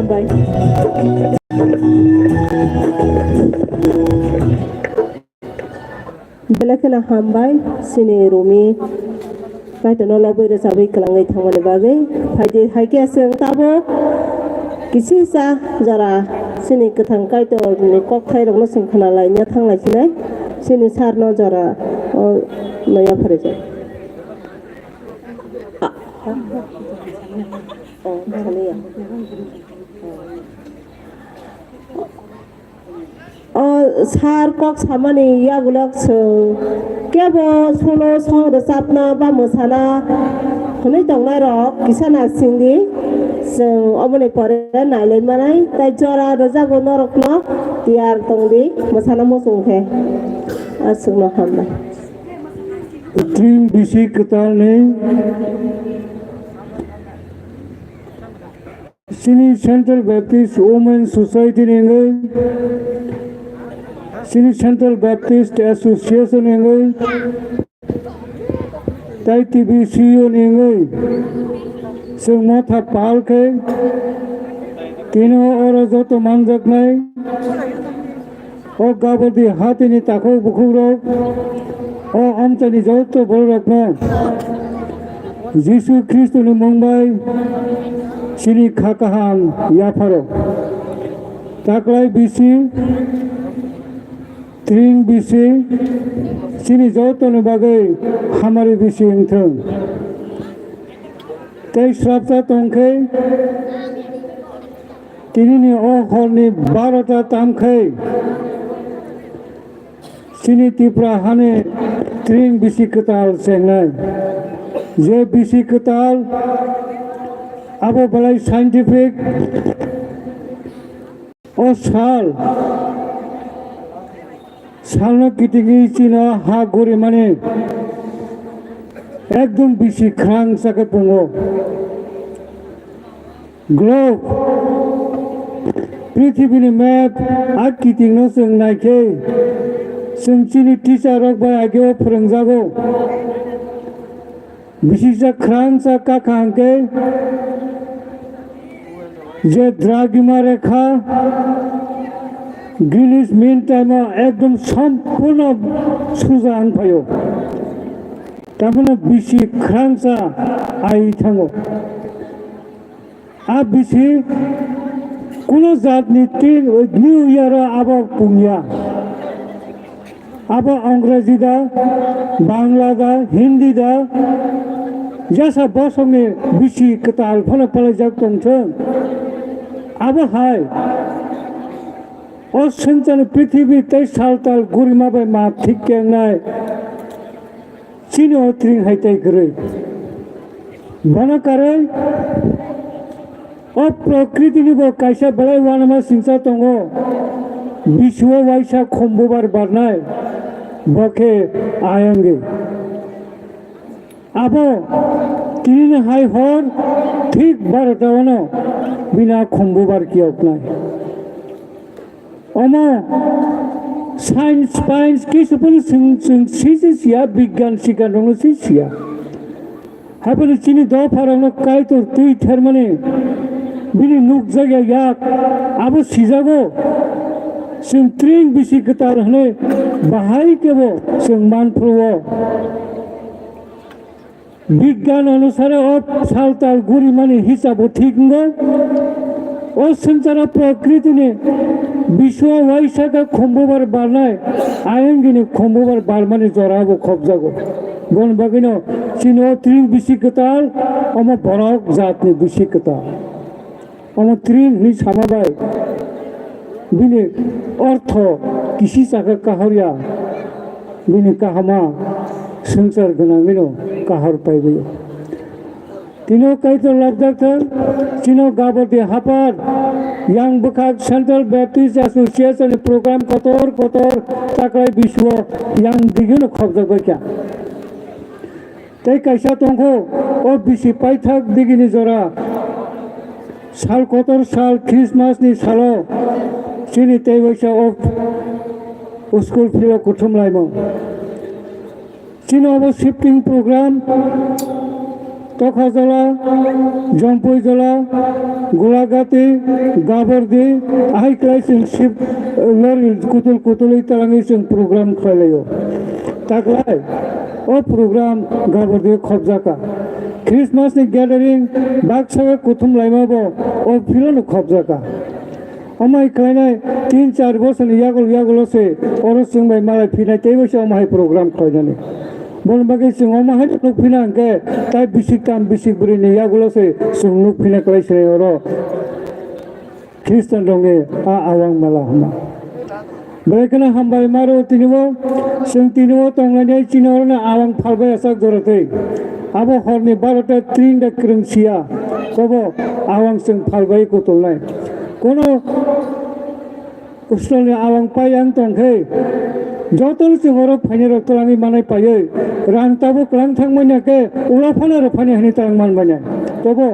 Speaker 13: हामबाय बेलेखना हामबाय सिनि रुमि कायतनो लबे रोजाबै कलाङै थांबानि बागै फायदे हायके जों ताबो किसी सा जरा सिनि गोथां कायतनि कक थाइरंनो जों खोनालायनो थांलायसिनाय सिनि सारनो जरा नया फरेजा सार कक सामानि यागुलक केबो सोलो सं रोजाबना बा मोसाना हनै दंनाय रक किसाना सिंदि जों अबने परे नायलाय मानाय ताय जरा रोजाबो नरकनो तियार तंदि मोसाना मोसुंखे आसुनो हामबाय
Speaker 11: ट्रिं बिसि कतालनि सिनि सेंट्रल बैप्टिस्ट वुमेन सोसाइटी नेंगै सिनी सेंट्रल बैप्टिस्ट एसोसिएशन नेंगै ताई टीबीसीओ नेंगै जों मथा पालकै तीनों और जो तो मानजगनाय और गाबदी हाथीनि ताखौ बुखुरक और आमचानि जो तो बरकनो जिसु ख्रिस्टनि मुंबाय सिनी खाकाहां याफारो ताकलाय बिसि ट्रिं बिसि सिनि जौतोनि बागै हामारि बिसि इंथों तै स्राबता तंखै तिनिनि अहरनि 12टा तामखै सिनि तिप्रा हाने ट्रिं बिसि कताल सेंनाय जे बिसि कताल आबो बलाय साइंटिफिक और सालनो किटिंगी चिना हा गोरे माने एकदम बिसि ख्रां साके पुंगो ग्लोब पृथ्वीनि मैप आ किटिंनो जों नायखे जों चिनि टीचार रक बाय आगेव फोरोंजागौ बिसिसा ख्रां सा काखांके जे द्रागिमा रेखा ग्रीनिश मीन टाइम एकदम संपूर्ण सुजा आनफायो तारमाने बिसि ख्रांसा आई थांगो आ बिसि कुनो जातनि न्यू इयर आबो पुंया आबो अंग्रेजी दा बांला दा हिंदी दा जैसा बसंगे बिसि कताल फले फले जाग तंथों आबो हाय और संचन पृथ्वी 23 साल ताल गुरिमा बाय मा ठीक केंगनाय चिनो ट्रिं हाइताय गरै बना करे और प्रकृति निबो कायसा बलाय वानमा सिंसा तंगो विश्व वाइसा खम्बोबार बारनाय बके आयंगे आबो तीन हाय हर ठीक 12टावनो बिना खम्बोबार कियकनाय अमा साइंस पाइंस किसुपन सिया विज्ञान सिकान दङ सिया हाबल चिनि द फारावनो कायतो तुइ थेरमाने बिनि नुक जायगा याक आबो सिजागो जों ट्रिं बिसि कताल हने बाहाय केबो जों मानफ्रुवो विज्ञान अनुसार अब सालताल गुरि माने हिसाब ठीक नगो और संसार प्रकृति ने विश्व वाइसा का खम्बोबार बारनाय आयंगिनी खम्बोबार बारमाने जरागो खबजागो गन बागिनो चिनो ट्रिं बिसि कताल अम बरक जातनि बिसि कताल अम ट्रिं नि सामाबाय बिनि अर्थ किसी साका काहरिया बिनि काहामा संसार गनामिनो काहर पाइबयो तीनो कायतो लाबदाक्थर चिनो गाबदे हापार yang bekak Central Baptist Association program kotor takai biswa yang digino khobjak baikya tai kaisa tongko o bisi paithak digini jora sal kotor sal Christmas ni salo chini tai baisa of school philo kuthum laimo chino obo shifting program তখাজলা Jampuijala Golaghati গাবরদি आहाय क्लाइसिं शिब लरि कुतुल कुतुलै तालाङै जों programme खालायो ताकलाय ओ programme गाबरदि खबजाका क्रिसमासनि ग्यादारिं बाक्सागा कुथुम लाइमाबो ओ फिलनो खबजाका अमाय खालायनाय 3-4 बोसोरनि यागलसे अरस जोंबाय मालाय फिनाय तेबोसो अमाय programme खालायनानै बनबागै जों अमाय नुफिना के ताय बिसिक ताम बिसिक बुरिनि यागलसे जों नुफिना खालायसै अर ख्रिस्टान दंगे आवां माला हमा बेखौनो हामबाय मारो तिनिबो जों तिनिबो तंलायनाय चिनरनो आवां फालबाय आसाक जरतै आबो हरनि 12टा 3 क्रोंसिया कबो आवां जों फालबाय गतलनाय कोनो उस्टलनि आवां पायां तंखै जतल जोंरो फाइनेर तलाङै मानाय पायै रांताबो क्लां थांमायनाके उलाफानो रफानि हनि तां मानबायनाय तबो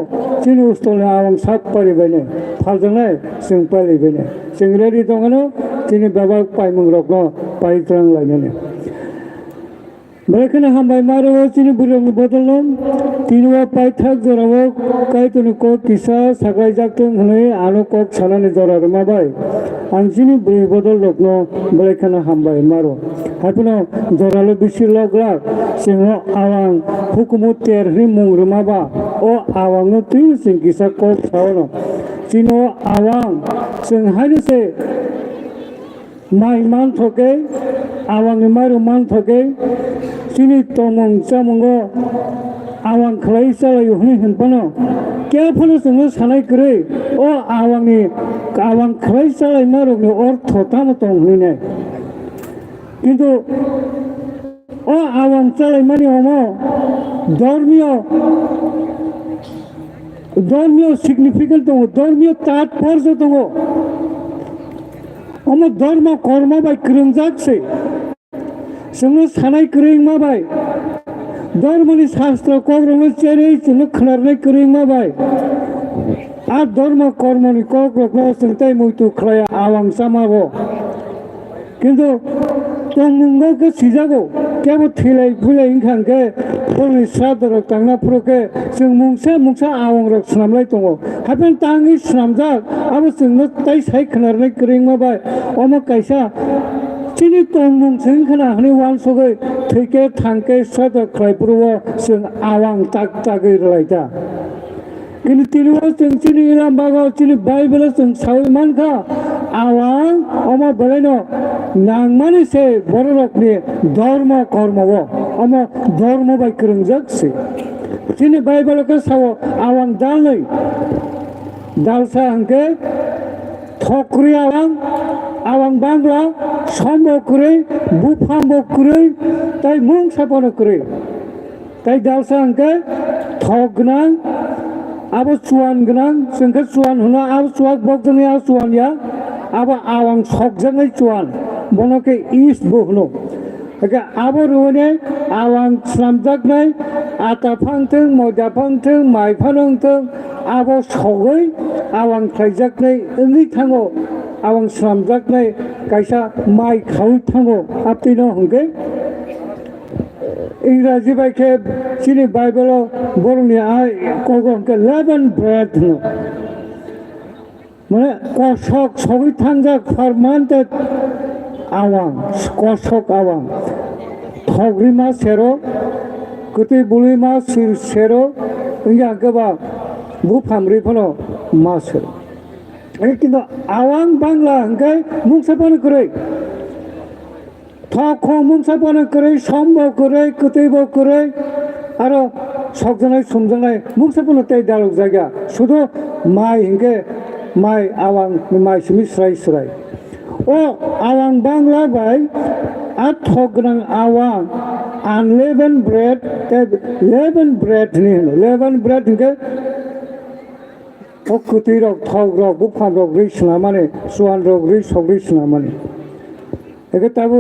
Speaker 11: चिनि उस्टलनि आवां सात पारिबायनाय फालजोंनाय जों पालिबायनाय जों रेडि दङनो चिनि बाबा पाइमुंरकनो पाइत्रां लायनानै बेखौनो हामबाय मारो चिनि बुरंनि बदलनो तिनुवा पाइथाक जरावो काइतनि को किसा सागाय जाक्तों हनै आनो कक सानानि जरा रमाबाय आं चिनि बुरि बदल रकनो बेखौनो हामबाय मारो हायफोनो जरालो बिसि लगला जोङो आवां हुकुमु तेरहै मुं रमाबा ओ आवांनो तुइ जों किसा कक सावनो चिनो आवां जों हायनोसै माइ मान थके आवांनि मारो मान थके चिनि तमं जामंगो आवां खालाय जालायो हनै होनपानो केफोनो जोङो सानाय करै ओ आवांनि आवां खालाय जालाय मारोनि अर्थ ताम दं हनैनाय किन्तु ओ आवां जालाय माने हमो धर्मीय सिगनिफिकेन्ट दङ धर्मीय तात्पर्य दङ हमो धर्म कर्म बाय क्रोंजाकसै जोङो सानाय करै माबाय धर्मनि शास्त्र कग्रनो चेरै जोङो खोनारनाय करै माबाय आ धर्म कर्मनि कग्रनो जोंथाय मैतु खालाया आवां सामाबो किन्तु तंमुंगा के सिजागो केबो थैलाय फैलाय इंखांके फुलनि श्राद्धरक तांना फुरके जों मुंसा आवांरक स्नामलाय दङ हाबेन ताङै स्नामजाक आबो जोंनो ताय साय खोनारनाय करै माबाय अमा कायसा चिनि तंमुं जों खोना हनै वानसगै थैके थांके श्राद्ध खालायफुरवा जों आवां ताक तागै रायदा किन्तु तिनिवा जों चिनि इलामबागाव चिनि बाइबेलाव जों सावै मानखा आवां अमा बेलायनो नांमानिसे बर'रकनि धर्म कर्मवो अमा धर्म बाय क्रोंजाकसै चिनि बाइबेलखौ सावो आवां दालनै दालसा हंके थकरि आवां बांला समबो करै बुफामबो करै ताय मुं सापनो करै ताय दालसा हंके थक गोनां आबो चुवान गोनां जोंखौ चुवान होनो आबो चुवाक बकजोंनि आबो चुवानया आबो आवां सकजोंनै चुवान बनके इस्टबो होनो एके आबो रुने आवां स्लामजाकनाय आटा फांथों मयदा फांथों माइ फानोंथों आबो सगै आवां खायजाकनाय ओंै थाङो आवां स्लामजाकनाय कायसा माइ खावै थाङो आपतिनो हंके इंराजी बायखे चिनि बाइबेलाव बर'नि कगंके लेभेन ब्रेड होनो माने कशक सगै थांजाक फारमान्टेड आवां कशक आवां थग्रि मा सेरो गोथै बुलै मा सेरो इंगा गोबा बुफामरि फनो मा सेरो किन्तु आवां बांला हंके मुंसापानो करै थखो मुंसापानो करै समबो करै गोथैबो करै आरो सकजोंनाय समजोंनाय मुंसापानो ताय दालक जायगा शुधु माइ हंके माइ आवां माइ सिमि स्राय ओ आवां बांला बाय आ थक गोनां आवां आनलेभेन ब्रेड लेभेन ब्रेड होनो लेभेन ब्रेड हंके ओ गोथै रक थक रक बुफाम रक रै सोना माने सुवान रक रै सक रै सोना माने एके ताबो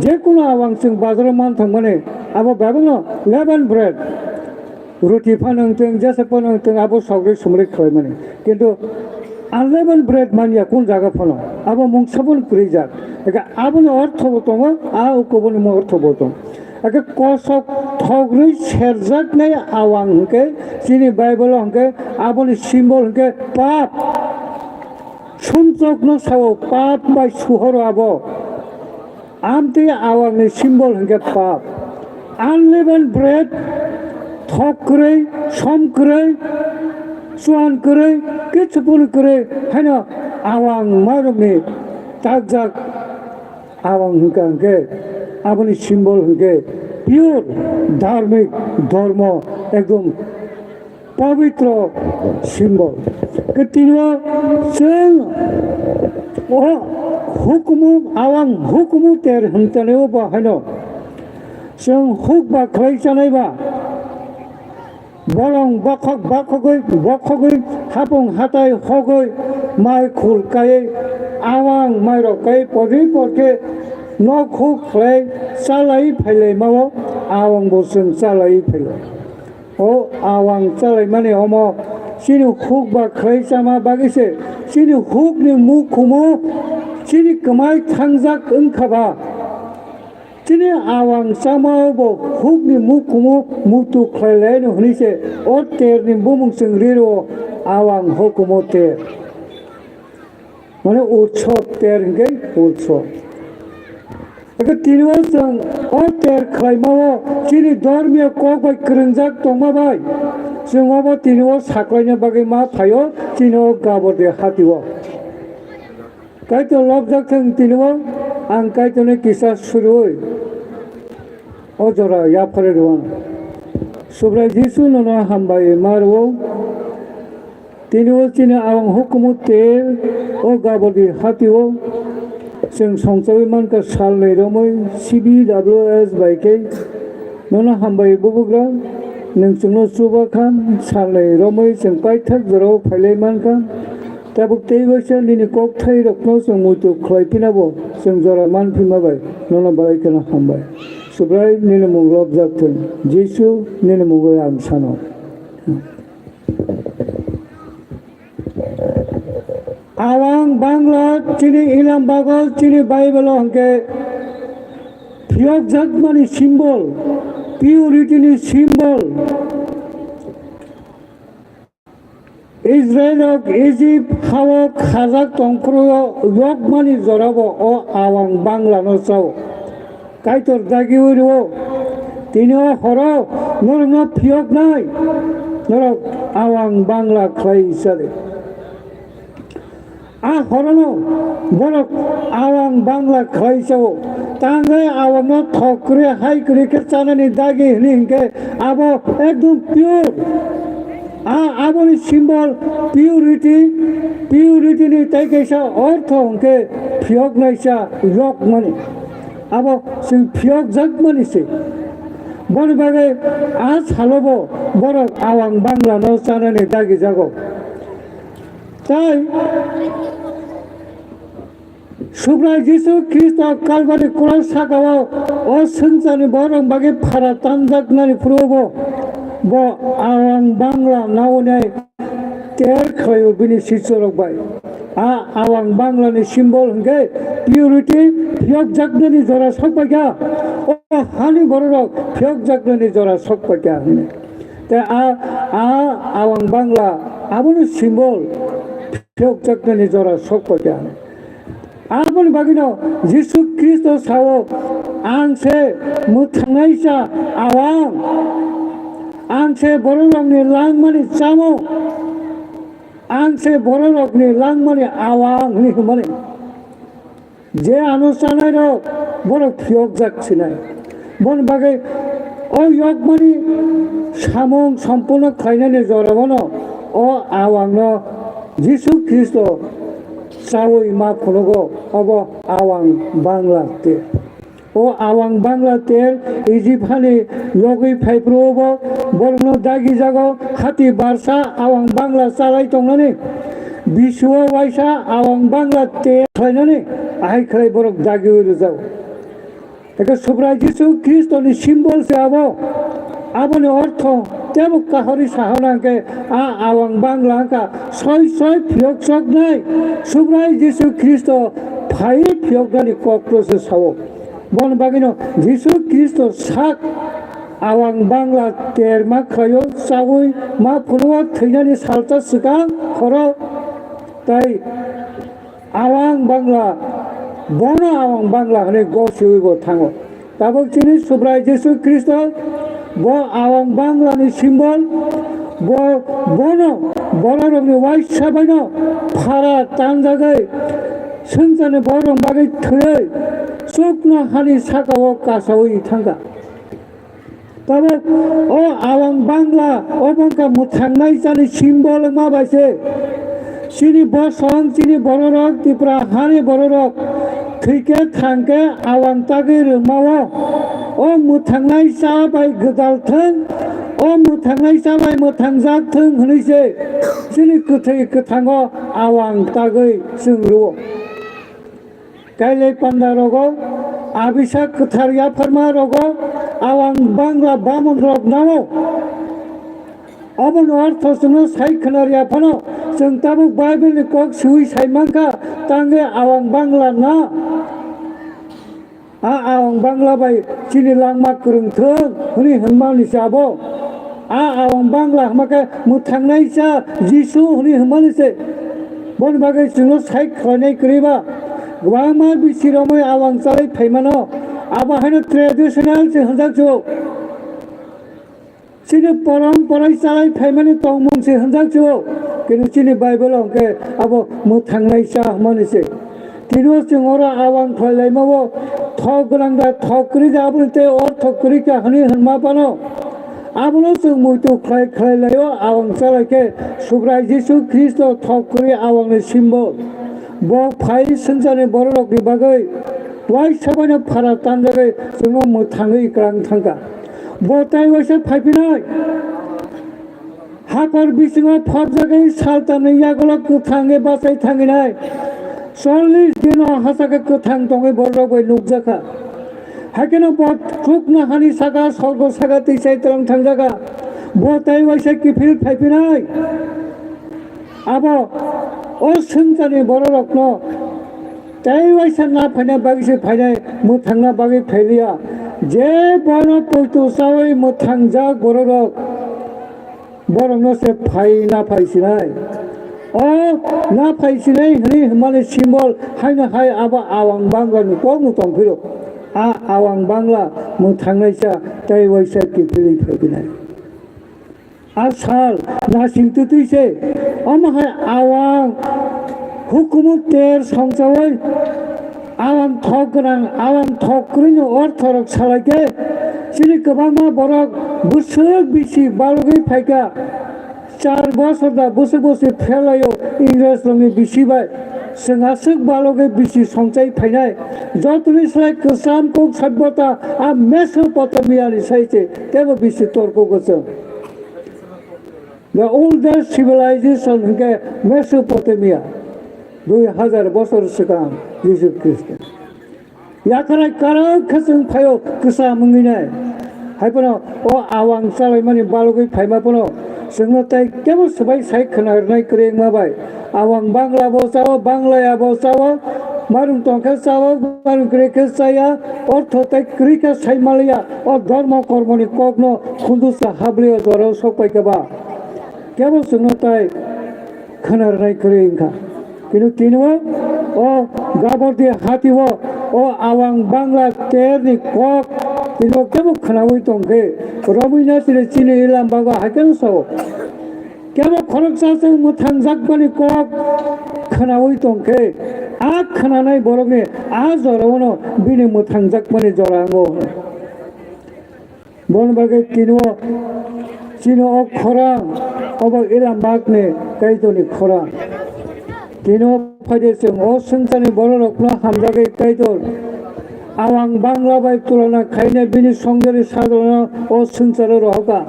Speaker 11: जेकुनो आवां जों बाजाराव मान थां माने आबो बाबनो लेभेन ब्रेड रुटि फानोंथों जेसे फानोंथों आबो सगै समरै खालाय माने किन्तु आनलेभेन ब्रेड मानिया कोन जागा फानो आबो मुंसाबन करै जाक एके आबोनो अर्थबो दङ आ उकबोनि अर्थबो दं एके कसक थग्रै सेरजाकनाय आवां हंके जोंनि बाइबेलाव हंके आबोनि सिम्बल हंके पाप सुमचकनो सावो पाप बाय सुहर आबो आमते आवांनि सिम्बल हंके पाप अनलेवेन ब्रेड थक्रै समक्रै सुवानक्रै किछुपुनक्रै हैन आवां मारुमनि ताकजाक आवां हंके आबोनि सिम्बल हंके प्योर धार्मिक धर्म एकदम पवित्र सिम्बल केतिनो जों हुकुमु आवां हुकुमु तेर हंतनायाव बाहायनो जों हुक बा खालायजानायबा बलं बखगै हापुं हाथाय हगै माइ खुलकायै आवां माइरकायै पदि पदके नखौ खालाय चालाय फैलाय मावो आवां बोसों चालाय फैलाय ओ आवां चालाय माने अम सिनि हुक बा खालायजामा बागैसे सिनि हुकनि मुखुमो सिनि कमाय थांजाक ओंखाबा सिनि आवां सामावबो हुकनि मुखुमो मुतु खालायलायनो हनिसे ओ तेरनि बुमुंजों रिरो आवां हुकुमो तेर माने उत्सव तेर हंके उत्सव एके तिनिवा जों ओ तेर खालायमावो सिनि धर्मीय कगबाय गोरोंजाक दंमाबाय जों अबो तिनिवा साख्लायनो बागै मा फायो तिनिवा गाबोदे हातिवा कायतो लबजाक जों तिनिवा आं कायतोनो किसा सुरुय अजरा याफारे रुवां सुब्राय जिसु ननो हामबाय मारो तिनिवा चिनि आवां हुकुमु तेर ओ गाबोदे हातिवा जों संसारि मानका साल नैरोमै CBWS बायके नोंनो हामबाय बुबुग्रा नोंजोंनो सुबाखान साल नैरोमै जों पाइथाक जराव फायलाय मानका ताबुक तेइबायसा निनि कक थाइ रखनो जों मुतु खालायफिनाबो जों जरा मानफिनमाबाय नोंनो बारायखोनो हामबाय सुब्राय निनि मुं लबजाकथों जिसु निनि मुङै आं सानो आवां बांला चिनि इलाम बागल चिनि बाइबेलाव हंके फियक जागमानि सिम्बल पिउरिटिनि सिम्बल इजराइलक इजिप्ट हावक खाजाक तंख्रो यगमानि जराबो ओ आवां बांलानो चाव कायतर दागिवो तिनिओ हरो नरनो फियक नाय नरक आवां बांला खाय हिसाबै आ हरनो बरक आवां बांला खायसाव तांगे आवांनो थकरे हाय करे के चानानि दागे हनि हंके आबो एकदम प्योर आबोनि सिम्बल पिउरिटिनि ताइकेसा अर्थ हंके फियक नायसा यक माने आबो जों फियक जाक मानिसे बनि बागै आ सालबो बरक आवां बांलानो चानानि दागे जागो ताई सुब्राय जिसु ख्रिस्ट कालबारि क्रस सागावाव ओ सोंजानि बरं बागै फारा तानजाकनानि फुरोबो ब आवां बांला नावनाय तेर खायो बिनि सिसरक बाय आवां बांलानि सिम्बल हंके पिउरिटी फियक जाकनानि जरा सकबायगा ओ हानि बरक फियक जाकनानि जरा सकबायगा हने ते आवां बांला आबोनि सिम्बल फियक जाकनानि जरा सकबायगा आबोनि बागिनो जिसु ख्रिस्ट सावो आंसे मुथांनायसा आवां आंसे बर'रकनि लांमानि जामो आंसे बर'रकनि लांमानि आवां हनि माने जे आनुষ্ঠাनाय रो बर' फियक जाकसिनाय बन बागै ओ यगमानि सामं सम्पूर्ण खायनानि जराबनो ओ आवांनो जिसु ख्रिस्ट चावै मा फुलगो अब आवां बांला ते ओ आवां बांला तेर इजिप्टनि लगै फाइब्रोबो बरनो दागि जागो हाति बारसा आवां बांला चालाय तंनानै बिसुआ वाइसा आवां बांला ते खायनानै आहाय खाय बरक दागि जाव एके सुब्राय जिसु ख्रिस्टनि सिम्बल से आबोनि अर्थ तेबो काहरि साहनाके आवां बांला का सय फियक सक नाय सुब्राय जिसु ख्रिस्ट फाइ फियक गानि कक्रोस सावो बन बागिनो जिसु ख्रिस्ट साक आवां बांग्ला तेरमा खायो सावै मा फुलुआ थैनानै सालता सिगां खर' ताई आवां बांग्ला बनो आवां बांग्ला होनै गसिबो थाङो दाबो जोंनि सुब्राय जिसु ख्रिस्ट ब आवां बांग्लानि सिम्बल बनो बर'नि वाइसाबायनो फारा तानजागै सोंजानो बर'ं बागै थैयै सुकनो हानि साकाव कासावै थांगा तबे ओ आवां बांग्ला ओ बंका मुथांनाय जानि सिम्बल माबायसे सिनि बसं सिनि बर'रक तिप्रा हानि बर'रक थैके थांके आवां तागै रोमावो ओ मुथांनाय जाबाय गोदालथों ओ मुथांनाय जाबाय मुथांजाथों होनैसे सिनि गोथै गोथाङो आवां तागै जोंरुवो गायले पान्दा रगो आबिसा कथारिया फरमा रगो आवां बांग्ला बामन रग नामो अबन अर्थ जोंनो साइ खोनारिया फनो जों ताबुक बाइबेलनि कक सुइ साइमांका तांगे आवां बांग्ला ना आवां बांग्ला बाय चिनि लांमा गोरोंथों होनि होनमानि जाबो आवां बांग्ला हमाके मुथांनाय जा जिसु होनि होनमानिसे बन बागै जोंनो साइ खालायनाय करिबा गोबां बिसिरामै आवां जालाय फाइमानो आबाहायनो ट्रेडिशनेल से होनजागजो सिनि परम्पराय जालाय फाइमानो तंमं से होनजागजो किन्तु सिनि बाइबेलाव के आबो मुथांनाय जा मानिसे तिनो जोंरा आवां फाइलायमावो थक गोनांदा थक करि जाबोते अर्थ करिका हनि होनमाबानो आबोनो जों मुइतु खाय खायलायो आवां जालायके सुब्राय जिसु ख्रिस्ट थक करि आवांनि सिम्बल ब फाइ सोंजाने बर'रकनि बागै वाइ साबायनो फारा तानजागै जोङो मोथाङै ग्रां थांगा बताय वाइसा फाइफिनाय हाखर बिसिङाव फबजागै सालतानै यागल' गोथाङै बासाय थाङिनाय 40 दिनाव हासाखै गोथां दङै बर'रकबै नुगजाखा हाकेनो बत खुकनो हानि सागा सर्ग सागा दैसाय तलां थांजागा बताय वाइसा किफिल फाइफिनाय आबो ओ सोंजानि बर'रकनो ताई वाइसा ना फाइनाय बागैसो फाइनाय मोथांना बागै फाइलिया जे बनो पयतु सावै मोथांजा बर'रक बर'नो से फाइ ना फाइसिनाय ओ ना फाइसिनाय हनि हमाने सिम्बल हायनो हाय आबा आवां बांग्लानि कगनु तंफिरो आवां बांग्ला मोथांनायसा ताई वाइसा किफिलै फाइनाय आसाल नासिंतु तुइसे अमहाय आवां हुकुमु तेर संसावै आवां थक गोनां आवां थक करिनो अर्थरक सालायके सिनि गोबांमा बरक बोसोर बिसि बालगै फाइका 4 बोसोर दा बोसोर फेलायो इंराज लंनि बिसिबाय जोंहासो बालगै बिसि संचाय फाइनाय जतनि साय गोसाम कक सभ्यता आ मेसोपोटामियानि साइचे तेबो बिसि तर्क गोसो The oldest civilization के मेसोपोटामिया 2000 बोसोर सिगां जिसु ख्रिस्ट याखराय कारक जों फायो गोसा मंगिनाय हायपनो ओ आवां सालाय माने बालगै फाइमापनो जोंनो ताय केबो सबाय साइ खोनारनाय करें माबाय आवां बांग्ला बसावो बांलाया बसावो मारुं तंखा सावो मारुं ग्रेके साया अर्थ ताय क्रिका साइमालिया ओ धर्म कर्मनि कगनो खुन्दुसा हाब्लियो जरो सपायकबा केवल सुनताय खोनारनाय करेंखा किन्तु तिनुवा ओ गाबरदि हातिवो ओ आवां बांग्ला तेरनि कक तिनुवा केवल खोनावै तंखे रबिना सिने चिनि इलाम बागा हाकेन साव केवल खरकसाजों मोथां जागबानि कक खोनावै तंखे आ खोनानाय बरगनि आ जरावनो बिनि मोथां जागबानि जरांगो बनबागे तिनुवा चिनो खरां अब इलाम बागने काइदोनि खरां तिनो फायदे जों ओ सोंसानि बर'रकनो हामजागै काइदोर आवां बांग्ला बाय तुलना खायने बिनि संजरि सादना ओ सोंसारो रहका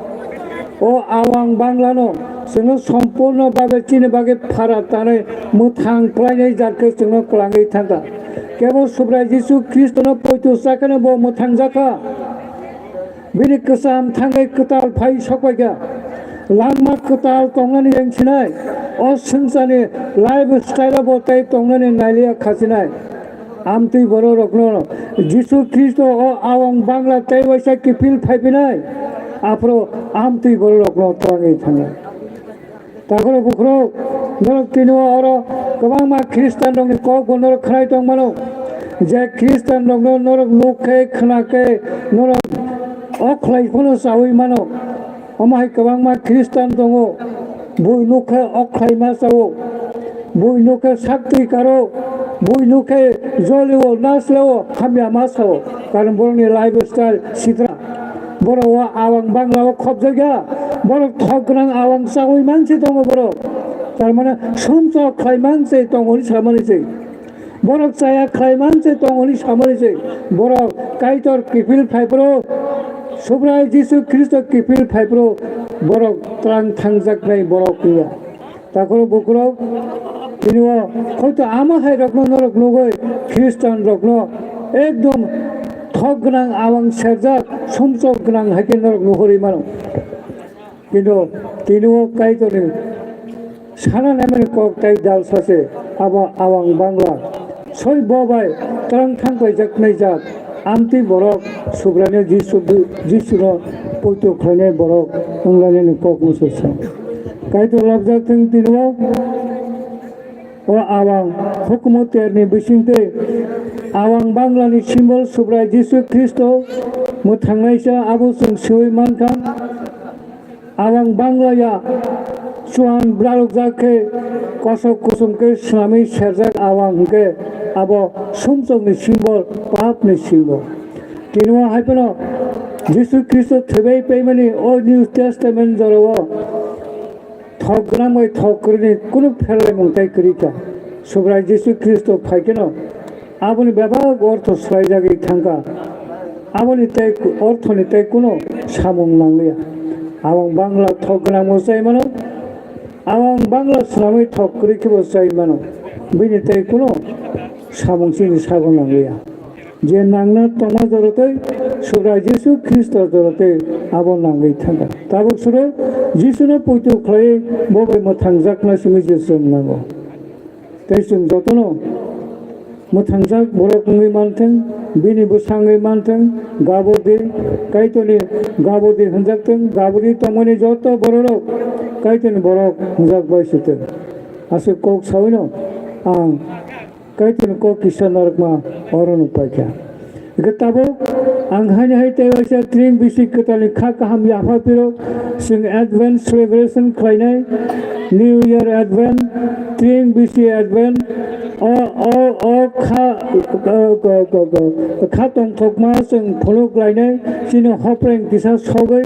Speaker 11: ओ आवां बांग्लानो जोङो सम्पूर्ण भाबे चिनि बागै फारा तानै मोथां क्लायनाय जातखौ जोङो क्लाङै थांगा केवल सुब्राय जिसु ख्रिस्टनो पयतु साखनो बो मोथां जाखा बिनि गोसाम थांगै कताल फाइ सकायगा लांमा कताल तंनानै जेंसिनाय ओ सोंसानि लाइफ स्टाइल बताय तंनानै नायलिया खासिनाय amtui boro rokno Jisu Kristo o awang bangla tai waisa kipil phaibenai apro amtui boro rokno tangi thanga takoro bukro norok tinu oro kabangma Christian rokni kok norok khnai tongmano je Christian rokno norok lukhe khnake norok okhlai phono sawi mano amai kabangma Christian tongo bui lukhe okhlai ma sawo bui lukhe sakti karo bui lukhe jolio nasleo hamya ma sawo karon boroni lifestyle sitra boro awang bangla khop jaga boro thograng awang sawi manchi tongo boro tarmane somso khlai manchi tongoni samani sei boro chaya khlai manchi tongoni samani sei boro kaitor kipil phaipro Sobrai Jisu Kristo kipil phaipro borok trang thangjak nai borok kuya takoro bukro tiniwo hoyto ama hai rokno norok nugoi Christian rokno ekdom thok gonang awang serjak somsok gonang haike norok nuhori mano kintu tiniwo kaitoni sana namani kok tai dal sase aba awang bangla soi bobai trang thangpai jak nai jak amti borok subrane Jisu poito khlane borok unglane kok mususa kaito labjak thing tinwa o awang hukumoter ni bisingte awang bangla ni symbol subra Jisu Kristo muthangaisa abu sung sui manka awang bangla ya suan bralok jakhe kosok kusumke slami serjak awang ke abo somsok ni symbol pap ni symbol kinwa haipeno Jisu Kristo thebei peimani o New Testament jarawa thogramai thokrini kuno phelai mungtai krika sobrai Jisu Kristo phaikeno aboni ব্যবহার অর্থ সরাইজাগি thangka aboni tai orthoni tai kuno samung nanglia awang bangla thogrammo chai mano awang bangla slamai thokri kibo chai mano bini tai kuno samung chini sagon nanglia je nangna toma jorotai sobrai Jisu Kristo jorotai abon nangai thanga tabuk suro Jisuno poito khlai bobai mothangjakna simi jesum nango taisum jotono motangjak borok ngai mantheng bini busangai mantheng gabodi kaitoni gabodi hanjakteng gabodi tomoni joto borok kaitoni borok hanjak baisite asu kok sawino ang kaitoni kok kisanarkma oron upaikya Gatabo ang hanai tewasa tring bisik ketali khakaham yafa piro sing advent celebration khlainai New Year Advent tring bisi Advent o khatong thokma sing pholok lainai sini hopreng kisa sogai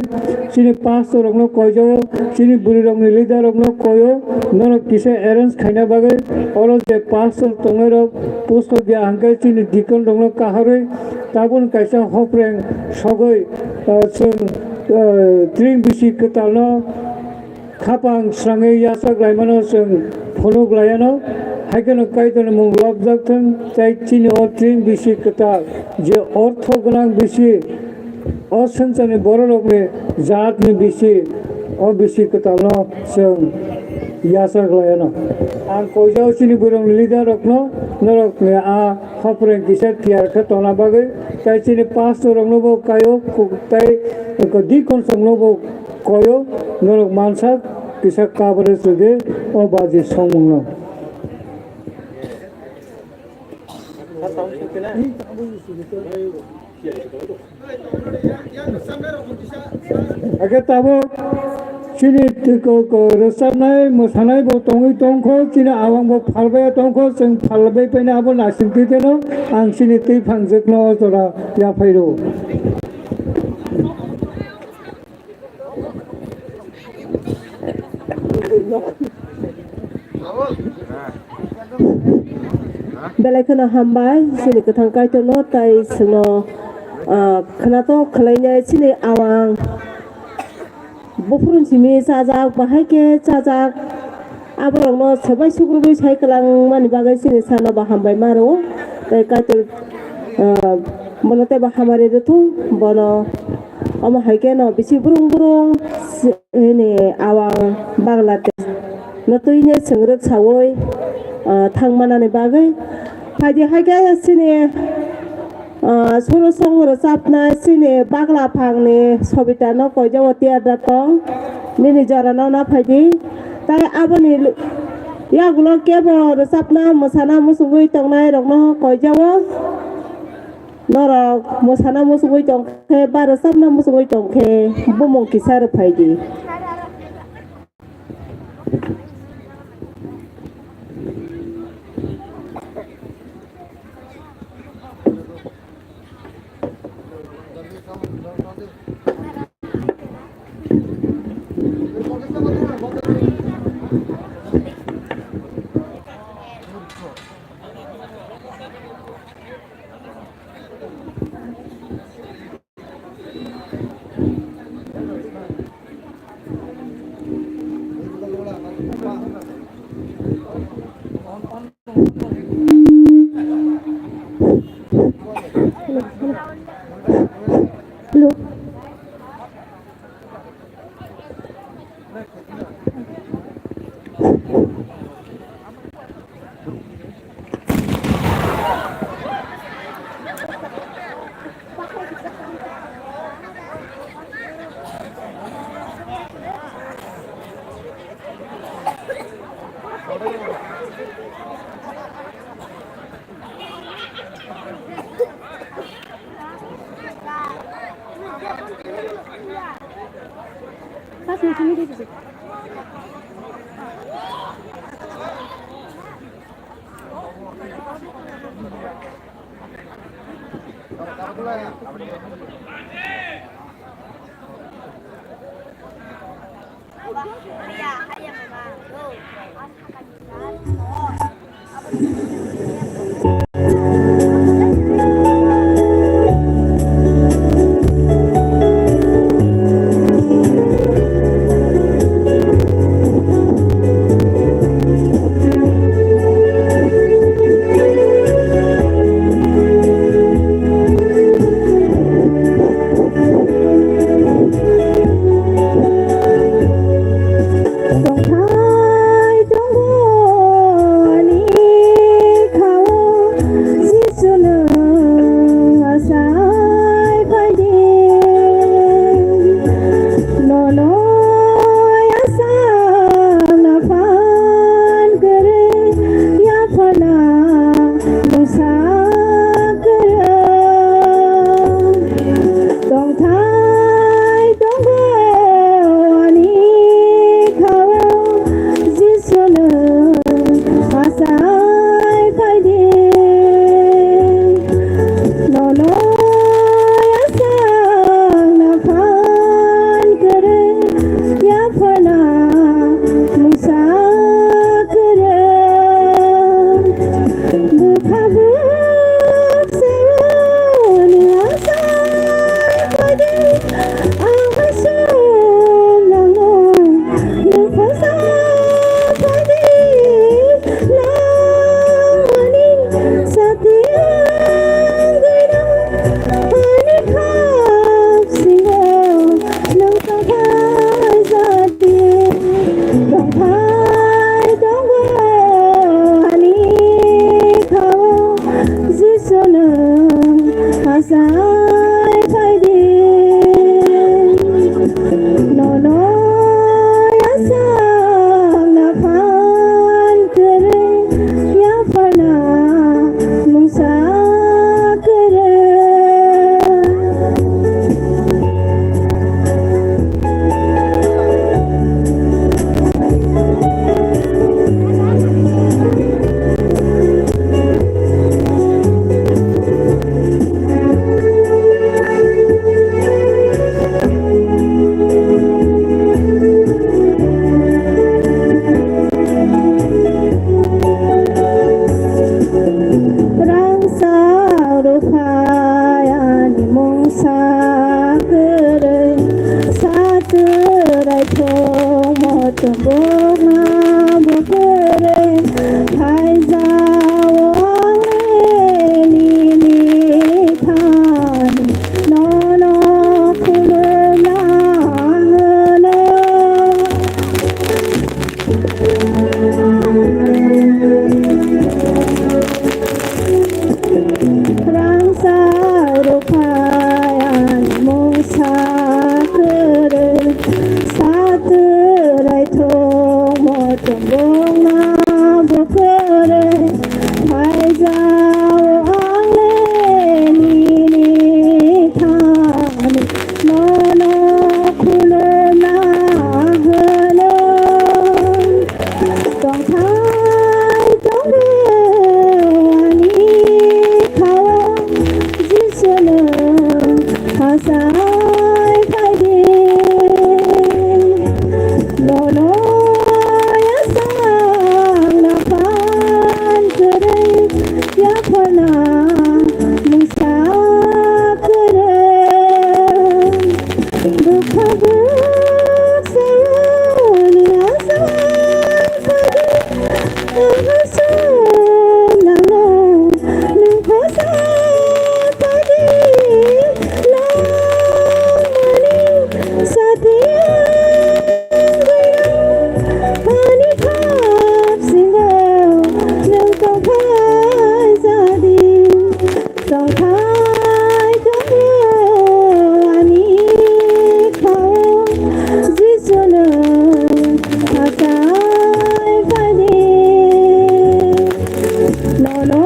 Speaker 11: sini pastor rongno kojo sini buri rongni leader rongno koyo norok kisa arrange khaina bagai oro je pastor tongero posto dia angkai sini dikon rongno kaharoi tabun kaisa hopreng sogai sing tring bisi ketalno khapang srangai yasak laimano sing pholok laiano haikeno kaitoni mung lobjak thang tai chini o tring bisi ketal je ortho gonang bisi o sanchani borokni jatni bisi o bisi ketalno sing yasak laiano ang koijao chini burong leader rokno norokni a hopreng kisa tiar kha tona bagai tai chini pastor rokno bo kayo tai ko dikon songno bo koyo norok mansak kisa kabare sude o baji songmungno Agar tabo sini tiko resapnai mosanai bo tongi tongko sini awang bo phalbai tongko sing phalbai pena abo nasing titeno ang sini tei phangjekno jora ya phairo
Speaker 13: belai khana hambai sini kathang kai to no tai sno khana to khlainai sini awang bofurun simi sajak bahai ke sajak aborong no sabai sugrubai sai kalang mani bagai sini sana ba hambai maro tai kai to monote ba hamare tu bono ama haike no bisi burung ini awang Bangladesh no tuine sengrek sawoi thangmanani bagai Pagi haga sini solo song resapna sini bagla phangni sobita no ko jawo tiada tong nini jara no na pagi tai abani ya gulo kebo resapna musana musugui tong nai rok no ko jawo norok musana musugui tong ke ba resapna musugui tong ke bumong kisar pagi nono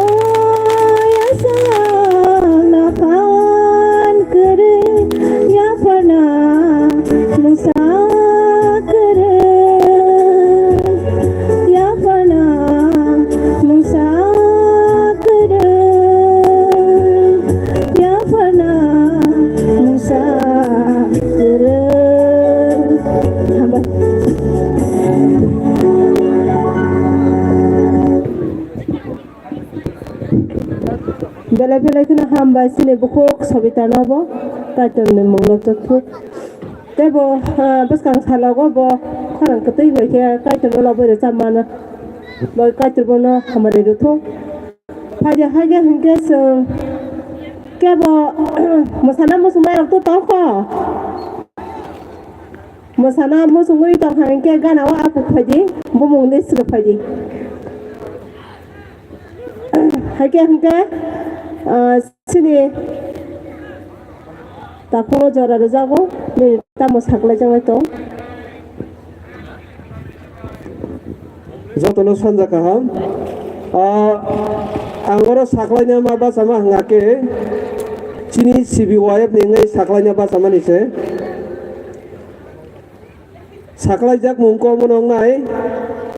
Speaker 13: ya sana pan kere ya pana nusa kere ya pana nusa kere ya pana nusa kere Bela-bela kena hamba sini bukuk sabita nobo kacang ni munglo tutup. Tebo bas kang salah go bo karang ketai boy ke kacang lo boy macam mana boy kacang bono hamare itu. Haja hingga se kebo masana musuh merah tu tahu ko. Masana musuh ngui tahu hingga gana wa apa kaji bumung ni sudah kaji. Haja hingga sini tak perlu jarak jago, ni tak masak lagi jangan itu.
Speaker 14: Jatuh sanja kaham, anggora saklanya apa sama ngake, cini sibi wayap ni saklanya apa sama ni se, saklai jak mungko menong nai,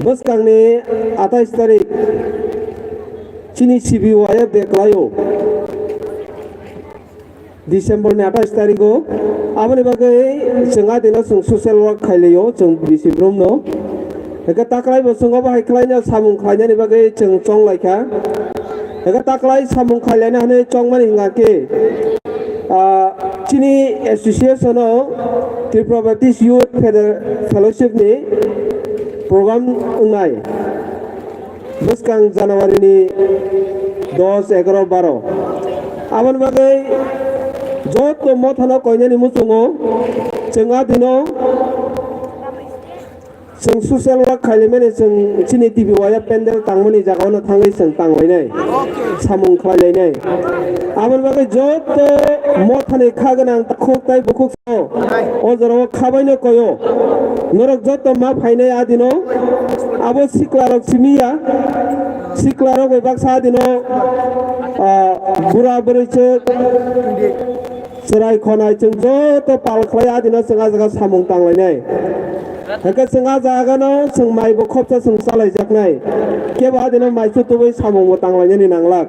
Speaker 14: bos kang ni atas tarik, cini sibi wayap deklayo. Desember ni 28 tarik go, apa ni bagai sengat ina social work khailiyo, jeng bisi brom no. Heka taklai bosongo bahai khlainya samung khlainya ni bagai jeng chong laika. Heka taklai samung khlainya hane chong mani ngake. Chini association o Tripura Baptist Youth Fellowship ni program unai. Buskang Januari ni 10, 11, 12. Aman bagai jod ko mo thano koinya ni musungo cenga dino seng social work khalimene seng chini tv waya pendel tangmani jagaona thangai seng tangwai nai samung khlai nai aman bagai jod mo thane khaganang takhuk tai bukuk so ojoro khabaino koyo norok jod ma phainai adino abo siklarok simiya siklarok ebak sa dino bura buriche serai khonai chung joto pal khlaya dina senga jaga samung tanglai nai heka senga jaga no seng mai bo khopsa seng salai jaknai ke ba dina mai chu tu bai samung mo tanglai ni nanglak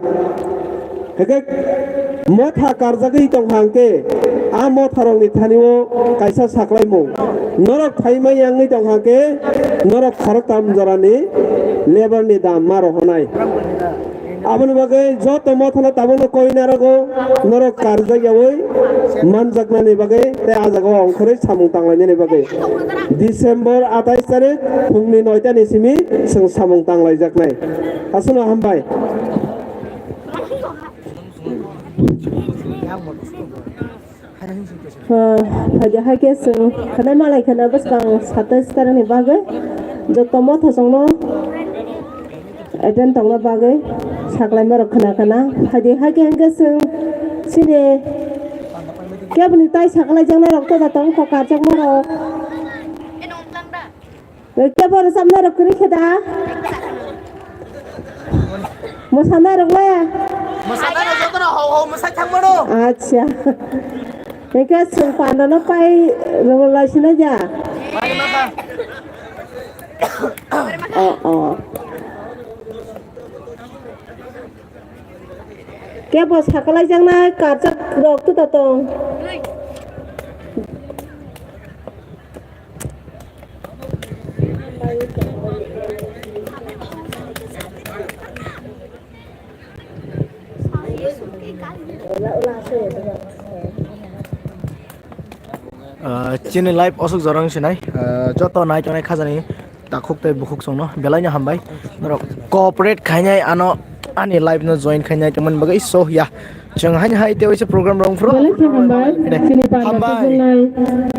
Speaker 14: heka motha karjagi tong hangke a motharong ni thaniwo kaisa saklai mung norok thaimai yangi tong hangke norok kharak tam jarani labor ni dam maro honai abon bagai joto mothana tabono koina rago norok karja yawoi man jakna ni bagai te ajago ongkhore samung tanglai ni bagai Desember 28 tarik phungni 9 ta ni simi seng samung tanglai jaknai asuno hambai
Speaker 13: haja hake seng kana malai kana bas kang 27 tarik ni bagai joto motha songno Eden tongla bagai saklai merok kana hadi hake hangga seng sini kia bani tai saklai jang merok to datang ko kacang merok kia baru sam merok kiri kita musa merok le
Speaker 5: musa merok joto no ho musa chang mero
Speaker 13: acha hake seng pandana pai lolai sini aja oh Kaya bos hakalai jang na kacak rok tu tatong.
Speaker 5: Chini live osuk jorong sinai joto nai chonai khajani takhuk tai bukhuk songno belainya hambai norok cooperate khainai ano ani live no join khainai teman bagai so ya jeng hanya hai te oise program rong fro
Speaker 7: sini pa hambai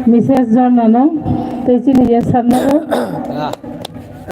Speaker 7: message jon nano te chini ya sarna